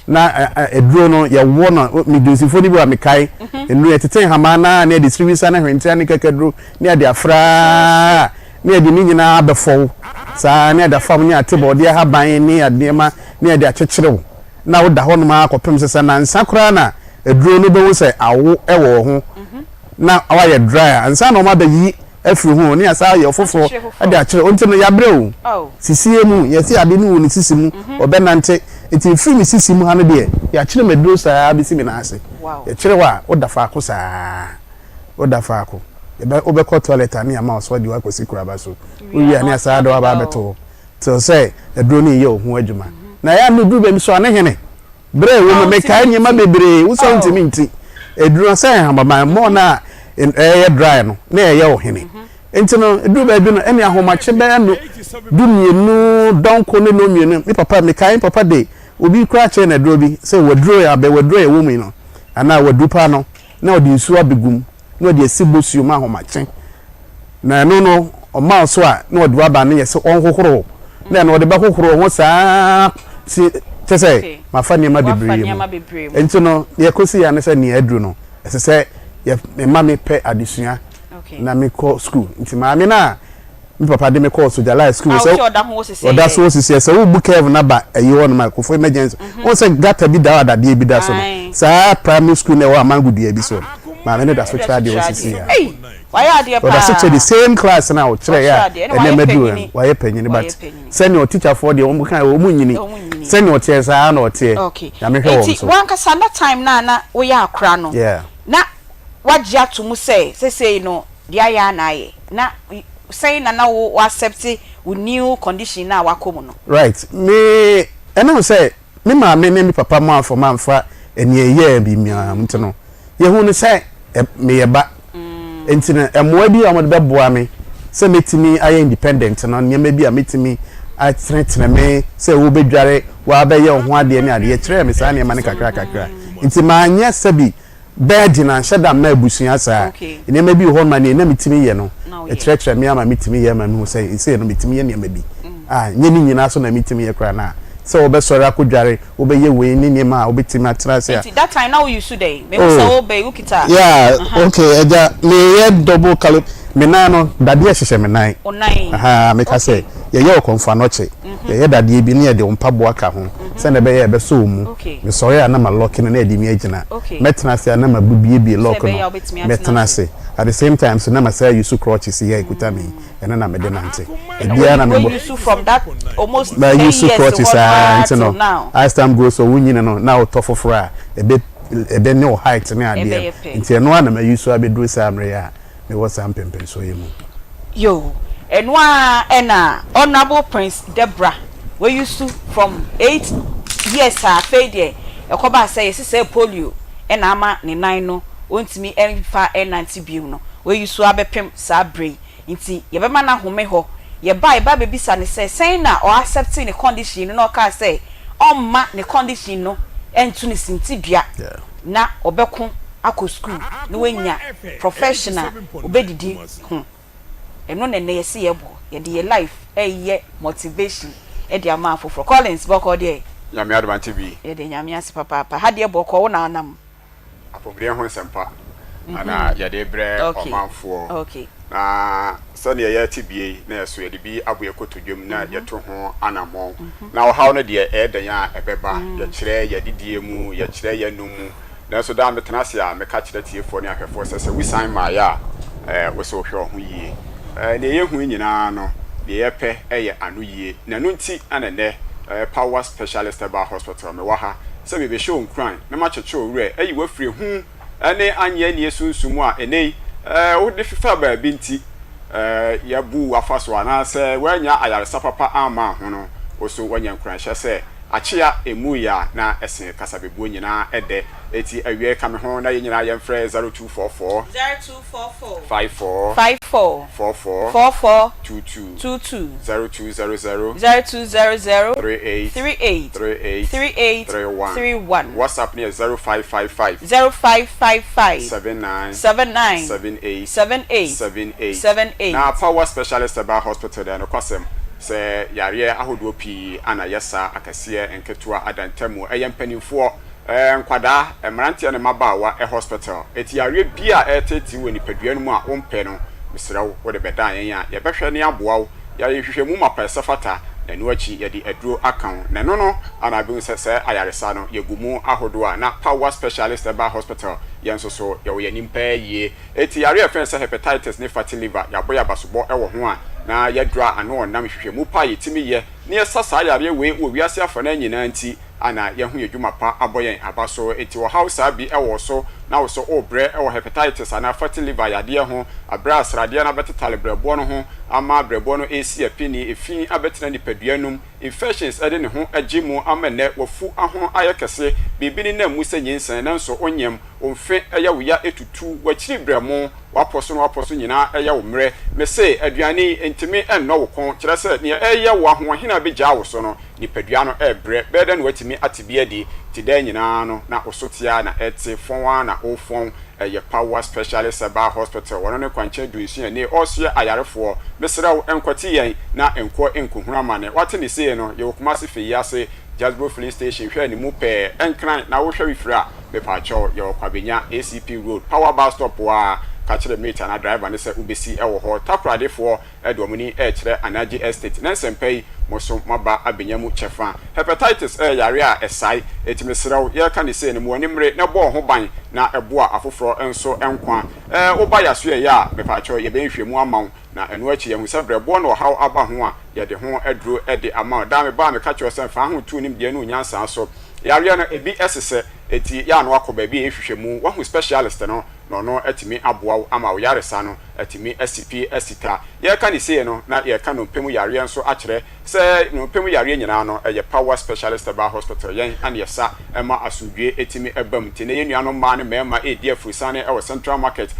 na eduro no ye wo no me dusifo ni bi me kai enu eteten hama na na distributor na hwentia ne kakaduro ne ade afra ne ade ni nyina abefo sa ne ade fam ne atebo de ha ban ne ade ma ne ade akyekyere na wo da ho no ma akopem sesa na nsakora na eduro no be wo se awo ewo ho na awa ye dry ansa na o ma da yi afiri ho ne asa ye ofofo ade akyere onti no ya brɛ o sisie mu ye si ade no wo ni sisimu obenante iti film sisimu ha no de ya kyere meduro saa bisi me na ase ya kyere wa odafa ako saa odafa ako obekọ toilet ani ama so de wa kosi kuraba so wi ani asa do aba beto to say eduro ni ye ohun adwuma na ya no duru be mi so ane hene bre wo me kai nyema bebre wo so ntimi nti eduro say hamama mo na ye dry no na ye ohene enti no eduro be bi no ene ahomache be no dumienu donko ne no mienu mi papa me kai papa de obi kura che na duro bi say waduro ya be waduro ye wo mi no ana wadupa no na odi nsu abegum na odi esibosuo ma ahomache na no o ma so a na odi waba na ye se onhohoro na odi ba hohoro ho saa si tese mafa ne ma bebre mu enti no ye kosi ya ne se ne aduru no ese se ye ma me pe adesua na me ko school nti ma me na mi papa de me call so jala school so oda so sisi se wo book have na ba ayi won ma ko for emergency won say gata bi da da bi da so no sa primary school na wa mangudu e bi so ma me ne da so try de sisi ya why are they pa so the same class na o try ya ene medu wa ye penyin but senior teacher for the o kan o mu nyini senior teacher sa na o te ya me hwe won so wan ka sa na time na wo ya akra no na waji atumu say no dia ya na ye na say na wo accept with new condition na wakomu no right me ena say me ma me me papa ma afọ ma mfa eni eye bi mi amto no ye hu ne say me ye ba enti na emoa bi amode beboa me say metimi aye independent no nyema bi a metimi a tretre me say wo bedware wa be ye ho ade ne ade kire me sa ne ma ne kakra nti ma anya sabi bed na sheda ma abusua sa ne ma bi ho ma ne na mitimi ye no kire me ama mitimi ye ma me say no mitimi ye ne ma bi nye ni nyina so na mitimi ye kra na so obesori akodware obeye we ni ni ma obetimi atena se that time now you today me so obey ukita okay eja me ye double calip me na no dade hyehyɛ me nan me ka se ye okonfa no che ye dade bi ne ye de mpabo aka ho se na be ye be so mu me so ya na ma lock na e di mi agina metena se na ma bubie bi lock no metena se at the same time so na ma say you so crutches ye ikuta me ena na me de nante e bia na me you from that almost 10 years until now as time goes so wunyi no na otofofora ebe ne o height ne ade nti eno na ma use abedru samre ya me was am pempen so yemu yo enwa ena honorable Prince Deborah we used to from 8 years fade ekoba say say polio ena ama ne nan no ontimi enfa enanti biu no we used to abepem sa brain nti ye be ma na home ho ye ba baby sa ne say na or accepting the condition no ka say ma ne condition no entu ne sintidua na obeko akọ school no wenya professional obedidi eno ne ne yesi yebo ye de life ye motivation e de ama afoforo Collins boko de nyame Aunty Bea ye de nyame ase papa ha de boko wo na anam apogre ho sempa ana ye de bre omanfo okay na sani ye tibie na yeso ye de bi aboye kotodwem na ye to ho anamon na wo hawo no de e dan ya ebeba ye kire ye didie mu ye kire ye numu na so da metena se a meka kire tiefo ne ahwefo se we sign ma ya we so hwe ho yie ne ye hu nyina no de ye pe eye anu yie na no nti anene power specialist about hospital me wa ha se me be show nkran me ma cheche owure eyi wa fire hu ane anye ne sunsumu a enei wo de fifa ba bi nti ya bu afaso ana se wanya ayaresa papa ama ho no oso wanya nkran hye se achia emu ya na esen kasabebu nyina ede eti awie ka me ho na ye nyina ye mfre 0244 54 44 22 0200 38 31 WhatsApp ne 0555 79 na power specialist about hospital there no kwasem se yare ahodo pi ana yesa akase enketua adantemu eyempanifo nkwada emrantie ne mabawa hospital eti yare bia eteti woni padua no mu a ompe no misrawo wo de bedan yen a ye behwe ne aboawo yare hwehwemu mapesa fata na no achi ye di aduro account na no ana bi se ayaresa no yegumu ahodo a na power specialist about hospital yenso so ye wo yanimpa ye eti yare afen se hepatitis ne fatty liver yaboya basobo ewo ho a na yedra ano onam hwehwemu pa yetimi ye ne yesasa yare we wo wiase afa na nyina nti ana yehu yedwuma pa aboyen abaso eti wo house abi ewo so na wo so obre ewo hepatitis ana fatty liver yade ho abra asrade na betetale brebo no ho ama brebo no esi apini efi abetena ni paduanum infections ede ne ho agimu amene wofu aho ayekese bibini na mu senyensan na nso onyem omfe eya wuya etutu wachiri bremo waposo nyina eya wo mre mese aduane entimi enno wo kon kire se ne eya wo ahohina begya wo so no ni padua no ebre beden watimi atibia di tida nyina no na osotia na eti fonwa na ofon eye power specialist about hospital wono ne kwanche duisu ne osia ayarefo mesrawo enkwati yen na enko enkohura mane wate ne se no ye wokumase fe yase Jasbro filling station hwe ni mu pe enkran na wo hwe wifira me pa cho ye kwabenya ACP road power bus stop wa ka kire meter na driver ne se ubesi ewo ho takradefo edomuni kire anaji estate na sempei moso maba abenyamu chefa hepatitis yare a esai etimesirawo ye ka ne se ne mo nimre na bo ho ban na eboa afoforo enso enkwa oba yaso ye ya me pa cho ye benhwemu amaw na enu achi ye hu se brebo no haw aba ho a ye de ho aduro ede amaw da me ba me ka cho se fa ho tu nim de no nyansa so yare no ebi esese eti ya no akoba bi ehwehwemu wahu specialist no no etimi aboa ama wo yaresa no atimi asipi asika ye ka ni sei no na ye ka no pemu yare nso akere se no pemu yare nyina no eye power specialist ba hospital yen an yesa ema asudwe etimi ebam ti ne yenuano ma ne mema edi afusane e central market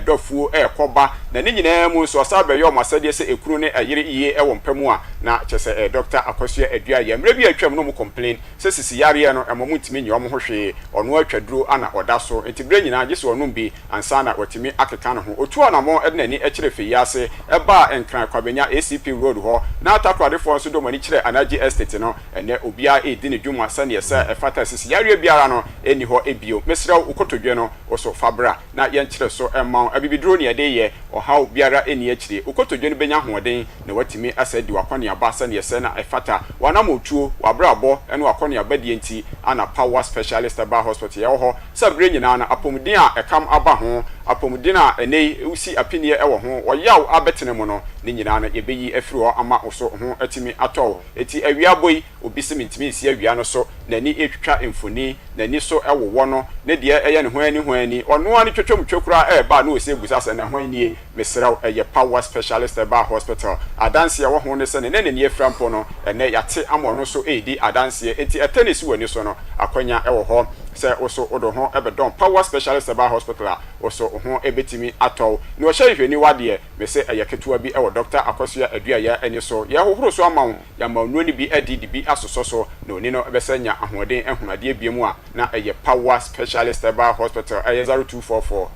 dofuo koba na ne nyina mu nso asa be yo masade se ekuru ne ayire iye e wo mpemu a na chese doctor akosua adua ye mre bi atwam no mu complain se sisi yare no emo mutimi nyom ho hwe ono atwaduro ana oda so enti bre nyina gese ono bi ansa na watimi akeka no ho otu ona mo ede nani akire fe yase eba enkran kwabenya ACP road ho na atakwade fo so do mani kire anaji estate no ene obia edi ne dwuma sane yesa efata sisi yare biara no eni ho ebio mesra ukotodwe no oso fabra na ye nkire so ema abibiduro ne ede ye oha biara eni akire ukotodwe no benya hoden na watimi asadi wakwane aba sane yesa na efata wana motuo wabrabo ene wakwane abadie nti ana power specialist ba hospital ye ho sabre nyina na apomudin a ekam aba ho apomudin a ene usi apinie e wo ho woyaw abetene mu no ne nyina na yebeyi afiri ho ama oso ho atimi atɔ eti awia boyi obi se mintimi si awia no so nani etwitwa emfoni nani so ewowo no ne de eye ne ho ani ɔno ani twetwam twekura ba na ose busa se ne ho ani mesraw eye power specialist ba hospital adanse ye wo ho ne se ne ne efra mpo no ene yate amo no so edi adanse eti etenisi wani so no akwanya ewo ho se oso odo ho ebedon power specialist ba hospital oso ho ebetimi atɔ ne o hye hwani wade me se eye ketua bi ewo doctor akosua adua ya ani so ye hohoro so ama ya ma onu ni bi adi di bi asoso so na oni no ebesanya ahoden ehunade biemu a na eye power specialist ba hospital eye 0244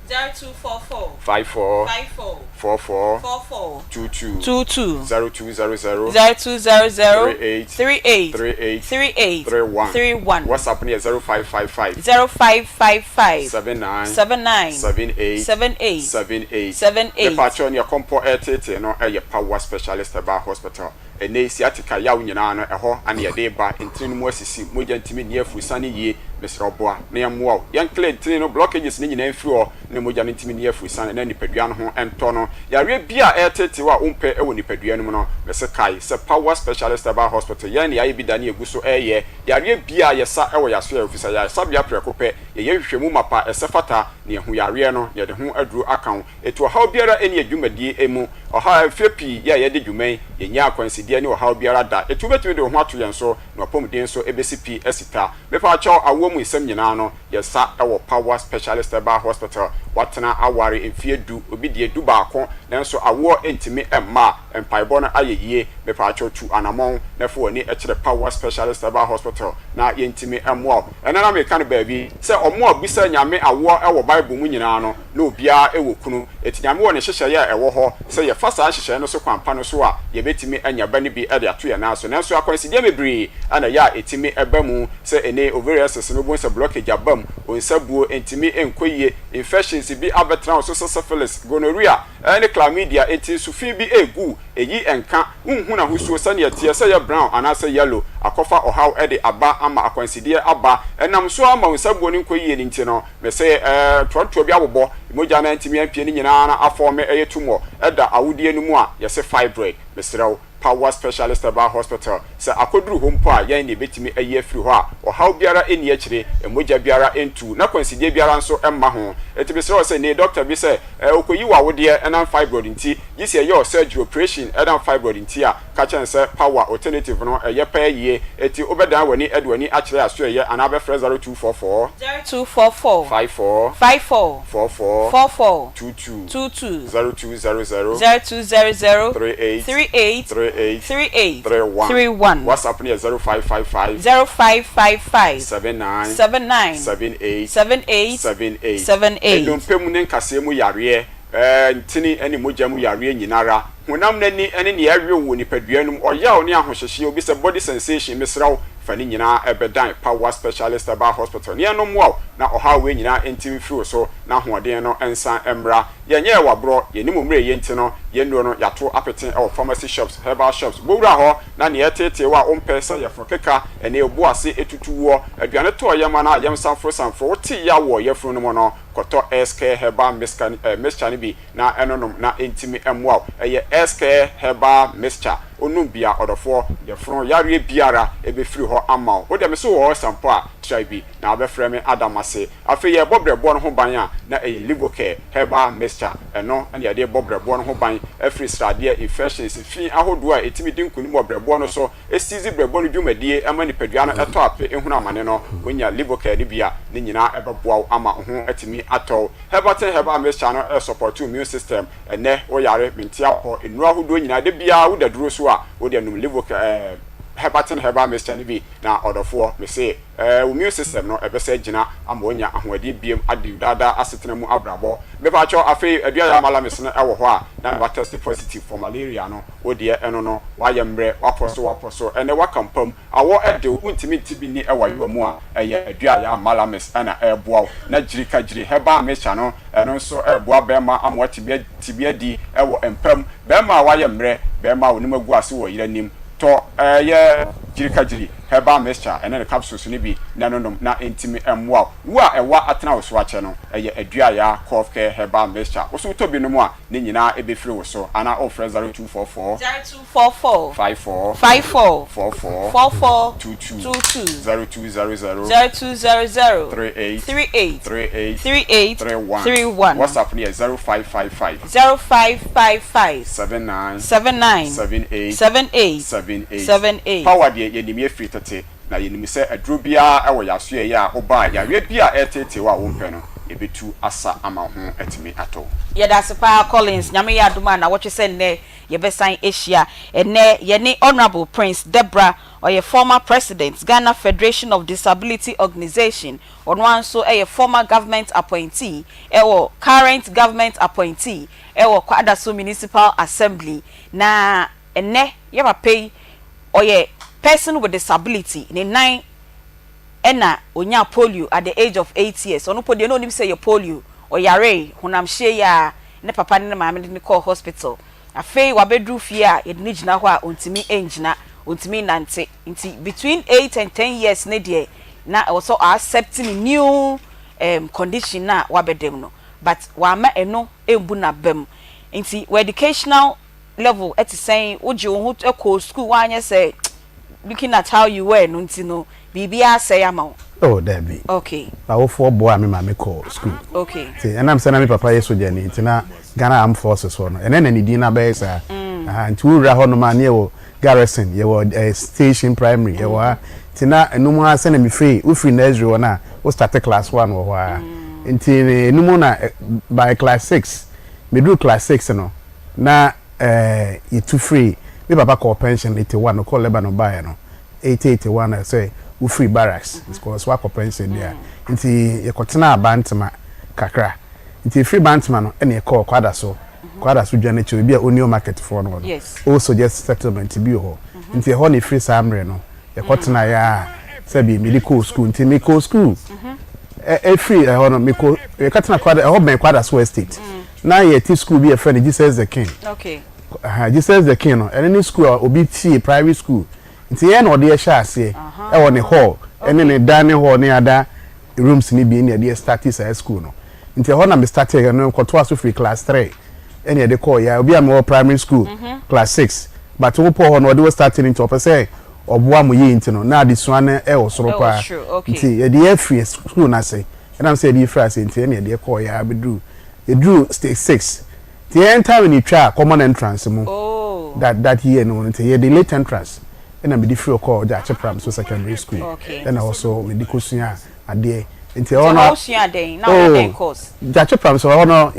54 44 22 0200 38 31 WhatsApp ne 0555 79 patron ya kompo etete no eye power specialist ba hospital ene siatika yaw nyina no eho ane ye de ba entinu mu asisi moja ntimi ne afusane yie mesroboa na yamwo yan clean tin no blockages ne nyina afiri ho ne moja ntimi ne afusane na nipadua no ho ento no yare bia etete wa umpe ewo nipadua no no mese kai se power specialist ba hospital yan ya bi dane eguso eye yare bia yesa ewo yaso ya ofisa ya sabia prekope ye hwehwemu mapa esefata ne hu yare no ye de ho aduru account eto ha biara eni adwumadie emu oha afepi ya ye de dwuman ye nya akwansi ni oha biara da etu betumi de ho ato yen so na pomden so ebesipi esita mefa acho awo mu isem nyina no yesa ewo power specialist ba hospital watena aware emfie du obi de du baako nanso awo entimi emma empaibo na ayeyie mefa acho tu anamon na fo ni ekire power specialist ba hospital na yentimi emmo enana me kan baabi se omo abisa nyame awo ewo bible mu nyina no na obia ewo kunu etinyame wo ne hyehye ya ewo ho se ye fasa hyehye no so kwampa no so a ye betimi anya ba ni bi ade ato ya na so nanso akwansidie mebri ana ya etimi eba mu se ene ovarian cyst no bo se blockage abam onsabuo entimi enkoyie infections bi abetra so syphilis gonorrhea ene chlamydia enti sufi bi egu eyi enka unhu na husuo sane atie se ya brown anase yellow akofa ohaw ede aba ama akwansidie aba enam so ama onsabuo ni nkoyie ni nti no me se tonto bi abobo moja na ntimi ampie ni nyina na afome eyetumo eda awudie no mu a yese fibroid mesraw power specialist ba hospital se akoduru hompo a yan ne betimi ayi afiri ho a ohaw biara eni akire emoja biara entu na kwansidie biara nso emma ho etibisere se ne doctor bi se okoyi wa wode enam fibroid nti yisi ye surgery operation enam fibroid nti a ka chense power alternative no eye pa yie eti obedan wani edwani akire aso ye anabe 0244 54 44 22 0200 38 31 WhatsApp ne 0555 79 edompemu ne nkase mu yare ntini ene moja mu yare nyinara honam nani ene ne yawe wo nipaduanum oyaw ne ahohyehye obi se body sensation misraw fani nyina ebedan power specialist ba hospital ne no mo na oha we nyina entimi firi so na hoɔden no ensan embra yenye wabro yenimu mre yenti no yenu no yato apeten e pharmacy shops herbal shops bowura ho na ne yetete wa ompesa yefrokeka ene ebuase etutuwo aduane to yema na yem sanfro oti ya wo yefru no mo no koto SK herbal mixture bi na enonom na entimi emwa eye SK herbal mixture onum bia odofo ye fron yare biara ebe free ho ama wo de me so wo sampo a try bi na abefrɛ me adamase afi ye bobrebo no ho ban a na livoke heba mixture eno na ye de bobrebo no ho ban afri srade infections fi ahodo a etimi din kunu bobrebo no so esizi brebo no dwumadie ama ni padua no eto ape ehunu amane no wonya livoke ni bia ni nyina ebeboa ama ho etimi atɔ heba mixture no support immune system ene wo yare mentia ho enu ahodo nyina de bia wo daduro so a wo de num livoke heba mixture ni bi na odofo me say immune system no ebese gina amonya ahoade biem adi dada asetena mu abrabo me ba cho afi adua ya mala mesne ewo ho a na ba test positive for malaria no wo de eno no wa yemre waposo ene wakampam awo ede untimi tibi ni ewa yo mu a eye adua ya mala mes na eboa na jiri heba mixture no eno so eboa bema amwa tibia di ewo empam bema wa yemre bema woni magu ase wo yiranim to ye jiri heba mixture ene ne capsules ni bi na nonom na entimi emwa wo a ewa atena wo so ache no eye adua ya cough care heba mixture wo so to bi no mu a ne nyina ebefiri wo so ana offer 0244 54 44 44 22 0200 38 31 WhatsApp ni 0555 79 power ye ni me free tete na ye ni se aduro bia e wo yaso ye a oba ya we bia etete wa wo mpɛ no ebetu asa ama ho etimi ato ye da sepa Collins nyame ya aduma na woche se ne ye besan Asia ene ye ni Honorable Prince Deborah or your former president Ghana Federation of Disability Organization on one so a former government appointee or current government appointee or Kwadaso Municipal Assembly na ene ye pay or ye person with disability in 9 ena onya polio at the age of 8 years ono podi no nim say your polio or yare honam hye ya ne papa ne maame ne call hospital afei wabedru fie a ye ne gina ho a ontimi engina ontimi nante nti between 8 and 10 years ne de na also accepting new condition na wabedem no but wa ma eno embu na bem nti educational level at saying would you hold a cool school one you say looking at how you were no bibia say amount oh there be okay I will for boy me mama call school okay see and I'm saying me papa yeso jani tina Ghana Armed Forces one and then any dinner be say and two ra ho no man ye garrison ye were station primary ye were tina enumu ase na me free we free nursery one na we start class 1 wo wa nti enumu na by class 6 me do class 6 no na you too free me papa call pension 81 no call Lebanon buy no 881 I say we free barracks because swap pension there nti ye kotena abantama kakra nti free bantama no ene call kwadaso dwane che bi a onio market for no also just settlement bi ho nti ho ne free samre no ye kotena ya say bi medical school nti medical school free ho no medical ye kotena kwada ho ben kwadaso estate na ye ti school bi a friend Jesus the King okay Jesus the King no any school obi ti private school nti ye na ode sha ase e wo ne hall ene ne dining hall ne ada rooms ni bi ne de start is school no nti ho na me start here no ko to aso free class 3 ene de call ya obi am primary school class 6 but wo po ho no de starting into say oboa mo yi nti no na de so na e wo soro pa nti ye de free school na say and am say de free ase nti ene de call ya bedru e drew stage 6 the entire when you try common entrance mo that year no nti ye the late entrance and am be free call ja chepram so secondary school then also medical sua ade nti ono sua den na den course ja chepram so ono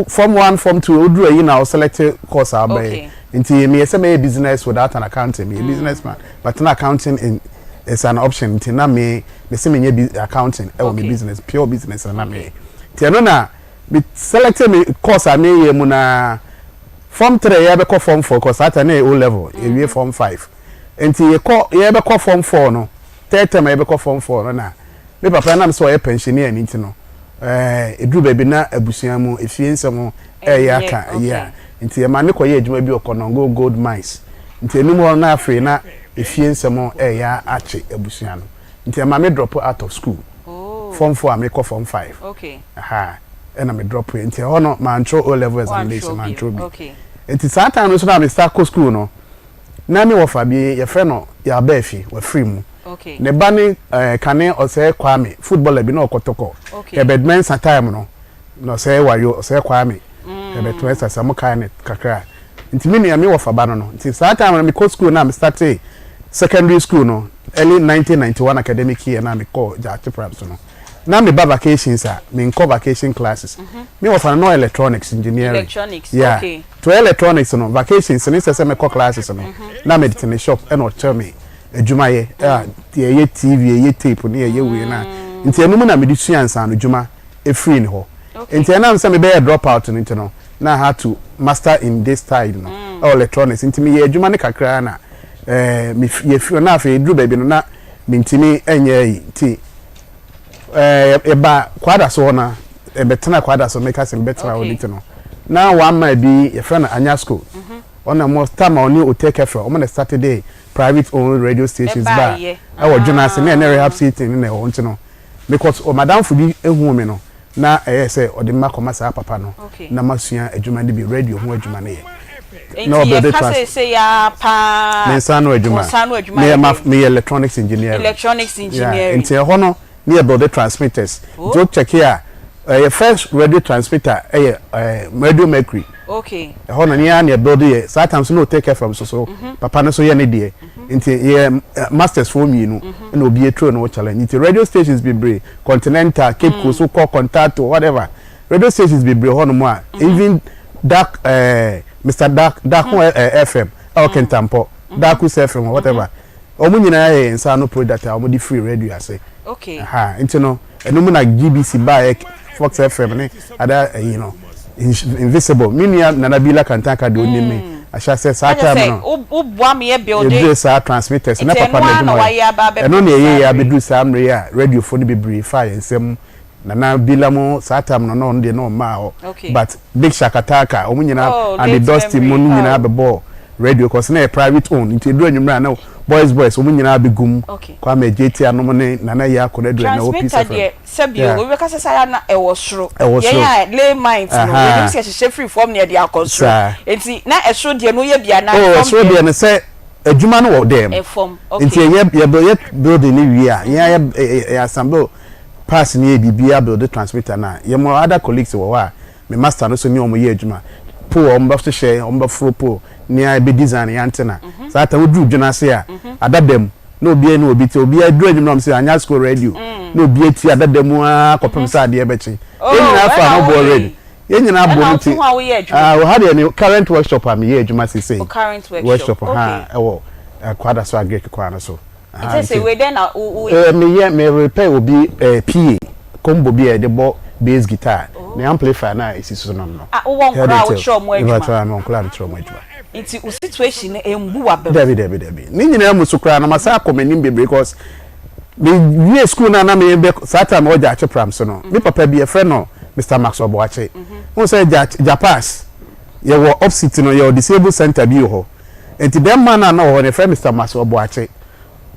form 1 form 2 odru yi na select course abai nti me say me business without an accounting me businessman but an accounting is an option nti na me say me accounting e me business pure business na me nti no na be selected me course a me ye mu na form 3 ye be ko form 4 course at na O level e form 5 enti ye be ko form 4 no third term ye be ko form 4 no na me papa na me so ye pensioner ni nti no edru baby na abusuan mu efiensem ya ka ya nti ye ma ne ko ye adwuma bi okonongo gold mines nti enum na afre na efiensem ya ache abusuan no nti ma me drop out of school form 4 me ko form 5 okay aha and me drop into hono man throw O level examination man throw bi enti that time so na me start school no na me wo fa bi ye frɛ no ya ba afi wa free mu okay ne ba ne kane ose Kwame footballer bi na okotoko okay bedman sa time no say wayo ose Kwame bedman sa samo kan kakra ntimi ne me wo fa ba no nti sa time na me go school na me start secondary school no early 1991 academic year na me call Jati Prams no na me ba vacations me nko vacation classes me wo fa no electronics engineering yeah. Okay to electronics no vacations ni se me call classes no na me dit in the shop and o tell me adwuma ye ye TV ye tape ni ye we na nti enu mu na me di suansa no adwuma e free ni ho nti na me be drop out nti no na how to master in this style no electronics nti me ye adwuma ne kakra na me ye fi na afi dru baby no na me ntimi enye yi ti eba kwada so na betena kwada so make us better on it no na one might be your friend Anya school on a most time on you take care from on a Saturday private owned radio stations bar our journalists and rehab sitting in there want to know because madam for be a woman no na say or the makomasa papa no na masua adwuma de be radio ho adwuma na ye no be the say ya pa me sanu adwuma me electronics engineering nti ho no me about the transmitters jo check here your first radio transmitter radio mercury okay ho na ne build here sometimes no take care from so papa no so ye ne de nti ye masters for me no na obi etro no challenge nti radio stations be brave continental cape coast so call contact or whatever radio stations be brave ho no mo even dark Mr. Dark FM okay tampo Dark FM whatever omu nyina ye nsa no product omu di free radio ase okay nti no enu na GBC ba Fox FM ne ada you know invisible minia na Nabila Kantaka de onime asha say sata no o boa me e build e sa transmitters na papa na dum eno na ye ya bedu samre ya radio phone be brief ensem na bilamo sata no de no ma ho but big shakataka omunyina and the dusty monu nyina be ball radio cause na private own nti do anyumra na boys omunyina be gum kwa me JT anom ne na ya akoredo na o piece of sebio we ka sesa na e wo soro yeah lay mind no we say she free form near the akosoro nti na e soro de no ye bia na form soro de ne say adwuma no wo dem e form okay nti ye building ni wi a ya assemble pass ni bibia build transmitter na ye mo other colleagues wo wa me master no so ni omo ye adwuma po omba to share omba fro po ni a be design ya antena sa ta wodru dwuna se a adadam na obi ene obi te obi adru adwuma se Anya school radio na obi eti adadam a kopem sa de ebechi enyina fa no bo ready enyina bo nti we had any current workshop am ye adwuma se say current workshop ha ewo kwada so agree kwa na so it say we then me repair obi PA combo bi e de bo bass guitar me amplifier na isi so no wo nkra wo show mo adwuma ba mo nkra tro mo adwuma nti o situation embu wa bem Debi ni nyina mu sukra na masa akomanim be because me school na me be sata me oja ache pram so no me papa bi e friend no Mr. Max Oboache won say Japas ye wo opposite no ye disabled center bi ho enti dem man na ho ne friend Mr. Max Oboache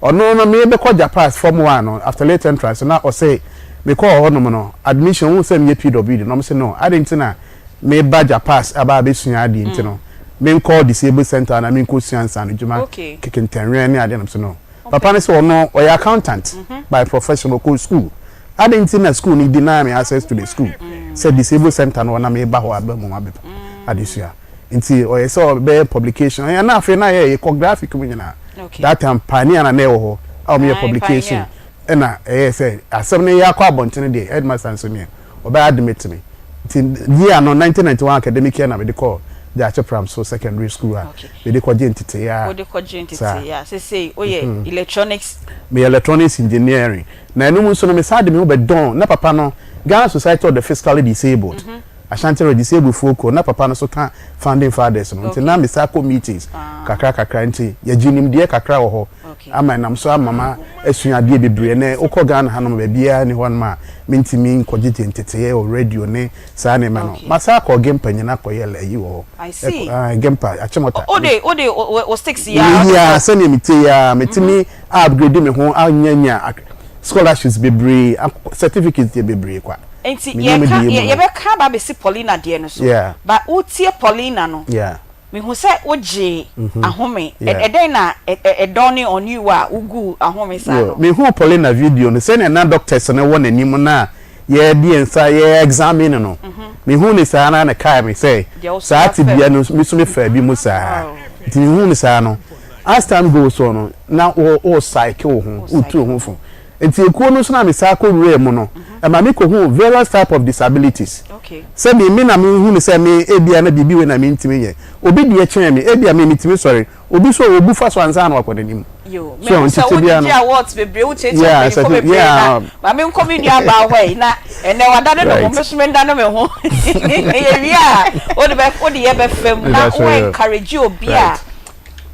ono no me be ko Japas form 1 no after late entrance na o say me call ho no admission won say me PWD no me say no I didn't na me ba Japas aba be sua ade enti no me call disabled center na me ko suansa no djuma kikentenwe ne ade no so no papa ne say ono o accountant by professional co school I didn't na school ni deny me access to the school say disabled center no na me ba ho aba mo abepa adesua nti o say be publication ya na afi na ye graphic mu nyina that time pioneer na ne wo ho o me publication na say asem ne ya kwa bontene de headmaster nso me o ba admit me nti year no 1991 academic year na me de call Jache Pram so secondary school we de kwaje ntete ya say oye electronics me electronics engineering na enu nso no me sade me be don na papa no Ghana Society of the Physically Disabled Ashanti disabled folk na papa no so ka founding fathers no nti na me sako meetings kakra nti ya jinim de kakra wo ho ama nam so amama asuade bebre ne ukọ Ghana hanom be bia ni hon ma mentimi nkogije ntete o radio ne sa ne ma no masako game panyina koyele yi wo I see game pa achemota o 6 years ya sene mite ya metimi upgrade me ho anyanya scholarships bebre certificates bebre kwa enti ye be ka ba be si Paulina de no so ba utie Paulina no me hu say oje ahome e den na e donny on you a ugu ahome sa no me hu Paulina video no say na doctors na won anim na ye di ensa ye examine no me hu ni sa na kai me say sa ti bia no me so me fa bi mu sa ti me hu ni sa no as time goes on na o cycle ho utu ho fo enti ekuo no so na me sa ko re mu no e ma me ko hu various type of disabilities say me na me hu ni say me ebia na bibi we na me ntimi ye obi die chen me ebia me ntimi sorry obi so obu fa so ansa na wakoda nim yo me so we dey awards bebre wo cheche me ko bebre na ma me nko me nua ba hwe na ene wada no mo mesume nda no me ho ye ria o de ye be fam na o encourage obi a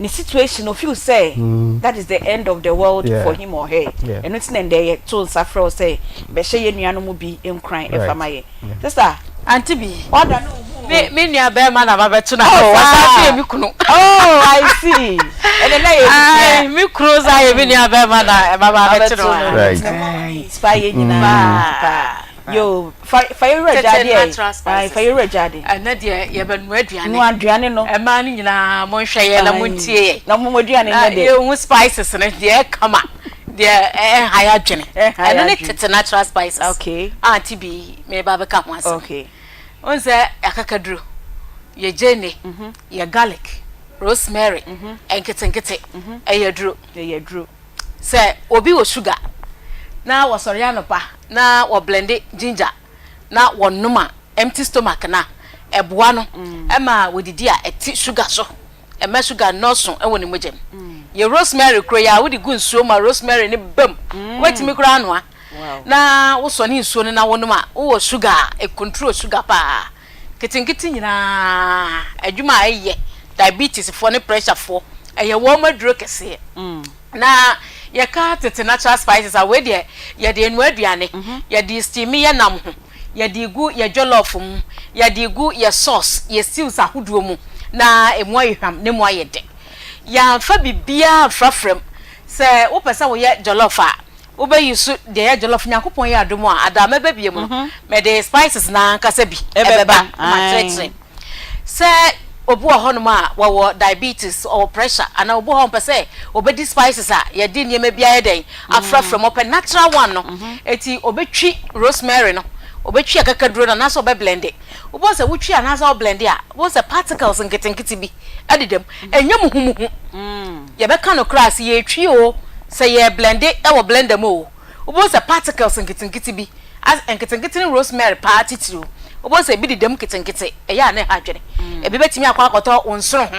the situation of you say that is the end of the world for him or her and it's then they told Safra say be she ye nua no mu bi enkran efamaye sister Aunty Bea order no me nua be ma na ba betu na wasa me kunu I see and then you me cruise I me nua be ma na ba betu no right spy nyina yo fire rejade fire rejade na de ye be no aduane no e ma ni nyina mo hwe ye na mo ntie na mo aduane ne de hu spices ne de kama de higher adwene and ne tete natural spices okay Aunty Bea me ba be ka ho ase okay onse akakaduro ye jene ye garlic rosemary enkete eyaduro se obi wo sugar na wasori anopa na wo blend ginger na wonuma empty stomach na eboa no ema wodidi a eti sugar so ema sugar no so e woni mogem ye rosemary kro ya wodi gu nsuo ma rosemary ne bam wetimi kro anoa na wo so ni nsuo ne na wonuma wo sugar e control sugar pa ketinkiti nyina adwuma ayye diabetes for ne pressure for eye wo maduro kese na ye ka tete natural spices awe de ye de enu aduane ye de steam ye nam ho ye de gu ye jollof mu ye de gu ye sauce ye stews ahodo mu na emu ayhwam ne mu ayede ya fa bibia frafrem se wo pesa wo ye jollof a wo be yusu de ye jollof nyakopon ye adomo a adama bebie mu me de spices na nkasa bi ebeba ma se obu hono ma wo diabetes or pressure ana obu ho pese obedi spices a ye di niam bia ye den afrafrem open natural one no eti obetwi rosemary no obetwi akakaduro na so be blend it obo se wutwi ana so blend a wo se particles nkitenkiti bi adidem enya muhumuhu ye be ka no class ye twi o se ye blend it e wo blender mo obo se particles nkitenkiti bi as nkitenkiti ni rosemary party too obo se bi didem kitenkete eya na hadwene ebi betimi akwa akoto onsoro ho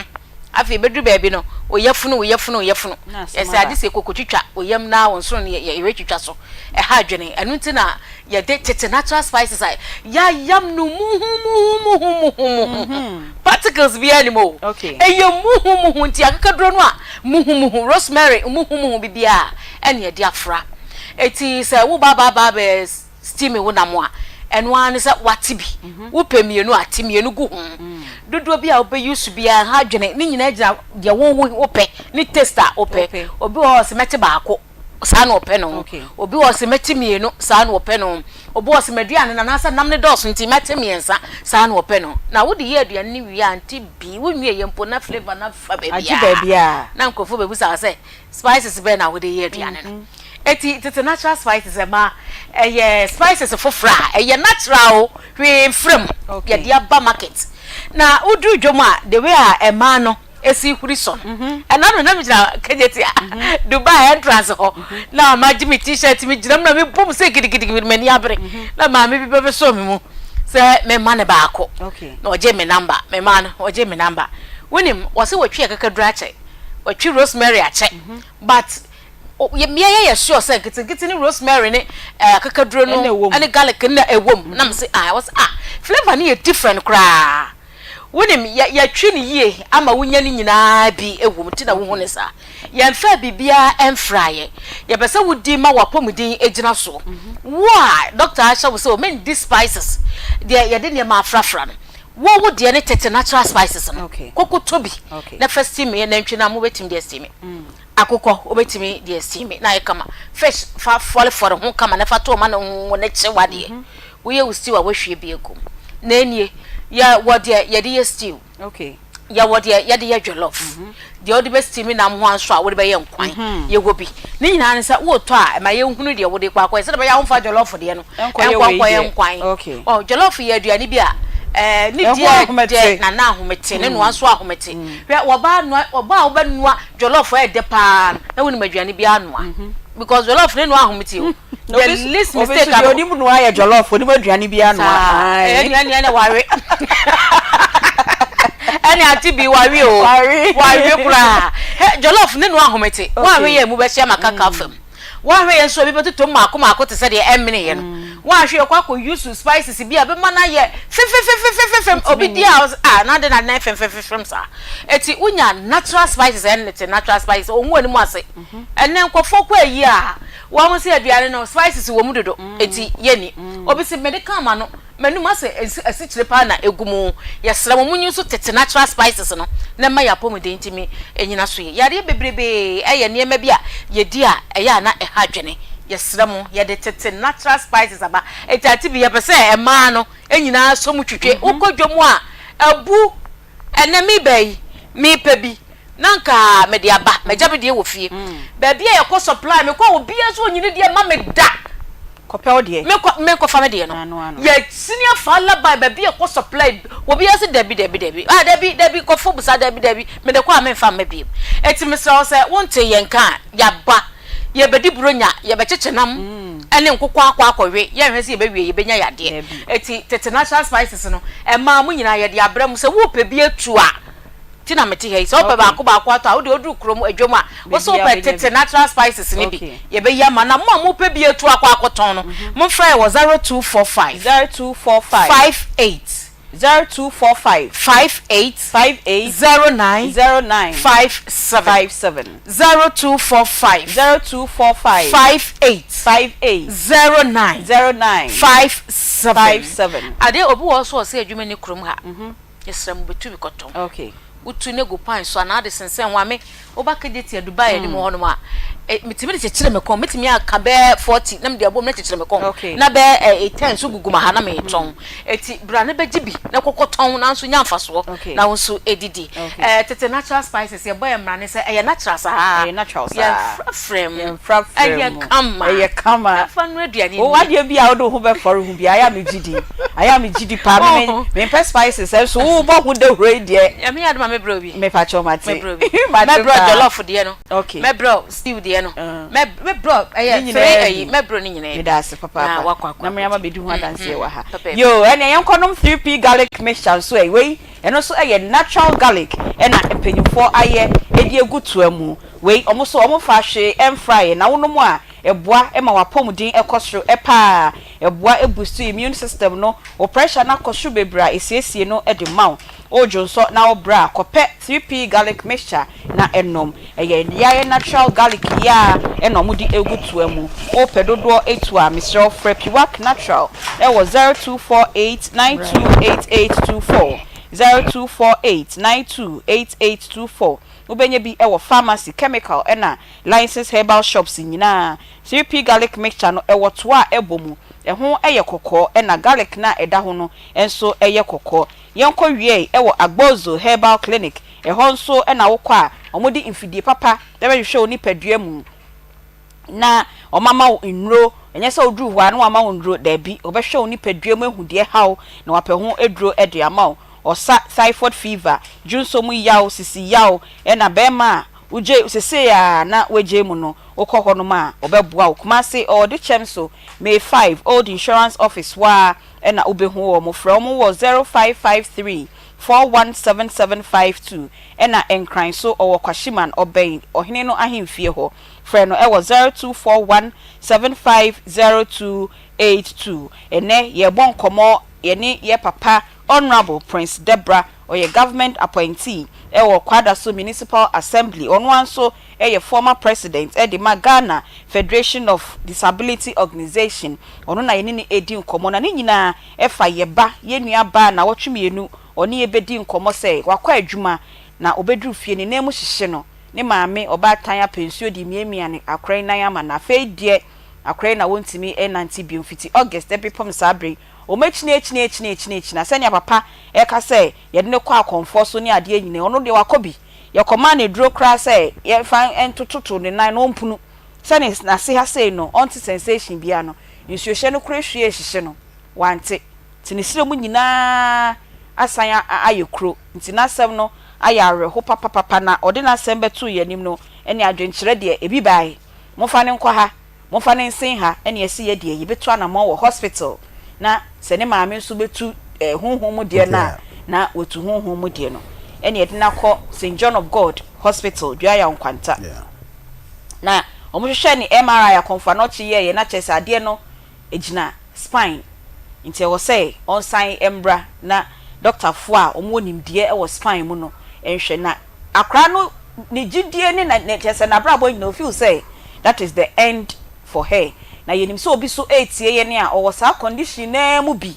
afi bedru baabi no oyefunu yesa ade se kokotwitwa oyem na onsoro ne ye retwitwa so hadwene enu nti na ye de tete natural spices ya yam no muhu particles bi animo eye muhu nti akakadro no a muhu rosemary muhu bibia ene ye de afra eti se wo baba be steam wo na mo a enu an se watibi wo pemienu atimienu gu ho dodo bia wo be use bia ha dwene ni nyina gina de wo pe ni tester ope obi wo se meti baako sa na ope no obi wo se meti mienu sa na ope no obi wo se meduane na nasa nam ne dos nti meti miensa sa na ope no na wo de ye aduane ni wi Aunty Bea wo nwie yempo na flavor na fa bebia na nkofo bebu sa se spices be na wo de ye aduane no eti tete natural spices ma spices for fra natural we from ya dia ba market na udu dwoma the way a ma no esi huri so na me jira kejeti Dubai entrance ho na ma jimi t-shirt mi jira na me bom se gidigidi me ni abre na ma me bi be so me mu se me ma ne ba akọ na oje me number me ma no oje me number wonim wose wotwe kakadura ache wotwe rosemary ache but ye sure say kitin ni rosemary ne kakaduro no ane garlic na ewom na me say was flavor ni different kra wonim ya twi ni ye ama wonya ni nyina bi ewom ti na wo ho ne sa ya mfa bibia emfraye ya bese wudi ma wapomudin ejina so why doctor Asha will say men these spices ya de ne ma afrafra no wo de ne tete natural spices no koko tobi na first team ye na ntwi na mo betim de steam akoko obetimi de steam na kama fish fa fall for ho kama na fa to ma no ne che wade wo ye wo stew a wo hwe bi ekom na enie ya wo de ye de stew ya wode ya de jollof de odi be steam na mo anso a wode be ye nkwan ye go bi ni nyina ne sa wo to a ma ye nhunu de wode kwa kwa se de be ya ho fa jollof de no nkwan okay oh jollof ye aduane bi a ni die na na ahomete ne no anso ahomete wo ba wo ba nua jollof e de pa na woni maduane bi anoa because jollof ne no ahomete o the least mistake I don't even know why jollof for the maduane bi anoa aduane ware ani Aunty Bea wari o wari kura jollof ne no ahomete wa hwe ye mu be hia makaka fam wa hwe ye so bi beto maako te se de emene ye no wa hwe kwa use spices bi a be mana ye fem obi dia na de na fem sa eti unya natural spices and natural spices onwu ani mu ase enne nkofo kwa yi a wa mo se aduane no spices wo mu dodo eti ye ni obi se medical ma no menu mase asichire pa na egumu yesra mo munyu so tete natural spices no na ma ya pomu de ntimi enyina so ye yare bebrebe eye niema bi a ye di a eya na ehadwene yesra mo ye de tete natural spices aba eti Aunty Bea pese e ma no enyina so mu twetwe ukodwomu a abu enemi bai mi pebi nanka me de aba me jabe de wo fie ba bia ye ko supply me ko obi aso onyine de ma me da kopel de me ko family de no ye senior falla by be ko supply obi ase debi debi ko fo busa debi me de ko am fa me bi eti me se wonte ye nka ya ba ye bedi bronya ye be chechenam ene nkokwa akwawe ye hwese ye be wie ye benya yade eti tete natural spices no e ma mu nyina ye de abram se wo pe bi atu a tina meti he so pe ba ko ato a wo de odu krom adwom a wo so pe tete natural spices ni bi ye be ya ma na mo pe bi atu akwakoton no mo fra wo 0245 58 0245 58 09 57 0245 58 09 57 ade obi wo so se adwuma ni krom ha yesra mo betu bi koton okay utu ne go pan so na de sensen wa me obakede ti Dubai ni mo hono ma mitimi de chechire me kon mitimi aka be 40 na me de abom na chechire me kon na be 10 so gugu ma ha na me ton eti bra ne be gibi na kokoton na so nya mfaso na wonso edidi tete natural spices ye boy mra ne se e natural sa natural sa ya frame ye kama fa no aduane o wade bi a wo do ho be for hu bi aya me gidi pa me spices so wo bo hu de hore de ya me adama me bro bi me fa cho mate me bro jollof de no me bro stew de no me bro me bro ni nyina me da se papa na me ama bedu ho adanse wa ha yo ene yenkonom 3p garlic mixture so we eno so natural garlic ena empanyufo aye edi egutu amu we omo so omo fa hwe em fry na wono mu a eboa ema wapomudin ekosro epa eboa ebustu immune system no o pressure na kosro bebra esiesie no edi maw ojo nso na obra kope 3p garlic mixture na enom ya natural garlic ya enom di egutu amu o pedodo etu a Mr. Frepiwak natural e was 0248928824 0248928824 ubenye bi ewo pharmacy chemical ena licensed herbal shops nyina 3p garlic mixture no ewo to a ebomu eho eye kokko ena garlic na eda ho no enso eye kokko yenko wie ewo agbozo herbal clinic eho nso ena wokọ a omodi infidie papa debe hwe oni padua mu na omama nro enye se odru hwa na omama nro da bi obehwe oni padua mu ehudie haw na wapɛ ho edro ede ama osa typhoid fever junso mu yaw sisi yaw ena bema uje sese ya na weje mu no okọ no ma obeboa okuma se o de chemso May 5 old insurance office wa ena obehu mo from wo 0553 417752 ena enkran so owo kwashiman oben ohene no ahemfie ho frɛ no ewo 0241750282 ene ye bon komo yeni ye papa Honorable Prince Deborah oye government appointee ewo Kwadaso Municipal Assembly onwanso eye former president Eddie Ghana Federation of Disability Organization ono na yeni ni edi nkomo na ni nyina efa yeba yenua ba na wotwemienu oni ebedi nkomo se wakwa adwuma na obedru fie ni nemu hyehye no ne maame obatan ya pensio di miemia ne akran na yama na fe die akran na wontimi enanti biomfiti August epipom sabre o mechine na senya papa e ka say ye de ne kwa akonfo so ne ade nyine ono de wakobi ye koma ne duro kra say ye fan entototo ne nan no mpunu sene na se ha say no onti sensation bia no nsuhye no kra hwie hihye no wante tinisire mu nyina asanya ayekro ntina sem no ayare ho papa na ode na sem betu ye nim no ene adwenkyere de ebi bai mofa ne nkwa ha mofa ne nsen ha ene esi ye de ye betu anamo wo hospital na sene maame nso betu honhom de na wotu honhom de no ene ye de na kɔ St John of God Hospital dua ya nkwanta na omuhwehwe ni MRI akonfa no chi ye na chese ade no ejina spine nti wo say on sign embra na doctor fo a omonim de e wo spine mu no enhwe na akra no ni gidie ni na chese na brabo no feel say that is the end for her na yenim so obi so etie ye ne a o sa condition na mu bi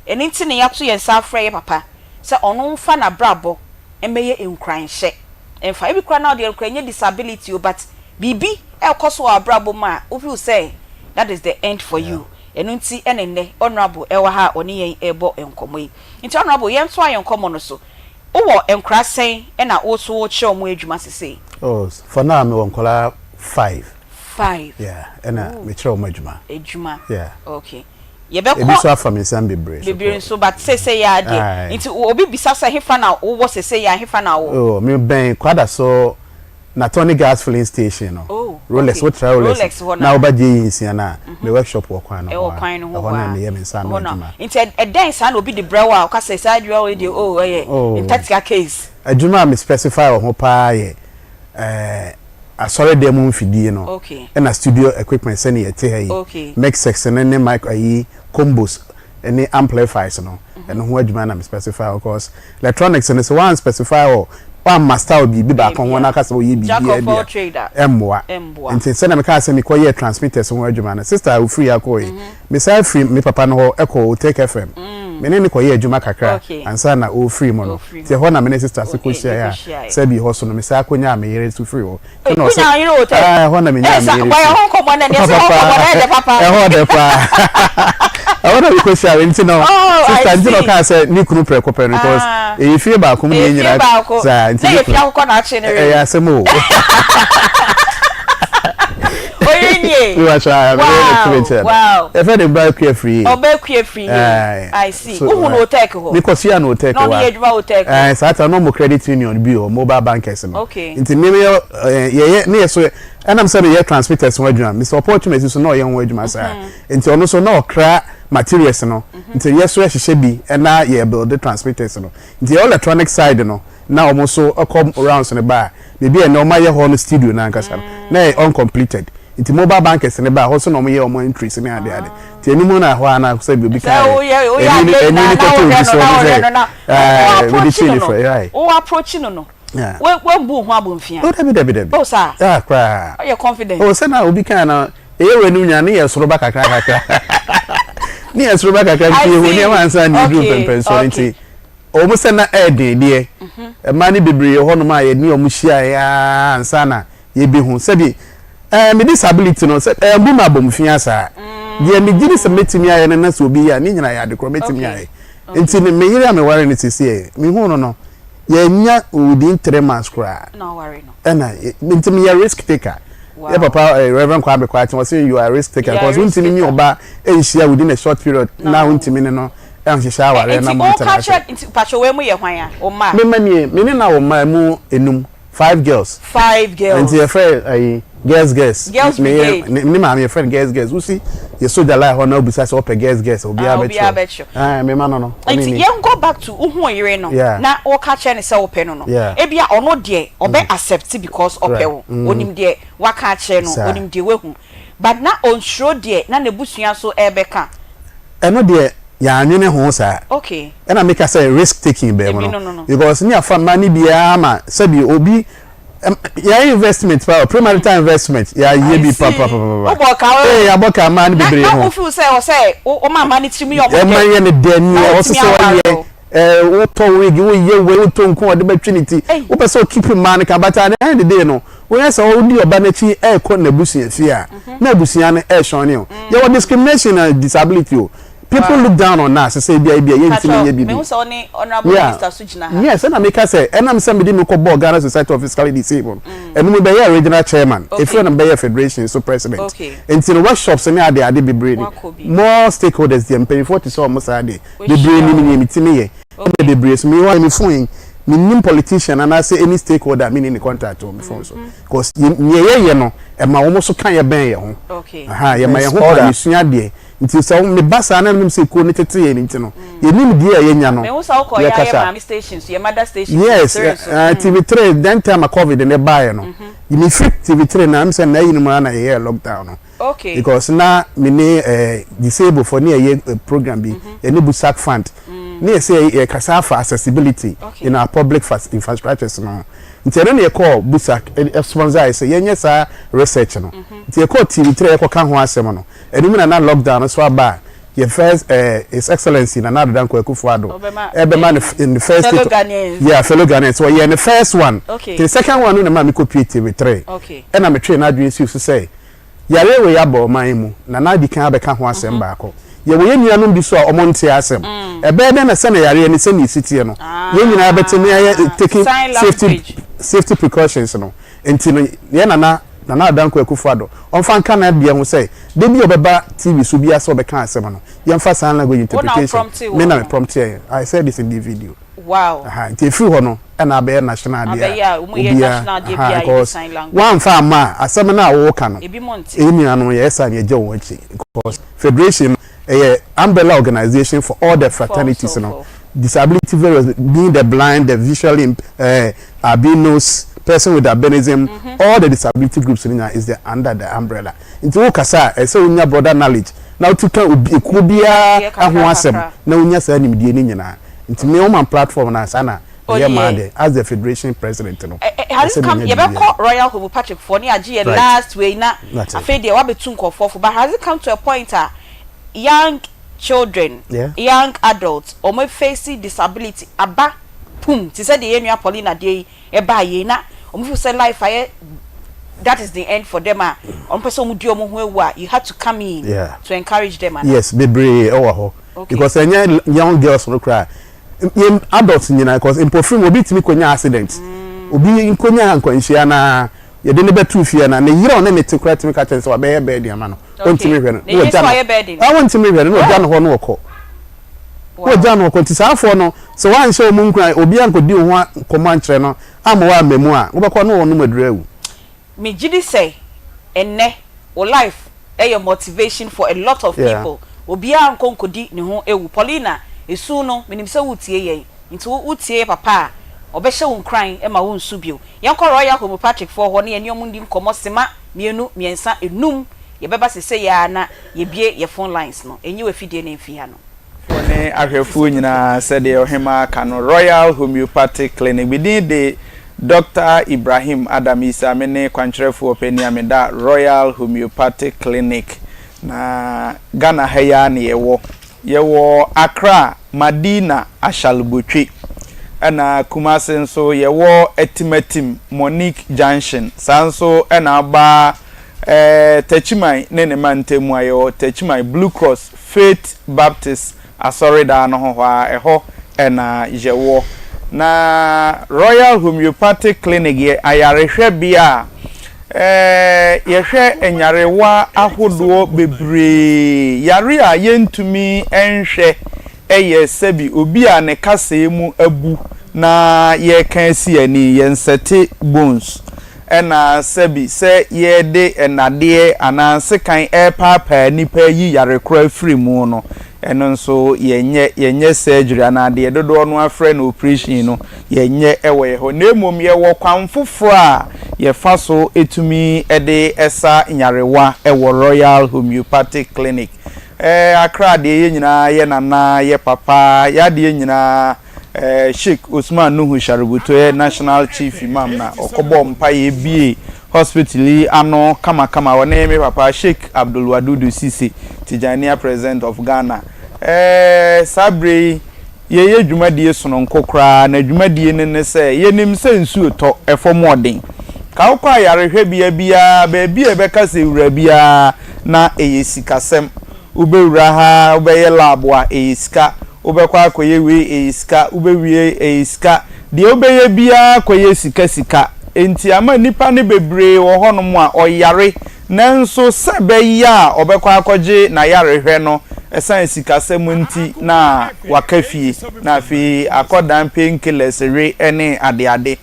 eni nti ne yato ye sa afre ye papa se ono mfa na brabo emeye enkranhye emfa ebi kra na de enkranhye disability but bibi e koso abrabo ma o feel say that is the end for you enu nti enenne honorable ewa ha oni yen ebo enkomo yi nti honorable yen so ayen enkomo no so wo enkrasen e na wo so wo che omo adwuma sese oh for now me won kola 5 yeah ena me che omo adwuma yeah okay ye be ko ebi so afa me san bebre so but sese ya de nti obi bisasa hefa na wo sese ya hefa na wo oh me ben kwada so na Tony gas filling station no Rolex what Rolex na obaje yinsia na me workshop wo kwan no e wo kwan no ho na me nsa no adwuma nti e den sa na obi de brewa o ka say side we dey in tactical case adwuma me specify wo ho pa ye asore dem mfidie no na studio equipment se ne yete ha mix section ne mic ayi combos any amplifiers no ho adwuma na me specify of course electronics ne so one specify o wa master obi bi ba kon wona ka se oyi bi dia emboa nti se na me ka se me ko ye transmitters ho adwuma na sister wo free akoi me say free me papa no ho eko take fm me ne ko ye adwuma kakra ansa na o free mo no ti ho na me sister se ko share ya se bi ho so no me say akonya me yere to free ho no so ho na me nya me yere wa ho ko mo na ne so ho ko mo na de papa ho de pa I want to question you know sister Angelo ka say ni kunu pre ko pe because e fie ba ko mu ye nyira za nti e fie akoko na ache ne re ya semo oyenye you are try wow e fe de ba ku free I see who no take ho because you no take wa no ye djuma o take so ata no mo credit union bi o mobile bankers no okay nti me ye ne so and I'm saying ye transmitters ho adwuma Mr. opportunity so no ye ho adwuma sa nti ono so no kra materials no nti yes we hye bi na ye build the transmitters no nti electronic side no na almost so come around so ne ba maybe e no ma ye ho no studio na nkasa na uncompleted nti mobile bankers ne ba ho so no mo ye o mo entries ne ade nti enimu na ho ana so bi ka eni ko to so we dey see for right o approach no we bu ho abomfia o debi o sa kra you confident o se na obi kan na e we nu nya ne ye soro ba kakra ni esoro ba kakra bi ho ne wansa ni group pempenso nti o mu se na ede de e ma ni bebre ho no ma ye ni o mu hia ya ansa na ye bi hu se bi me disability no se bu ma bomfia sa de me gidi se metimi aye na so obi ya ni nyina ya de kro metimi aye nti ne me yire ameware ni sisi me hu no ye nya within 3 months kra no worry no na nti me ya risk taker. Wow. Yeah, Papa, Reverend Kwabe Kwati was saying you are a risk taker because when Timmy Oba share within a short period now when Timmy no shower and I'm not into Pacho Wemu Yahaya or Ma. Me now my mu enum 5 girls. 5 girls. And your friend girls me my friend girls who see you so the lie honor besides up a girls will be able to me man no and you go back to who you know na o catch any say open no e bia ono de obe accept because opewo onim de wa catch no onim de we hu but na on show de na nebusua so ebeka eno de ya anwene ho sa okay and I make us say risk taking be no because ni afa mani bia ma sabi obi ya investment power premarital investment ya ye bi papa ya boka man be bre ho na feel say o ma man timi yo boka man ye ne dani o so ye wo to wig wo ye we to nko o de betwinity wo person keep man ka but at the end of the day no we say o di oba na chi ko na busia fi a na busia na shone o ye wo discrimination and disability o people look down on us say bia yen ti menye bibi me so ni honorable minister sujina ha yes and I make say and am say me dey me ko board Ghana Society of Physically Disabled and me be regional chairman if you na be federation so president until workshops ni ade bebre ni more stakeholders dey pay for to so almost ade bebre ni me timi ye bebre so me wa me phone me nim politician and I say any stakeholder me in contact on me phone so because ye no e ma wo so kan ye ben ye ho aha ye ma ye ho pa ni sua de nti so me basa na nim say ko ni tete ye nti no ye nim die ye nya no me wo sa ko ya ma stations ye mother stations yes TV3 then time covid ne buy no you me fit TV3 na am say na yin ma na ye lockdown no because na me ne disabled for near ye program bi ye ne busak fund ne say kasa for accessibility in our public infrastructures no nti ne call busak sponsor say ye sa research no nti call TV3 e ka ho asem no enum na lockdown so aba your first his excellency na nadu dan Kwakufuado man in the first fellow Ghanaians fellow Ghanaians so in the first one the second one no na me copy TV3 and na me train adwin si say yare we yabo man mu na na di kan abeka ho asem ba ko ye we nuanom bi so omonte asem ebe de na se na yare ni se ni sitie no ye nyina abetemi taking safety precautions no enti ye na dan Kwakufuado on fan kan na bia ho say de bi obeba TV so bia so obeka asem no ye mfa san language interpretation me na me prompt here I said this in the video wow nti free ho no na be national day national day bia sign language one fa ma asem na wo ka no ebi monti enu no ye sa ne je wo chi because federation umbrella organization for all the fraternities no disability various being the blind the visually albinos person with albinism all the disability groups in is the under the umbrella into okasa say unya brother knowledge now to can ku bia aho asem na unya sa nimdie ni nyina into me woman platform na sana yeah man as the federation president no has come you be call Royal Hobu Patrick for ni agi last way na afede wa betun kofofo but has it come to a point young children young adults or may face disability aba pum ti say the enua Paulina dey e ba ye na omo say life that is the end for them on person mu di omo ho ewu you had to come in to encourage them yes bebre ho because any young girls no cry adults nyina because impofrim obi timi konya accident obi konya nkwanhia na ye de ne betu fie na ne yire on ne te credit me ka chance wa be bed ya ma no ontimi hwe no wo ja no ontimi hwe no ja no ho no okọ wo ja no okọ ti saafo no so wan hye omu nkwan obi ankodi ho komantre no amawa amemu a wo be ko no wo no madurawu me gidi say enne o life your motivation for a lot of people obi ankonkodi ne ho ewu Paulina esu no menim se wutie yen nti wutie papa obehye won kran e ma won su bio yenko Royal Hobu Patrick for ho ne eniom ndim komosema mienu miensa enum ye beba sese ya na ye bie ye phone lines no enyi we fidie ne mfi ha no ne ahwefu nyina said the ohema kano Royal Homeopathic Clinic within the Dr. Ibrahim Adam Isa mene kwankyerefo openi ameda Royal Homeopathic Clinic na Ghana haya ne yewo Accra Madina Ashalbutwi ana Kumasi nso yewo Etimatim Monique Junction sanso ena ba Techimai nene mantemu ayo Techimai Blue Cross Faith Baptist asorida no ho eho ena yewo na Royal Homeopathic Clinic ye ayarehwe bia yehwe enyarewa ahodo bebre yare a yentumi enhwe eye sebi obi a ne kasa mu abu na ye kan si ani yensete bones ena sebi se ye de enade ananse kan papa nipa yi yare kra free mu no eno nso yenye surgery anade dodo no afre na operation no yenye ewe ho na emom ye wo kwan foforo a ye fa so etumi ede esa nyarewa ewo Royal Homeopathic Clinic Accra de ye nyina ye nana ye papa ya de nyina Sheikh Usman Nuhu Shaributo National Chief Imam na okobo mpa ye bie hospital ano kama wona me papa Sheikh Abdul Wadudu Sisi Tijania President of Ghana sabre ye dwumadie sono nkokra na dwumadie ne se ye nim se nsu to efomodin ka ukwa yarehwe bia ba bia e beka se wura bia na eye sikasem ubewura ha ubeye lab wa eiska ubekwa akoye we eiska ubewie eiska de obeye bia akoye sika enti ama nipa ne bebre wo honom a oyare nanso sebe ya obekwa akoje na yare hwe no esan sika semunti na wakafie na fi akodan painkillers re ene ade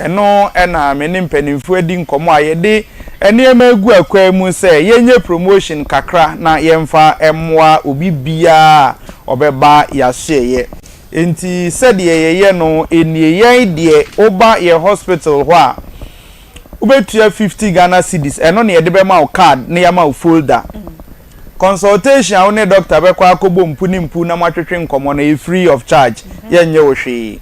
eno ena me ne mpanimfo adi nkomo ayede ene emagu akwa mu se yenye promotion kakra na yemfa emwa obi bia obeba yahye enti sede yeye no enie yen de oba ye hospital ho a ubetua 50 Ghana cedis eno ne yede be ma card ne yama folder consultation a one doctor be kwa akobo mpu na matwetwe nkomo na free of charge yenye wo hwe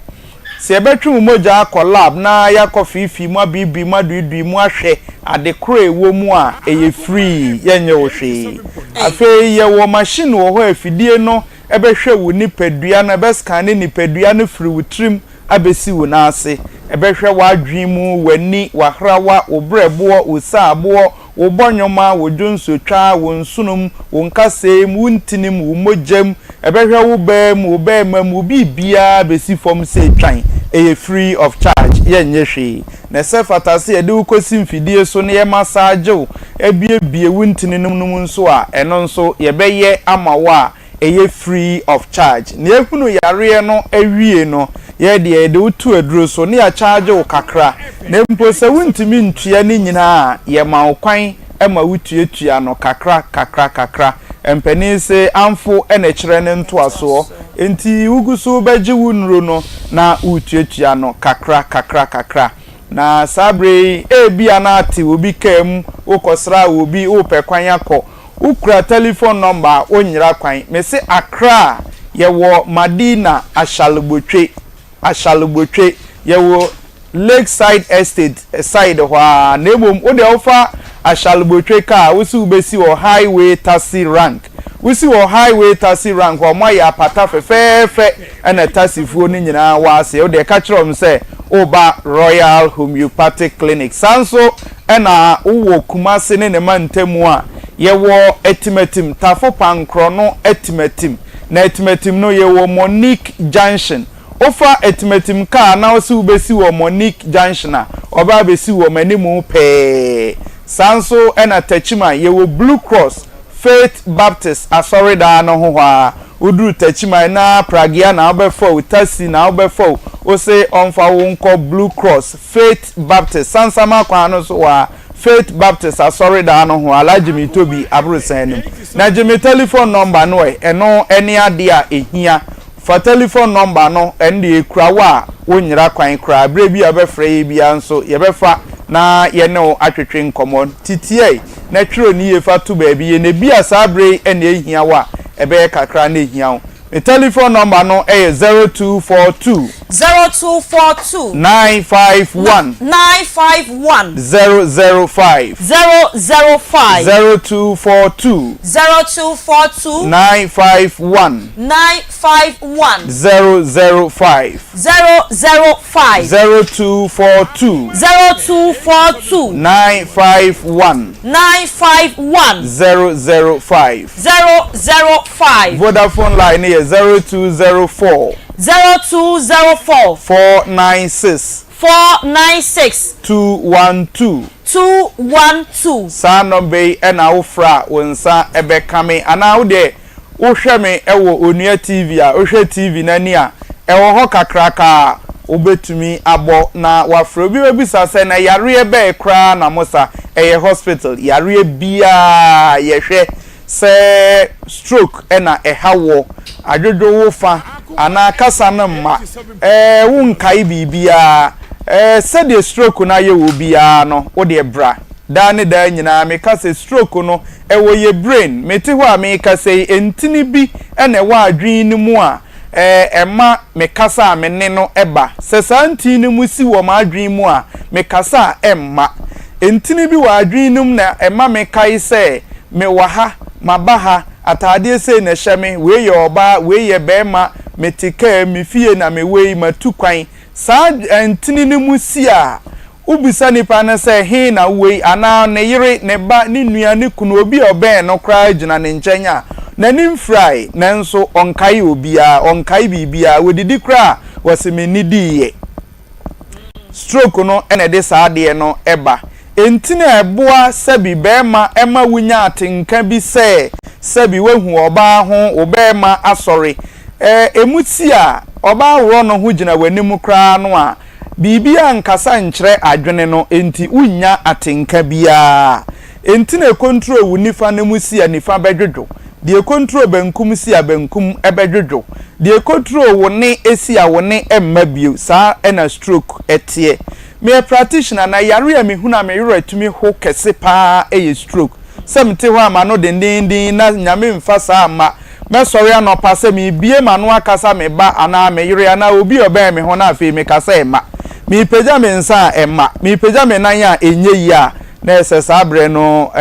se betwu moja akọ lab na yakọ fifi mu bibi mu dudu mu ahwe adekro ewo mu a eye free yenye wo hwe afi ye wo machine wo ho afidie no ebehwe wo nipadua na be scan nipadua no free wutrim abesi wo na ase ebehwe wa adwen mu wani wahrawa obrebo osabo wo bonyoma wo dwonsotwa wo nsunum wo nkasem wo ntinim wo mojam ebehwe wo bam wo bam wo bibia besi fom se twan eye free of charge yenye hwe na se fatase ede ukosi mfidie so ne ye massage ebie wo ntininum num nso a eno nso ye beye amawa eye free of charge ne ehunu yare no awie no ye de utu aduro so ne ya charge wo kakra na mpo se wuntimi ntua ni nyina ye ma okwan ema wutuatua no kakra empani se amfo ene kire ne ntoaso enti ugusu beji wunro no na wutuatua no kakra na sabre bia na ati obi kam ukosra obi opekwan yakọ ukura telephone number onyira kwan me se Accra ye wo Madina Ashalubotwe ye wo Lakeside Estate side hwa na ebom ode ofa Ashalubotwe ka wusi ubesi wo highway taxi rank o mo ya pata fefefe ena taxi fuo ni nyina wase ode ka kirom se oba Royal Homeopathic Clinic sanso ena uwo Kumase ne mantemu a yewo etimetim tafo pankro no etimetim na etimetim no yewo Monique Junction ofa etimetim ka na osi ubesi wo Monique Junction a oba besi wo manimu pe sanso ena tachima yewo Blue Cross Faith Baptist asorida no ho ha uduru tachima na pragia na obefo utasi na obefo ose onfa wonko Blue Cross Faith Baptist sansama kwa no so wa Faith Baptist asorida no ho alajimi tobi abrusan na jimi telephone number no eno eni ade a ehia for telephone number no ende ekurawa wonyira kwan kura bre bi abefra bia nso yebefa na ye no atwetwe nkomo titie na twiro ni ye fa to ba bi ye ne bia sabre ene ehia wa ebe kakra na ehia the telephone number no 0242 951 005 0242 951 005 0242 951 005 Vodafone line is 0204 496 212 Sano Bay ena ufra wonsa ebe kame ana ude uhwe me ewo Onua TV a uhwe TV nani a ewo ho kakraka obetumi abo na wafro bi bisa se na yare ebe ekra na mosa eye hospital yare bia yehwe se stroke ena ehawo adwodo wo fa ana kasa na ma wonkai bibia se de stroke na ye wo bia no wo de bra da ne da nyina me kasa stroke no ewo ye brain meti ho a me kasa entini bi ena wa adwin ni mu a ema me kasa me ne no eba se santi ni mu si wo ma adwin mu a me kasa emma entini bi wa adwin num na ema me kai se me waha mabaha atade se na hyeme we ye oba we ye bema metika me fie na me we matukwan sa entini ni musi a ubisa nipa na se he na we ana ne yire ne ba ne nua ne kunu obi oben no kra gina ne nkyenya nanim fry nanso onkai obia onkai bibia wodidi kra waseme nidiye stroke no ene de saade no eba entina eboa sabi bema ema wunya atenka bi se sabi wehu oba ho obema asori emuti a oba wo no ho gina wanim kra no a bibia nkasa nkyere adwene no enti unya atenka bia entina control wunifa ne musi a nifa bedwodwo de control benkum si a benkum ebedwodwo de control woni esi a woni emma bio sa ena stroke etie me practitioner na yare a mehuna me yoro atumi ho kese pa eye stroke semte ho ama no dendendin na nyame mfa sa ama me sori anopa se me bie ma no akasa me ba ana me yore na obi oba me ho na afi me kasa ema me pagya me nsa ema me pagya me nan a enye yi a na ese sabre no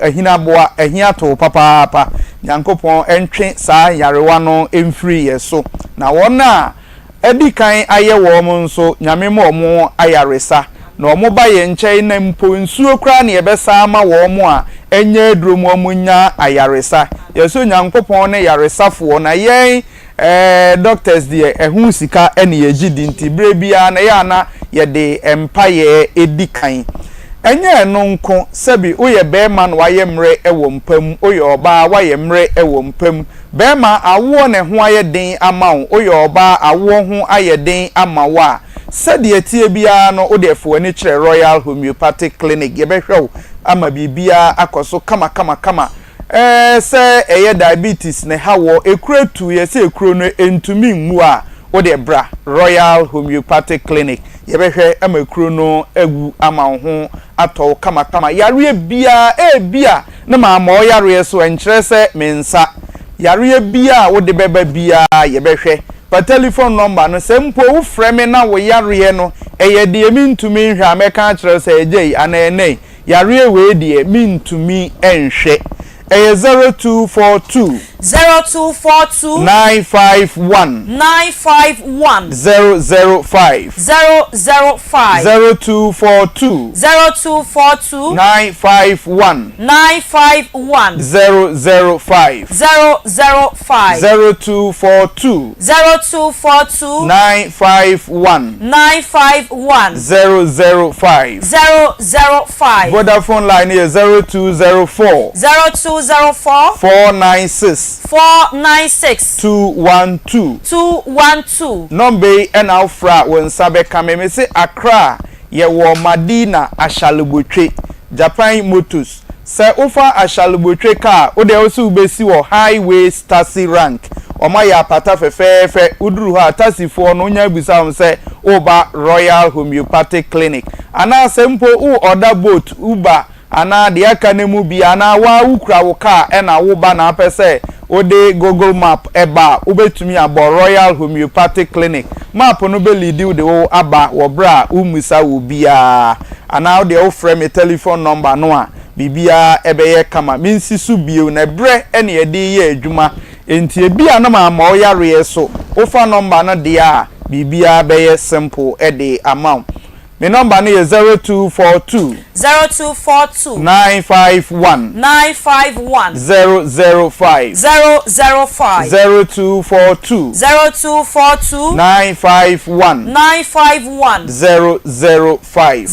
ahina boa ahia to papa nyankopon entwe sa yarewa no emfiri yeso na wona edikan aye wo mo nso nyame mo ayaresa na omo ba ye nkyɛn na mpo nsuo kra na yebesa ama wo mo a enye aduro mo nya ayaresa yeso nyankopon ne yaresafo na yen doctors die ehun sika ene yegidi nti brebia na ya na ye de empire edikan enye no nko sebi oye bema no waye mre ewo mpam oye oba waye mre ewo mpam bema awo ne ho aye den ama wo oye oba awo ho aye den ama wa sedi etie bia no odefo ani kire Royal Homeopathic Clinic ye behwew ama bibia akoso kama se eye diabetes ne hawo ekretu ye se ekro no entumi nwu a ode bra Royal Homeopathic Clinic ye behwe ama ekro no agu ama ho ato kama yare bia bia na ma ma yare so enkyere se mensa yare bia wo de beba bia ye behwe pa telephone number no sempo wo frame na wo yare no eye de mintumi nhwa meka kyere se ejei anene yare we de mintumi enhwe 0242 0242 951 005 0242 951 005 0242 951 005 Vodafone line is 0204 496 212 number and alfra when sabe kame se Accra ye wo Madina Ashalubutwe Japan Motors se ofa Ashalubutwe car o de also besi wo highway taxi rank o ma ya pata fefefe uduru ha taxi fo no nya busa se oba Royal Homeopathic Clinic ana sempo u order boat Uber ana de aka nemu bi ana wa ukra wo car e na wo ba na pese ode Google map eba ubetumi abo Royal Homeopathic Clinic map no be lead you de wo aba wo bra umusa wo bia ana de wo frame telephone number no a bibia ebeye kama minsi su bio na bre ene ye de ye adwuma enti ebia na ma o yare so ofa number no de a bibia beye simple e de amount. My number is 0242 951 005 0242 951 005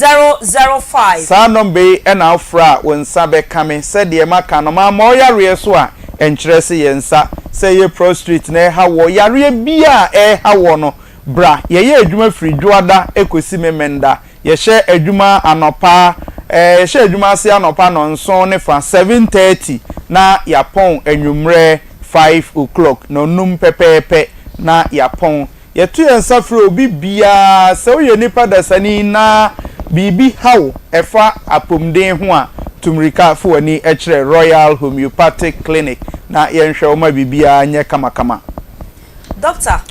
Sa number and afra when sabe kame said the maka no ma moya reso a enkyerese yensa say ye prostrate na ha wo yare bia ha wo no bra ye adwuma firi dwoada ekosi memenda ye hye adwuma anopa ye hye adwuma se anopa no nso ne fa 7:30 na yapon anwumre 5 o'clock no num pepepe na yapon ye tu yensa firi obi bia se wo ye nipa dasani na bibi hawo efa apomden ho a tumrika fo ani ekire Royal Homeopathic Clinic na ye nhwe o ma bibia nye kama doctor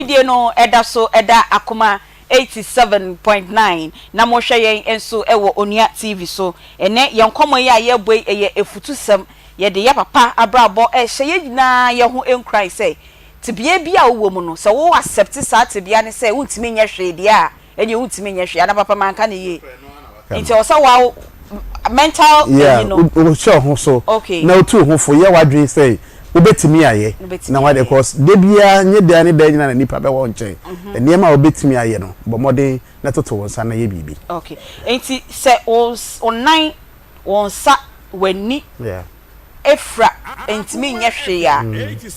video no eda so eda Akoma 87.9 na mo hwe yen enso ewo Onua TV so ene yen komo ye aye boy eye efutusem ye de ya papa abrabo hye ye nyina ye ho enkrai say tibia bia wo mu no so wo accept sa tibia ne say wuntimi nye hwe dia enye wuntimi nye hwe ana papa manka ne ye nti o sa mental you know sure ho so na otu ho fo ye wadwe say obetimi aye na why because de bia nye de ne da nyina na nipa be wo nchen ene ma obetimi aye no bo modern na toto wonsa na ye bibi okay enti se onan wonsa wani efra entimi nye hwe ya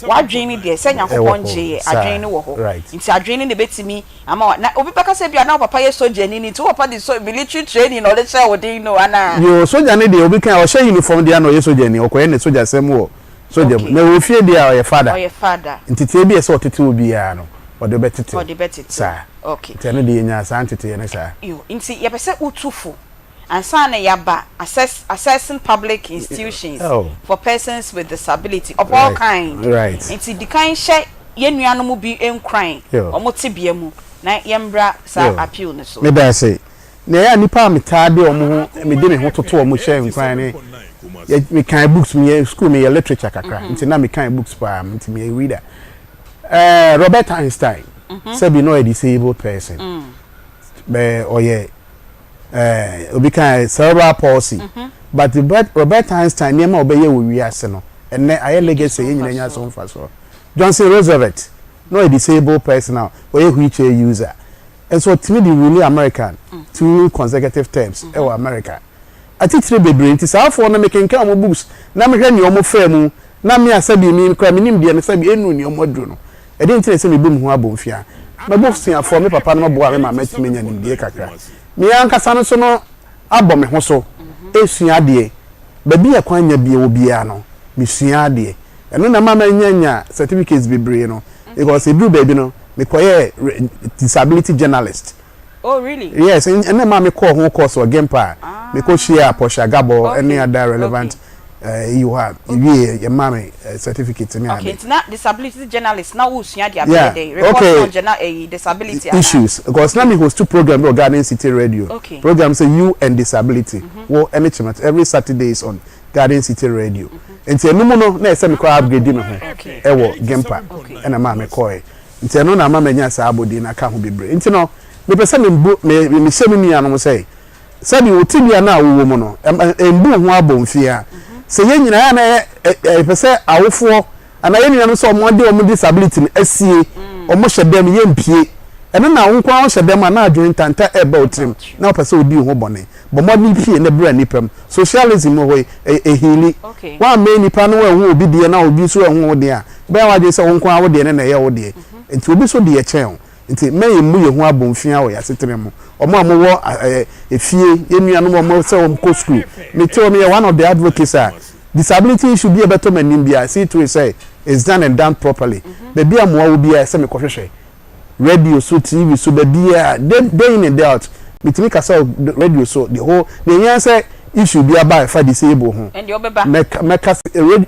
wadwen de se nyakopon je adwen ne wo ho nti adwen ne betimi ama na obi peka se bia na papa ye soja ni nti papa de so military training no le che wodi no ana yo soja ne de obi kan o she uniform de na o ye soja ni okoye ne soja sem wo soja na wo fie de a o ye father nti tie bi e so otete obi ya no o de betete sa okay tene de nya sa ntete ne sa yo nti ye pese utufu ansa na yaba assessing public institutions for persons with disability of all kinds nti di kan hye yennuano mu bi enkran omote bia mu na yembra sa appeal ne so me da say na ya nipa metade omo me de me ho toto omo hye enkran ne me kan books me school me literature kakra nti na me kan books pa nti me reader Robert Einstein said be no a disabled person be oye obi kan cerebral palsy but Robert Einstein niema obeye wo wiase no enne aye legacy nyina nya so mfa so Johnson Roosevelt no a disabled person now oye wheelchair user and so timid really American 2 consecutive terms America atitire bebre nti saafo na making kan mo books na me hwe ni omo fa mu na me asabi mi kra me nim de ne sabi enu ni omo dru no e de ntire se me bum ho abomfia me books ya for me papa no bo a me ma matime nya nim de kakra me ankasa no so no abom me ho so esua de baby akwanya bie wo bia no me sua de eno na mama nya certificates bebre no because e do baby no me koye disability journalist. Oh really? Yes, and then me call who course or game pa me ko share Porsche Gabo any other relevant you have your mommy certificate me okay it's not disability journalist now who sua dia day report on general disability issues because now me host 2 programs on Garden City Radio program say you and disability well any chance every Saturdays on Garden City Radio enti enu no na ese me ko upgrade me ho e wo game pa na ma me ko enti enu na ma nya sa abodi na ka ho bebre enti no me pese me se me nua no say sabi otibia na wo mu no embu ho abomfia se ye nyina ya na pese awofo ana ye nyina no so mo de o disability no asie o mo hyedem ye mpie eno na wo kwa wo hyedem na adwen tanta eba otrim na pese odi ho bone bo mo ni pie na bra nipam socialism ho ehili wa me nipa no wa hu obi de na obi so hu de a be wa de se wo kwa wo de na ye wo de enti obi so de ye chen nti me mu ye hu abomfia wo ya setere mu omo amowo efie enuanu mo se wo ko school me tell me one of the advocates disability should be a better man bia see to say it's done and done properly baby amowo wo bia se me kohwehwe radio so TV so bia day in and out me timi kasa radio so the whole the answer issue be about for disabled ho and your beba make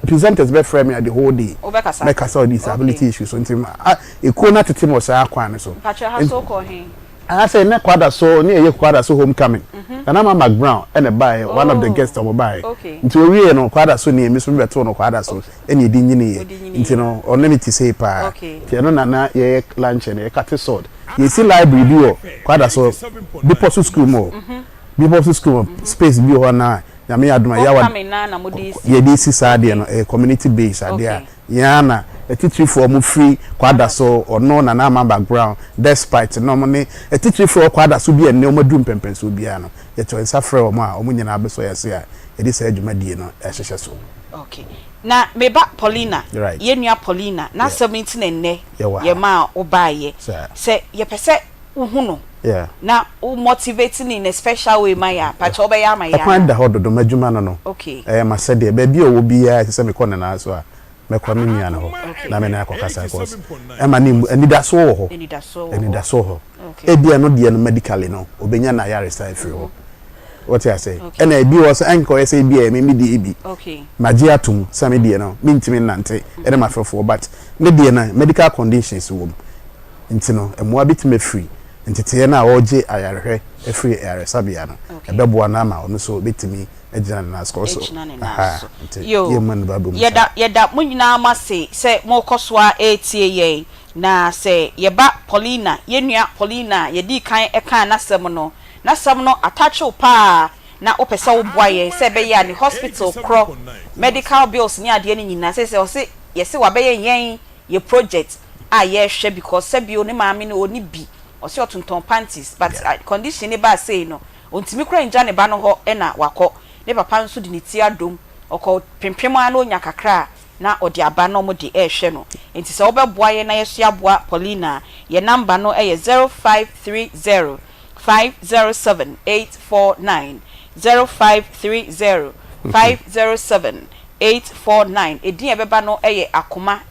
presenters be frame at the whole day make us disability issues so ntima e ko na tete mo sa akwan so pacha ha so ko hin I say na kwada so na ye kwada so homecoming and I'm Mac Brown and a buy one of the guests of buy into we no kwada so na emi so beto no kwada so eni di nyini ye nti no onemiti say pa ti no na ye lunch na ye cut sword ye see library bi o kwada so deposit school mo deposit school space bi ho na ya me aduma ya wa ye di si sade no community base ade ya na teacher for mu free kwada so ono na na background despite no money teacher for kwada so bi ene o madu mpempen so bia no ye to nsa frɛ o ma o nyina abeso ye se a ye di sa adwumadie no ehyehyɛ so okay na meba Paulina ye nua Paulina na 17 enne ye ma o baaye se ye pese hu no na o motivating in a special way maya pacho be ya maya kwanda hododo madwuma no okay ma se de ba bi o wo bia se me kɔ na so a mekwa minia no na me na akokasa course e ma ni enidaso ho enidaso ho e bia no de no medically no obenya na ya resign free ho what I say and e bi was anko say bia me di ebi magia atum same de no me ntimi nante e ma frefo but me de na medical conditions wo ntino e mo abitime free ntete na oje ayarehwe e free aresabia no e beboa na ma ono so betimi ejina na skoso yo yeda munyina amase se mokoswa etie ye na se yeba Paulina yenua Paulina yedi kan e kan nasem no atacho pa na opesa wo boaye se be ya ni hospital kro medical bills ni ade ni nyina se o se yesi wa be yen ye project a ye hwe because se bi oni maame ni oni bi o se otonton panties but condition ni ba say no ontimi kra nja ne ba no ho e na wakọ ne papa nso di ne ti adom okọ pempem ano nya kakra na odi aba no mo di hwe no enti se obeboa ye na yeso aboa Paulina ye number no e 0530 507-849 0530 507-849 edin ebeba no eye Akoma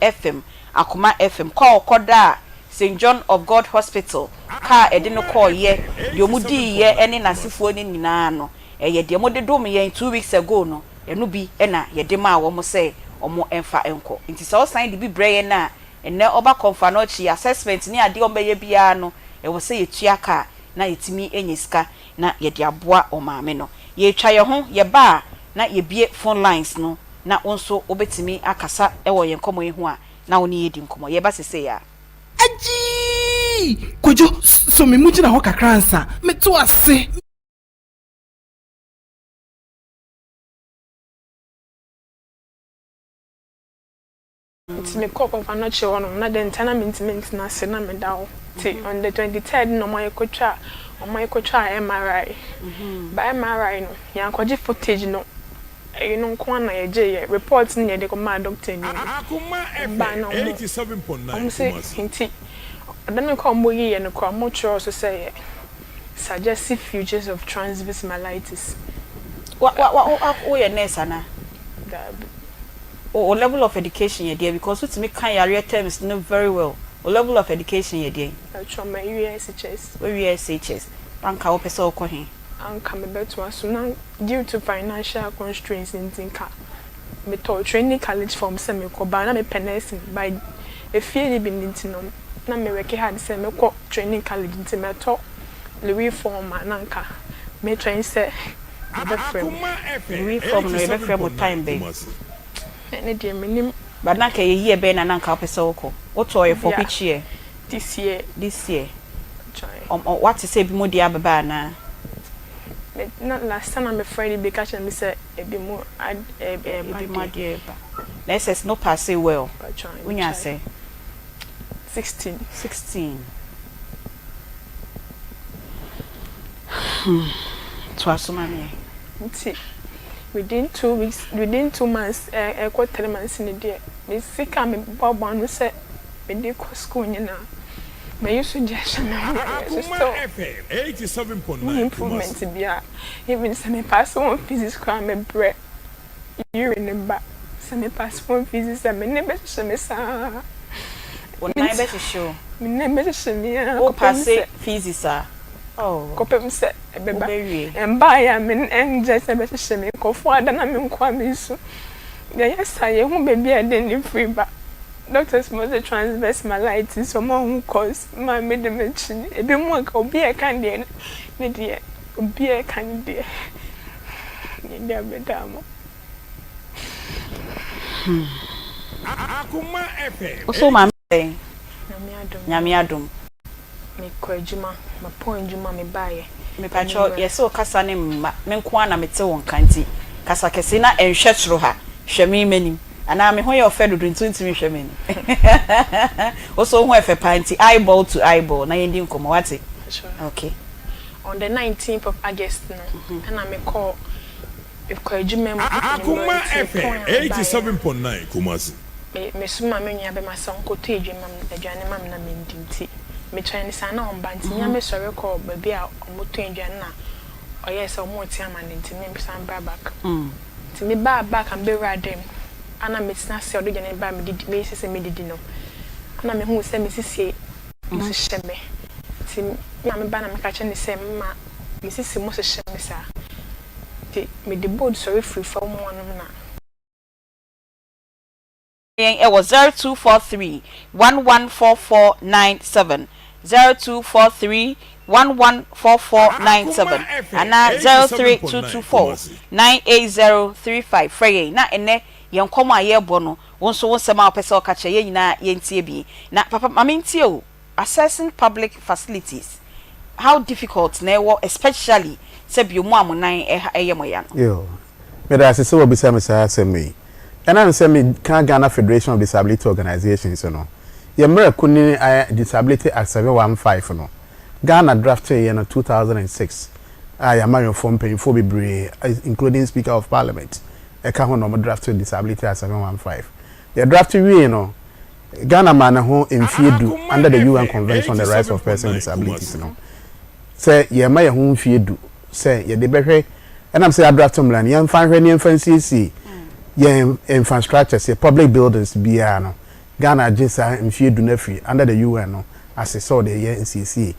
FM call koda St John of God Hospital ka edin no call ye yomudi ye ene nasifo ni nyina no eye de mo de dom ye 2 weeks ago no enu bi ena ye de ma wo mo say omo enfa enko nti so sign de bi breye na ene oba konfa no chi assessment ni ade omeye bia no e wo say yetua ka na yetimi enyiska na yede aboa o maame no ye twa ye ho ye ba na ye bie phone lines no na onso obetimi akasa e wo ye nkomo ye ho a na woni yedi nkomo ye ba sese ya aji kojo so me mu gina ho kakransa me to ase It's me call on not sure on na den tana mint na se na me dawo ti on the 23rd no my kocha MRI by MRI no yan kwaji footage no you know kwa na ye reports ni de command doctor ni Akoma FM 87.9 hinti then call mo ye no kwa mo sure so say suggestive features of transverse myelitis what ye nurse ana o level of education ye there because what me kan area terms know very well o level of education ye there trauma USHS anka wo pese okọ he anka me beto aso na due to financial constraints in tinka me to training college form se me ko ba na me penesi by e fie ni bi nintino na me work hard se me ko training college nti me to Louis form na nka me train se be frame Louis form no be frame time be ene die menim but na ka ye be na nka pese okọ o to ye for which year this year what to say bi mo di ababa na not last time I'm afraid be catch me say e bi mo let's say no pass well when you say 16 to asumami within 2 months quite 3 months in a day me sick am bob on say me dey school nyina me used to just Akoma FM 87.9 improvement bia even say me pass one physics crime me bread urine ba say me pass one physics me never say me sa one na be show me never say me o pass physics oh kopem say ebeba emba ya me enje say be say me kofo ada na me nkwa me su yes I hu baby I didn't free ba doctors must transverse myelitis so mo cause my medicine e be mo ka obi e kan de ne de obi e kan de ni de abedamo Akoma FM so ma me nyame adom me ko adwuma ma point adwuma me bae me pacho yes o kasa ne me nko ana mete won kanti kasa kese na enhwe tro ha hwemi manim ana me ho ye ofe dodo ntintimi hwemi oso ho efe panti eyeball to eyeball na yendi nkomo wate okay on the 19th of August no ana me call adwuma mu Akoma FM 87.9 Kumasi me suma me nua be masa nko to adwuma adwane mam na mendinti me try sana on banti nya me sore call baby a omoto adwane na oyese omoti amanenti me san bra back ti me back and be radem ana me tina se odo jane ba me didi me sese me didi no ana me hu se me sisi mo sheme ti nya me ba na me ka che ne se ma me sisi mo sheme sa ti me the board sorry free for mo no na it was 0243 114497 0243 114497 and 03224 98035 Frey na ene yenkomo aye bono wonso wonsema opese okache ye nyina yentie bi na papa mamentie o assessing public facilities how difficult na wo especially say bi mu amunan eyemoya no yo me da se so obisa me say asemi and I say me can Ghana Federation of Disability Organizations no ye mra kuni Disability Act 715 no Ghana drafted in 2006 I am married from paying bebre including Speaker of Parliament e ka ho no drafted Disability Act 715 ye drafted we no Ghana man ho enfiedu under the UN Convention on the Rights of Persons with Disabilities no say ye ma ye ho enfiedu say ye de behwe and I'm say I draft mlan ye mfa hwe ne mfa CC ye infrastructure say public buildings bia no Ghana just enfiedu na free under the UN no as so the ye CC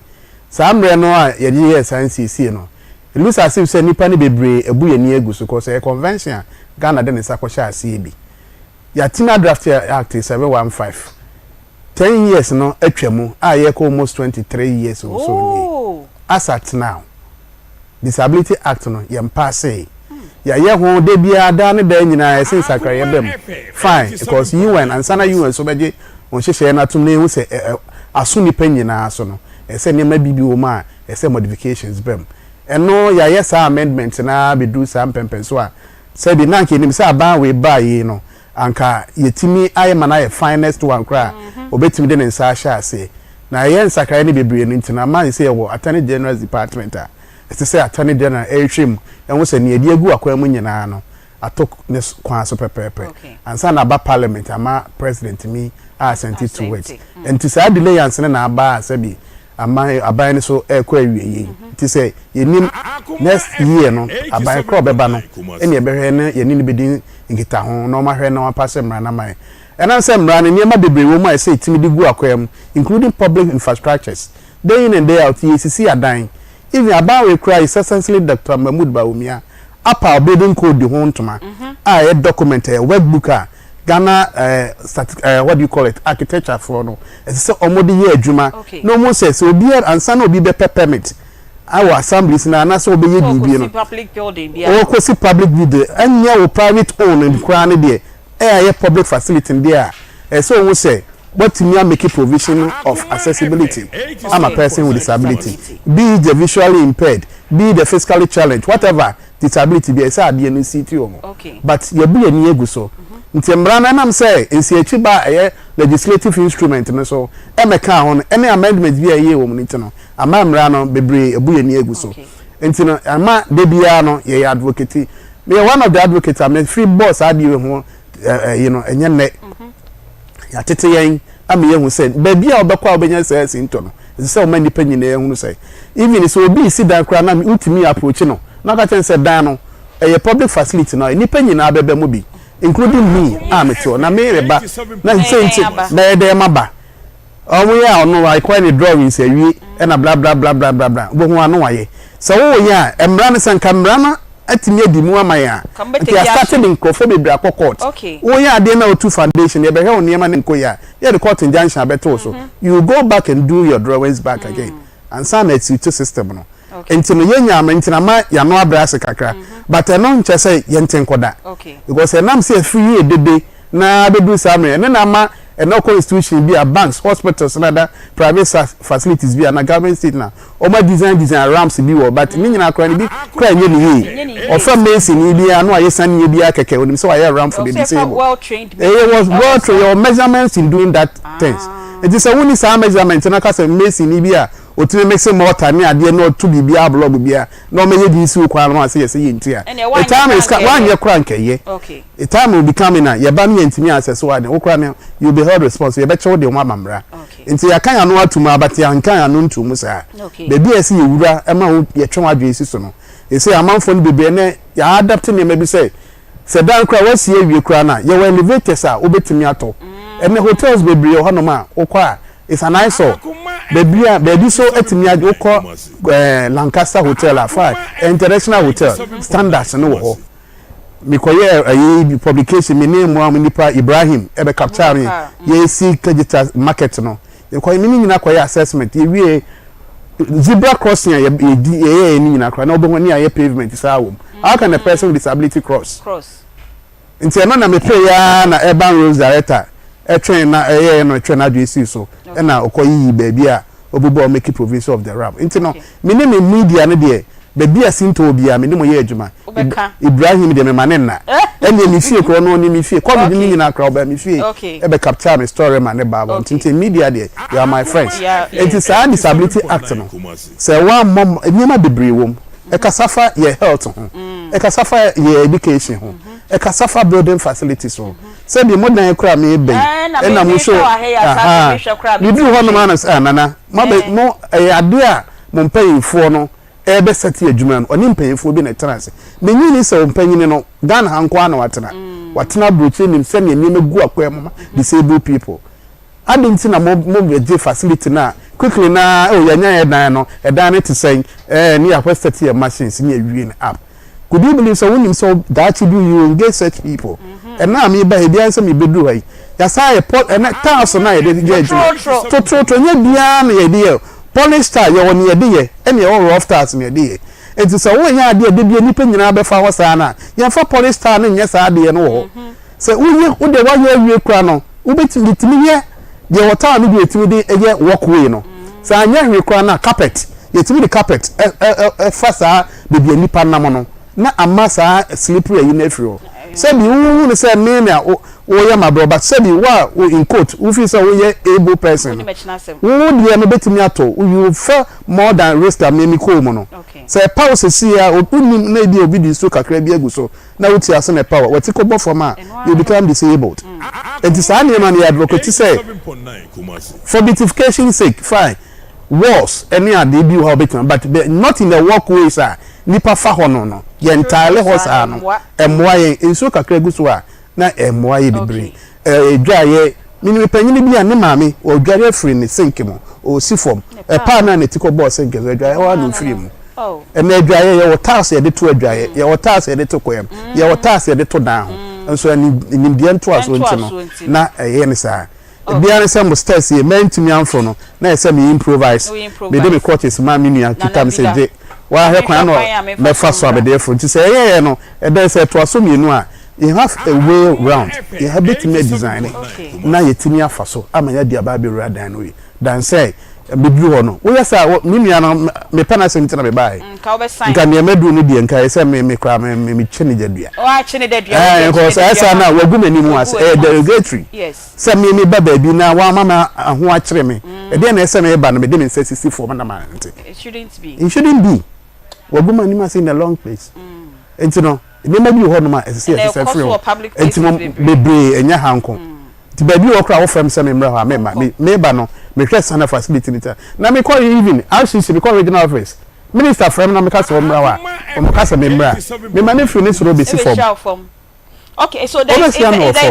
samre no a ye de ye CC no it looks as if say nipa ne bebre ebu ye ni egu so cause a convention Ghana de ne sakosha asebi Yatina draft act 715 10 years no atwamu almost 23 years or so as at now Disability Act no yem pass ya ye ho de bia da ne da nyina ese sakra ye bem fine because UN and sana UN so beje on hye na tum ne hu se aso ni panyina so no ese ne ma bibi wo ma ese modifications bem eno ya yes amendment na be do some pempen so a se bi na nke nim se aba we ba yi no anka yetimi ayema na ye finest one kra obetimi de nsa sha ase na ye nsakra ne bebre no ntina man se ye wo Attorney General Department a ese se Attorney General ehwem enwo se ne edi egu akwa mu nyina no atok ne kwa so pepepe ansa na ba parliament ama president mi sent it to it enti sa delay ansa na aba asabi ama aban ne so ekwa awie ti se yenim next year no aban kro beba no ene ebehwe ne yenini bedin ngita ho no ma hwe na wa passe mra na mai ena se mra ne niema bebre wo ma se itimi digu akwam including public infrastructures day in and day out ECC adan even about we cry essentially Dr. Mahmoud Bawumia apa building code ho ntoma a document a workbook a Ghana what do you call it architecture for no say omodi ye adwuma no mo say so obi ansa na obi be permit our assemblies na so obi ye bibi no public building bia o ko si public building anya wo private own and kra ne de ye public facility there so we say what me make a provision of accessibility I'm a person with disability be the visually impaired be the physically challenged whatever disability be say ade no city o but you be any egu so nti mrana nam say ensi achiba legislative instrument no so emeka ho any amendment bi aye wo muniti no ama mrana bebre ebu any egu so nti no ama de bia no ye advocate me one of the advocates am free boss ade ho you know enye ne ya tete yen am ye hu say ba bia obekwa obenya say sinto no say o mani panyina ye hu say even so obi si dan kra na utimi approach no na ka chen say dan no public facility no ni panyina abebe mu bi including me amateur na me reba na say na de maba omo ya ono wa kwa ni drawings awie na bla bla bla bla bla bla bo hu anu waye so wo ya emra ne san kamra na atimi adi mu amaya ti started in crofo bebre akokot wo ya de na otu foundation ye be he onema ne nkoya ye the court injunction abeto so you go back and do your drawings back again and some it's to system no entino ye nyama entina ma ya no abrase kakra but eno nche say ye nten koda because enam say free edede na bedu samre ene na ma eno constitution bi a banks hospitals and other private facilities bi na government state na o ma design ramps bi wo but ni nyina kra ni bi kra nye ni yi o fa mason ni bi anu aye san ni bi akeke onim so aye ramp for the disabled well trained it was well trained your measurements in doing that things it is a woni some measurement na ka say mason ni bi a otime mixing mortar ni ade na otu bibia blog bia na o meye di isi kwa no say yes yenti a the time is one year kra nkeye the time will be coming na ye ba me yentimi access wa de okra ne you be held responsible ye be chew de ho amamra enti ya kan ya no atuma abati ya kan ya no ntumu sa bebi esi ye wura e ma ye twa adwe esi so no e say amanfo no bebe ne ya adapt ne ma bi say dan kra wasi ye wie kra na ye we elevators a obetimi ato ene hotels bebre ho no ma okwa it's a nice so baby so etimi ade ukọ Lancaster Hotel afa international hotel standards no ho mikoye publication me name mo nipa Ibrahim ebe capture ye see digital market no ko mi nyina koye assessment ye wie zebra crossing ye ni nyina kra na obo ni aye pavement sa wo how can a person with disability cross nti no na me pray ya na urban roads director train na no train adwesi so na okoyi baby a obubo make provision of the ram nti no me ne me media no de baby asinto obi a me ne mo ye adwuma Ibrahim de me manenna ene me fie kro no ni me fie ko me nyina kra ba me fie e be capture me story man ne baba nti media de you are my friends it is a disability act no say one mom nyema bebre wom e kasafa ye health ho e kasafa ye education ho e kasafa building facilities ho say be modern kra me be e na mo so you do ho no man nana mo ade a mo mpayifo no ebe seti adwuma no oni mpanyefo bi na trance menyini se mpanyini no Ghana hanko ana watena broche nim se ne nim egu akwem disabled people adinti na mo be facility na quickly na yanya edan no edan ne tisen ni akweseti e machines ni awie na app could you believe so when so that you engage such people and now me ba bia se me bedu hai ya sa e port and task na ye dey to nya bia na ye dey Polystar ye woni ye ene all rough stars me ye enti so wo nya ade de bia nipa nyina be fa ho saa na ye fa Polystar ne nya saa de no ho se wo de wa ye awie kura no wo betimi ye de wota no de etimi de ye walkway no se anya hwe kura na carpet ye timi de carpet fa saa de bia nipa nam no na amasa slippery yi na firo se bi wo ne se me na wo ye mabro but se bi wa wo in court wo fi se wo ye able person wo de no betimi ato you feel more than risk am me ko mo no se pause si ya onim na di obi di so kakra bi aguso na wo ti ase na power what ko bo form you become disabled it is an man advocate say for beautification sake fine walls any ade bi how better but not in the walkways nipa fa ho no ye entirely ho sa no emwa ye enso kakra guso a na emwa ye bebre edwa ye minime panyini bi ane maame o dware free ne sink mo o si form pa na ne tiko boss nke edwa ye wa no free mo na edwa ye wo task ye de to edwa ye wo task ye de to koyam ye wo task ye de to dan ho enso ni die nto aso ntino na ye ne sa bia ne se mo stress ye mentimi amfro no na ye se me improvise me de me coaches ma me nua kitam se je wa he kwan no me fa so abede fro nti se ye no e dey say to aso mienu a you have a way round you have it me design na yetimi afa so ama ya dia ba be radan no dan say bebi ho no wo yesa ni nua no me pana se ntina me bai nka me medu no die nka say me kra me chene jadua wa chene jadua ko say esa na wagu mani mu as derogatory yes say me ba ba bi na wa mama ho a kire me e dey na esa me ba no me de me say sisi for na man it shouldn't be wagu mani ma say in a long place enti no me ma bi ho no ma say free enti mo bebre enya hanko ti ba bi wo kra wo fam say me mra ha me ba no me hwe sana facility nita na me call even RCC me call regional office minister from na me ka so mra wa o me ka say me mra me ma ne free ni so be si form okay so there is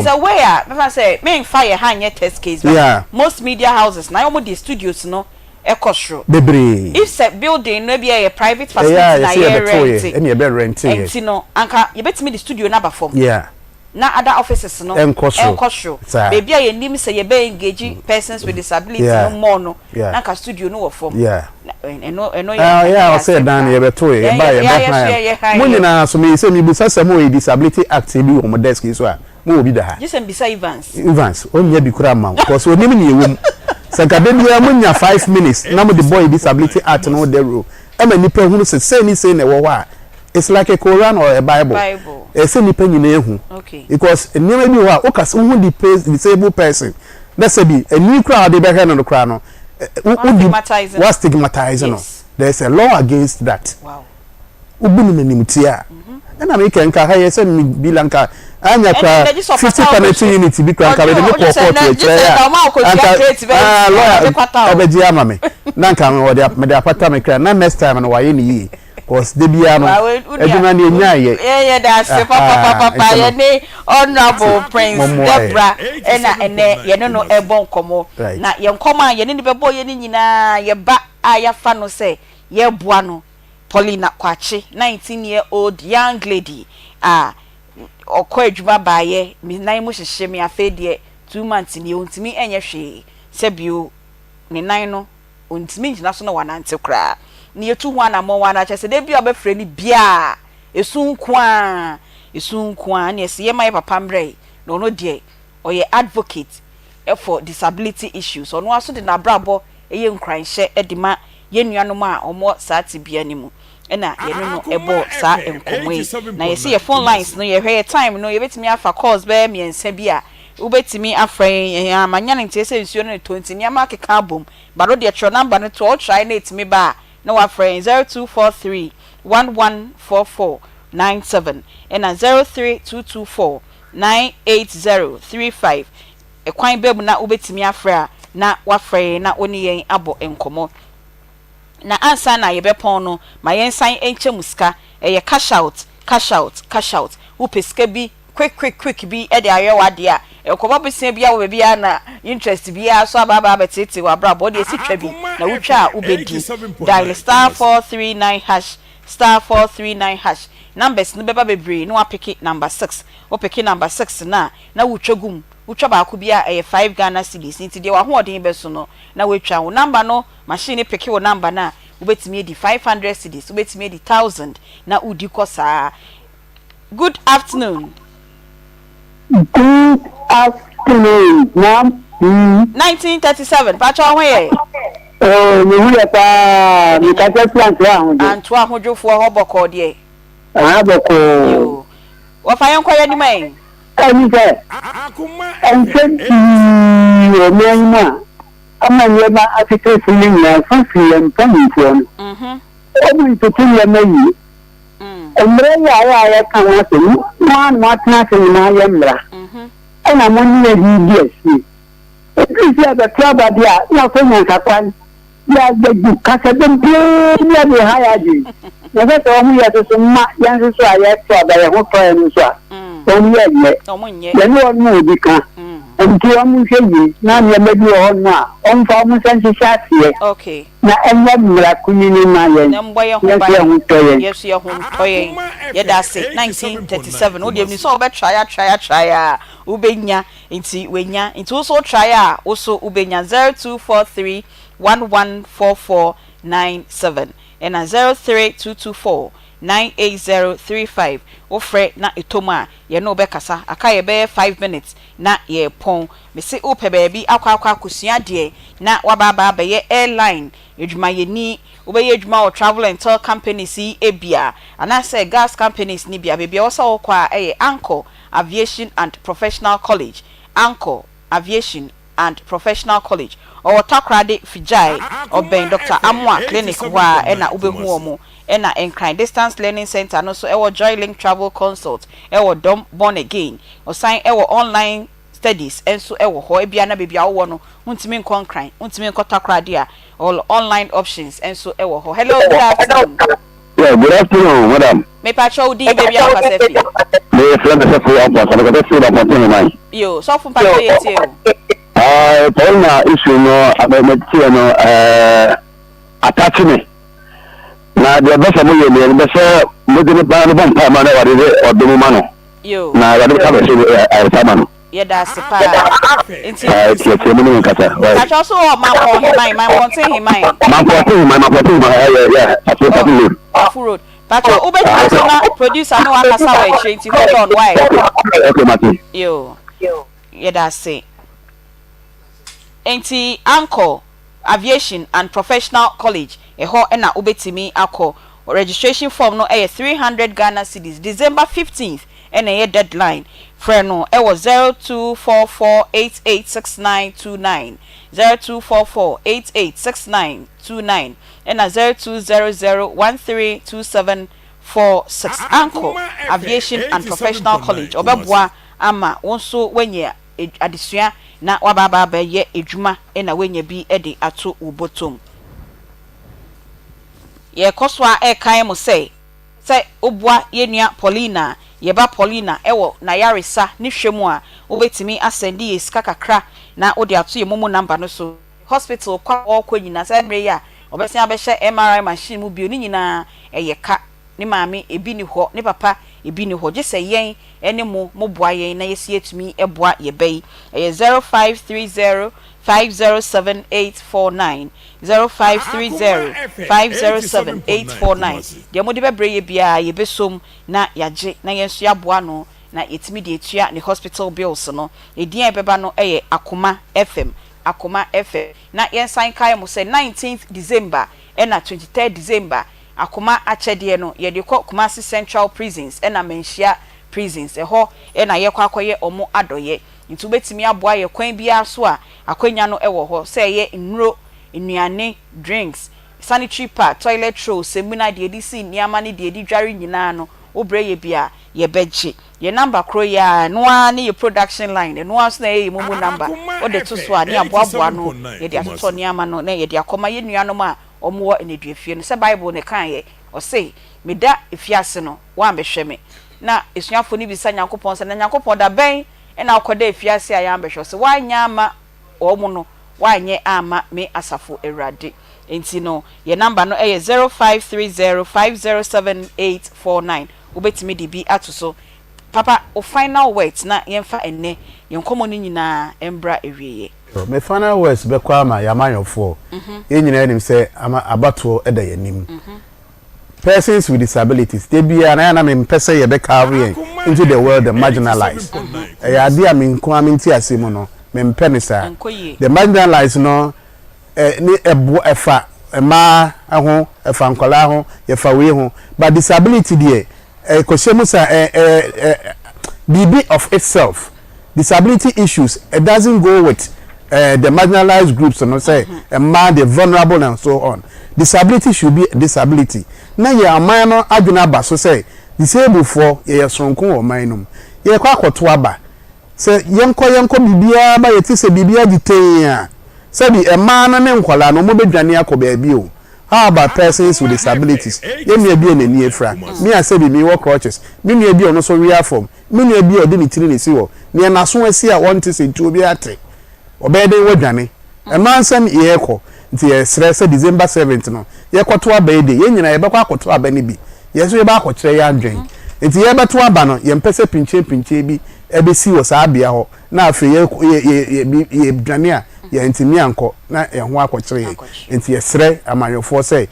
a way I say me fire hanye test case yeah. Most media houses na omo the studios no ekosro bebre if a building no be a private facility na ye rent any be rent enti no anka ye betimi the studio na ba form yeah na other offices no enkosro baby a nim say ye be engage persons with disability no more no na ka studio no wo form yeah eno yeah I say dan ye beto ye ba ye be mo nyina so me say me bu sasa mo disability act bi wo mo desk so a mo obi da ha just be say Evans onya bi kura ma because onim ni ewum sakade bia mo nya 5 minutes na mo the boy disability act no the rule e ma nipa hunu say ni say na wo wa it's like a Quran or a Bible. Say nipa nyina ehu. Okay. Because enema bi ho a okas who disabled person. Let's say be a new crowd dey be here no crowd no. What stigmatizing no. There's a law against that. Wow. Ubunu menimtia. Na me ken ka ha say me bilanka anya kwa 50 penalty unit bi kwa ka we dey go court e chere ya. Lawyer obeji ama me. Na nka me dey apata me kra na next time no wa ye ni yi. Cause they be amo eduma ni enya ye that's papa ye ni honorable Prince Debra ene ye no ebon komo na ye nkoma ye ni bebo ye ni nyina ye ba ayafa no say ye boa no Paulina Kwachi 19-year-old young lady okọ eduma ba ye mi nan mo hyehye me afa de 2 months ni ontimi enye hwe sebio ni nan no ontimi nyina so no wanante kra ni etu ho na mo wana chese de bia obefre ni bia esunkwa na ese ye mai papa mbre no de oye advocate for disability issues ono aso de na brabo eye nkranhye edima yenuanom a omo saati bia nimu ena yenu no ebo sa enkomwe na yesi ye phone lines no ye hwe time no ye betimi afa calls be miensa bia ubetimi afren amanya ne ntese nsuo no 20 niama keka abom baro de tro number no to try na etimi ba na wa friend 0243 114497 ena 03224 98035 ekwan bebu na ubetimi afra na wa friend na oni yen abo enkomo na ansa na yebepon no ma yensan enche muska eye cash out upeska bi quick bi e de ayewa de a ekoba besia bia wo bia na interest bia so ababa betete wa bra body esitwa bi na wutwa ubedi dial *439# numbers no beba bebre no apiki number 6 o piki number 6 na wutwagum wutwa ba ko bia 5 Ghana cedis nti de wa ho odin be so no na wetwa wo number no machine piki wo number na ubetimi di 500 cedis ubetimi di 1000 na udi kosa. Good afternoon. Good afternoon, ma'am. 1937 pacho hoye mi hu pa mi ka te plant wa ho anto ahojofo hoboko de boko wa fa yon kwaya ni mai ani se enti o menma amanye ba afite filling na fafiyem pamfon o mi to tun ya mai emre ya kan wa se ma tna se ma ya mra ana mo ni DSC If you have a club idea, no friend can ya the Casadum ya the higher G. Never told me at some young so I had to buy a whole friend. Only yet, no one will become. And to Amusha, now you may be on now. On farmers and here. Okay. Now, and then Lakuni Mayan. Yes, your home toy. Yeah, that's it. 1937. Oh, you saw about try. Ubenya, inti wenya, into also try. Also, Ubenya 0243 114497 and a 03224 98035 ofre na etoma ye no bekasa akaye be 5 minutes na ye pon me se ope baby akwa kusua de na wababa be ye airline edwuma ye ni obeye edwuma o travel and tour companies ebia ana say gas companies ni bia bia wo so kwa Anchor Aviation and Professional College Anchor Aviation and Professional College or Takrade Fijai or Ben Dr. Amwa Clinic wa ena ubehu omo ena Enkran Distance Learning Center no so ewo Joylink Travel Consult ewo Dom Born Again or sign ewo online studies enso ewo ho ebia na bebia wo no untimi nkon kran untimi nkọ Takrade a all online options enso ewo ho. Hello, good afternoon. Yeah, good afternoon, madam. Me patrol di baby akasefi. Me friend se fu apa so ko te fu da ponte mai. Yo, so fu patrol yeti o. Paulina issue no abemetie no attach me na de be so mo ye me be so mo de ba no ban pa ma na wade de odomo ma no yo na wade ka be so fa ma no ye da se pa enti ke mo no kata ka so ma ko he mai wonte he mai ma ko yeah off road Pacho ubeti na producer no akasa wa eche enti hold on why okay mati yo ye da se enti Anchor Aviation and Professional College eho na ubetimi akọ registration form no 300 Ghana cedis December 15th and a deadline freno was 0244886929 0244886929 and a 0200132746 Anchor Aviation and Professional College obebua ama wonso wenye adesua na wababa ba ye edwuma na wenye bi de ato ubotom ye koswa kan mo say obua yenua Paulina yeba Paulina ewo na yaresa ni hwemu a obetimi asendi esika kakra na odi ato ye momo number no so hospital kwa okonyina semre ya obesia behye MRI machine mu bio ni nyina eyeka ni maami ebi ni ho ni papa ebi ni ho gese yen ene mo boa yen na yesi etumi eboa ye bai 0530507849 0530507849 de mo de bebre ye bia ye besom na yaje na yenso yaboa no na etimi de etua ni hospital bills no edin ebeba no Akoma FM Akoma FM na yen sign kai mo say 19th December na 23rd December Akoma achede no ye de kɔ Kumasi Central Prisons na Menhia Prisons ho na ye kɔ akoye omo adoye ntu betimi aboa ye kwan bia so a akwanya no wo ho say ye nnuro nnuane drinks sanitary pad toilet roll semina de edi si niama ne de edi dware nyina no obre ye bia ye beje ye number kro ya no ani ye production line no as na ye mumu number o de to so ani aboaboa no ye de atoto niama no na ye de akoma ye nuanom a omo eneduafie no se bible ne kan ye o say meda efiase no wa ambehwe me na esuafo ni bisa Nyankopon se na Nyankopon da ben na akoda efiase a ya ambehwe se wa nya ama omo no wa nye ama me asafo Ewrade enti no ye number no 0530507849 ubetimi de bi atoso papa o final words na yemfa enne yenkomo ni nyina embra ewieye me final words be kwa ma yamanyofo ye nyina enim se abato eda yanim persons with disabilities they be na me pese ye be carry into the world the marginalized ya dia me nko amenti asemu no me mpenisa the marginalized no ni ebo efa ma aho efa nkola ho ye fa we ho but disability there Koshemusa BB of itself, disability issues, it doesn't go with the marginalized groups, and say a man, the vulnerable, and so on. Disability should be a disability. Now, you are minor, Adunaba, so say, disabled for a sonko or minum. You are quite twaba. Say, yanko bibia, but it is a bibia detain. Say, a man and unquala, no more Jania Kobe. How about persons with disabilities? You may be in a near friend. Me, I said, me walk crutches. Me, may be on also real form. Me, may be a dignity in the sea. Near Nassau, see, I want to say to be at it. Obey the word, Danny. A man sent echo. The stress December 7th. No, ye quite to a baby. Yen I ever quite to a benny. Yes, we back what say and drink. It's ye but to a banner. Yen pese pinche. ABC was Abia. Now for ye, Dania. Ya ntimi anko na ehwo akokyere enti yesre amanyofo say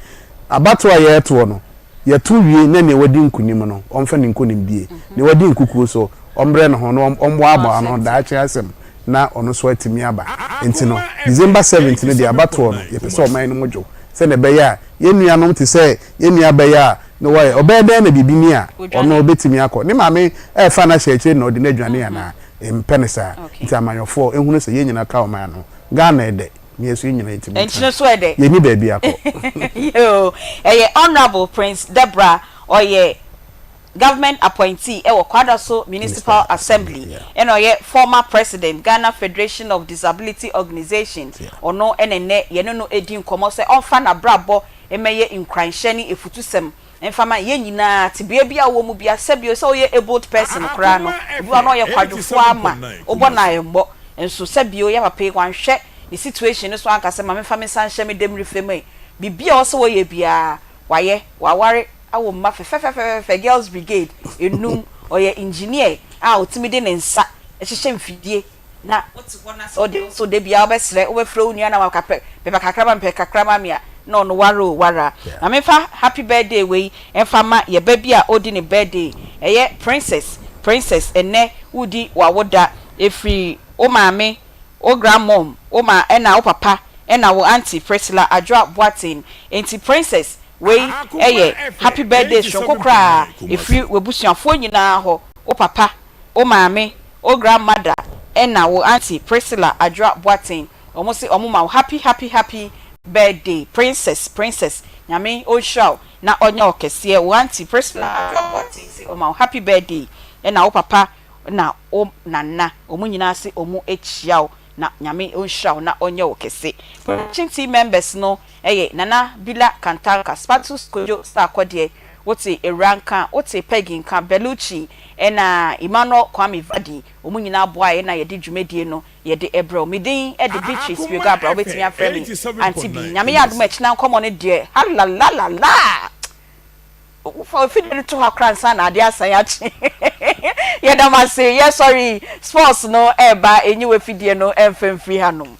abato aye to no ye tu wie na ne wadi nkunim no omfa ne nkunim die ne wadi nkukuo so ombre no ho no ombo aba no da ache asem na ono so atimi aba enti no December 17 ne de abato no ye pese oman no mojo se ne be ya ye nuanom te se ye nua be ya no why obede na bibini a ono obetimi akọ ne maame e fa na sheche na odi na dwane ya na empenesa enti amanyofo ehunu se ye nyina ka oman no Ghana ede yesu nyina itimi enchine so ede ye ni baby akọ yo honorable Prince Deborah oye government appointee e Kwada so Municipal Assembly and oye former president Ghana Federation of Disability Organizations ono enene ye no edi nkomo se onfa na brabo emeye nkranhye efutusem enfama ye nyina tibia bia wo mu bia sebio se oye abled person kra no bi ono ye kwadwofo ama obona yembo enso sebio ya papa kwanhwe the situation so anka se ma me fa me san hye me dem reframe bibia o se wo ye bia waye waware awo ma fe girls brigade enum oye engineer a otimide ne nsa ehye mfidie na so de bia obesre obefre onua na makape pepa kakrama mia no wara na me fa happy birthday we enfa ma ye ba bia odi ne birthday eye princess enne udi wawoda efri o maame o grandmom o ma ena o papa ena wo auntie Priscilla Adwa Boatin enti princess we happy birthday shokokra efri webusuafo nyina ho o papa o maame o grandmother ena wo auntie Priscilla Adwa Boatin omo se omo ma happy birthday princess nyame o show na onya okese wo auntie Priscilla Adwa Boatin se omo happy birthday ena o papa na o nana omu nyina se omu echiao na nyame onshaw na onye okese team members no nana bila kantanka spatus kojo star kodie wote eranka wote pegin kan beluchi na Emmanuel Kwame Vadi omu nyina boa na yede dwumedie no yede ebro midin e de beaches we gabra obetimi afremi Aunty Bea nyame yadom echina nkomo ne de la for feeding to her grandson na dia sayachi ye da ma say yes sorry sports no eba enyi we fidie no emfem free hanom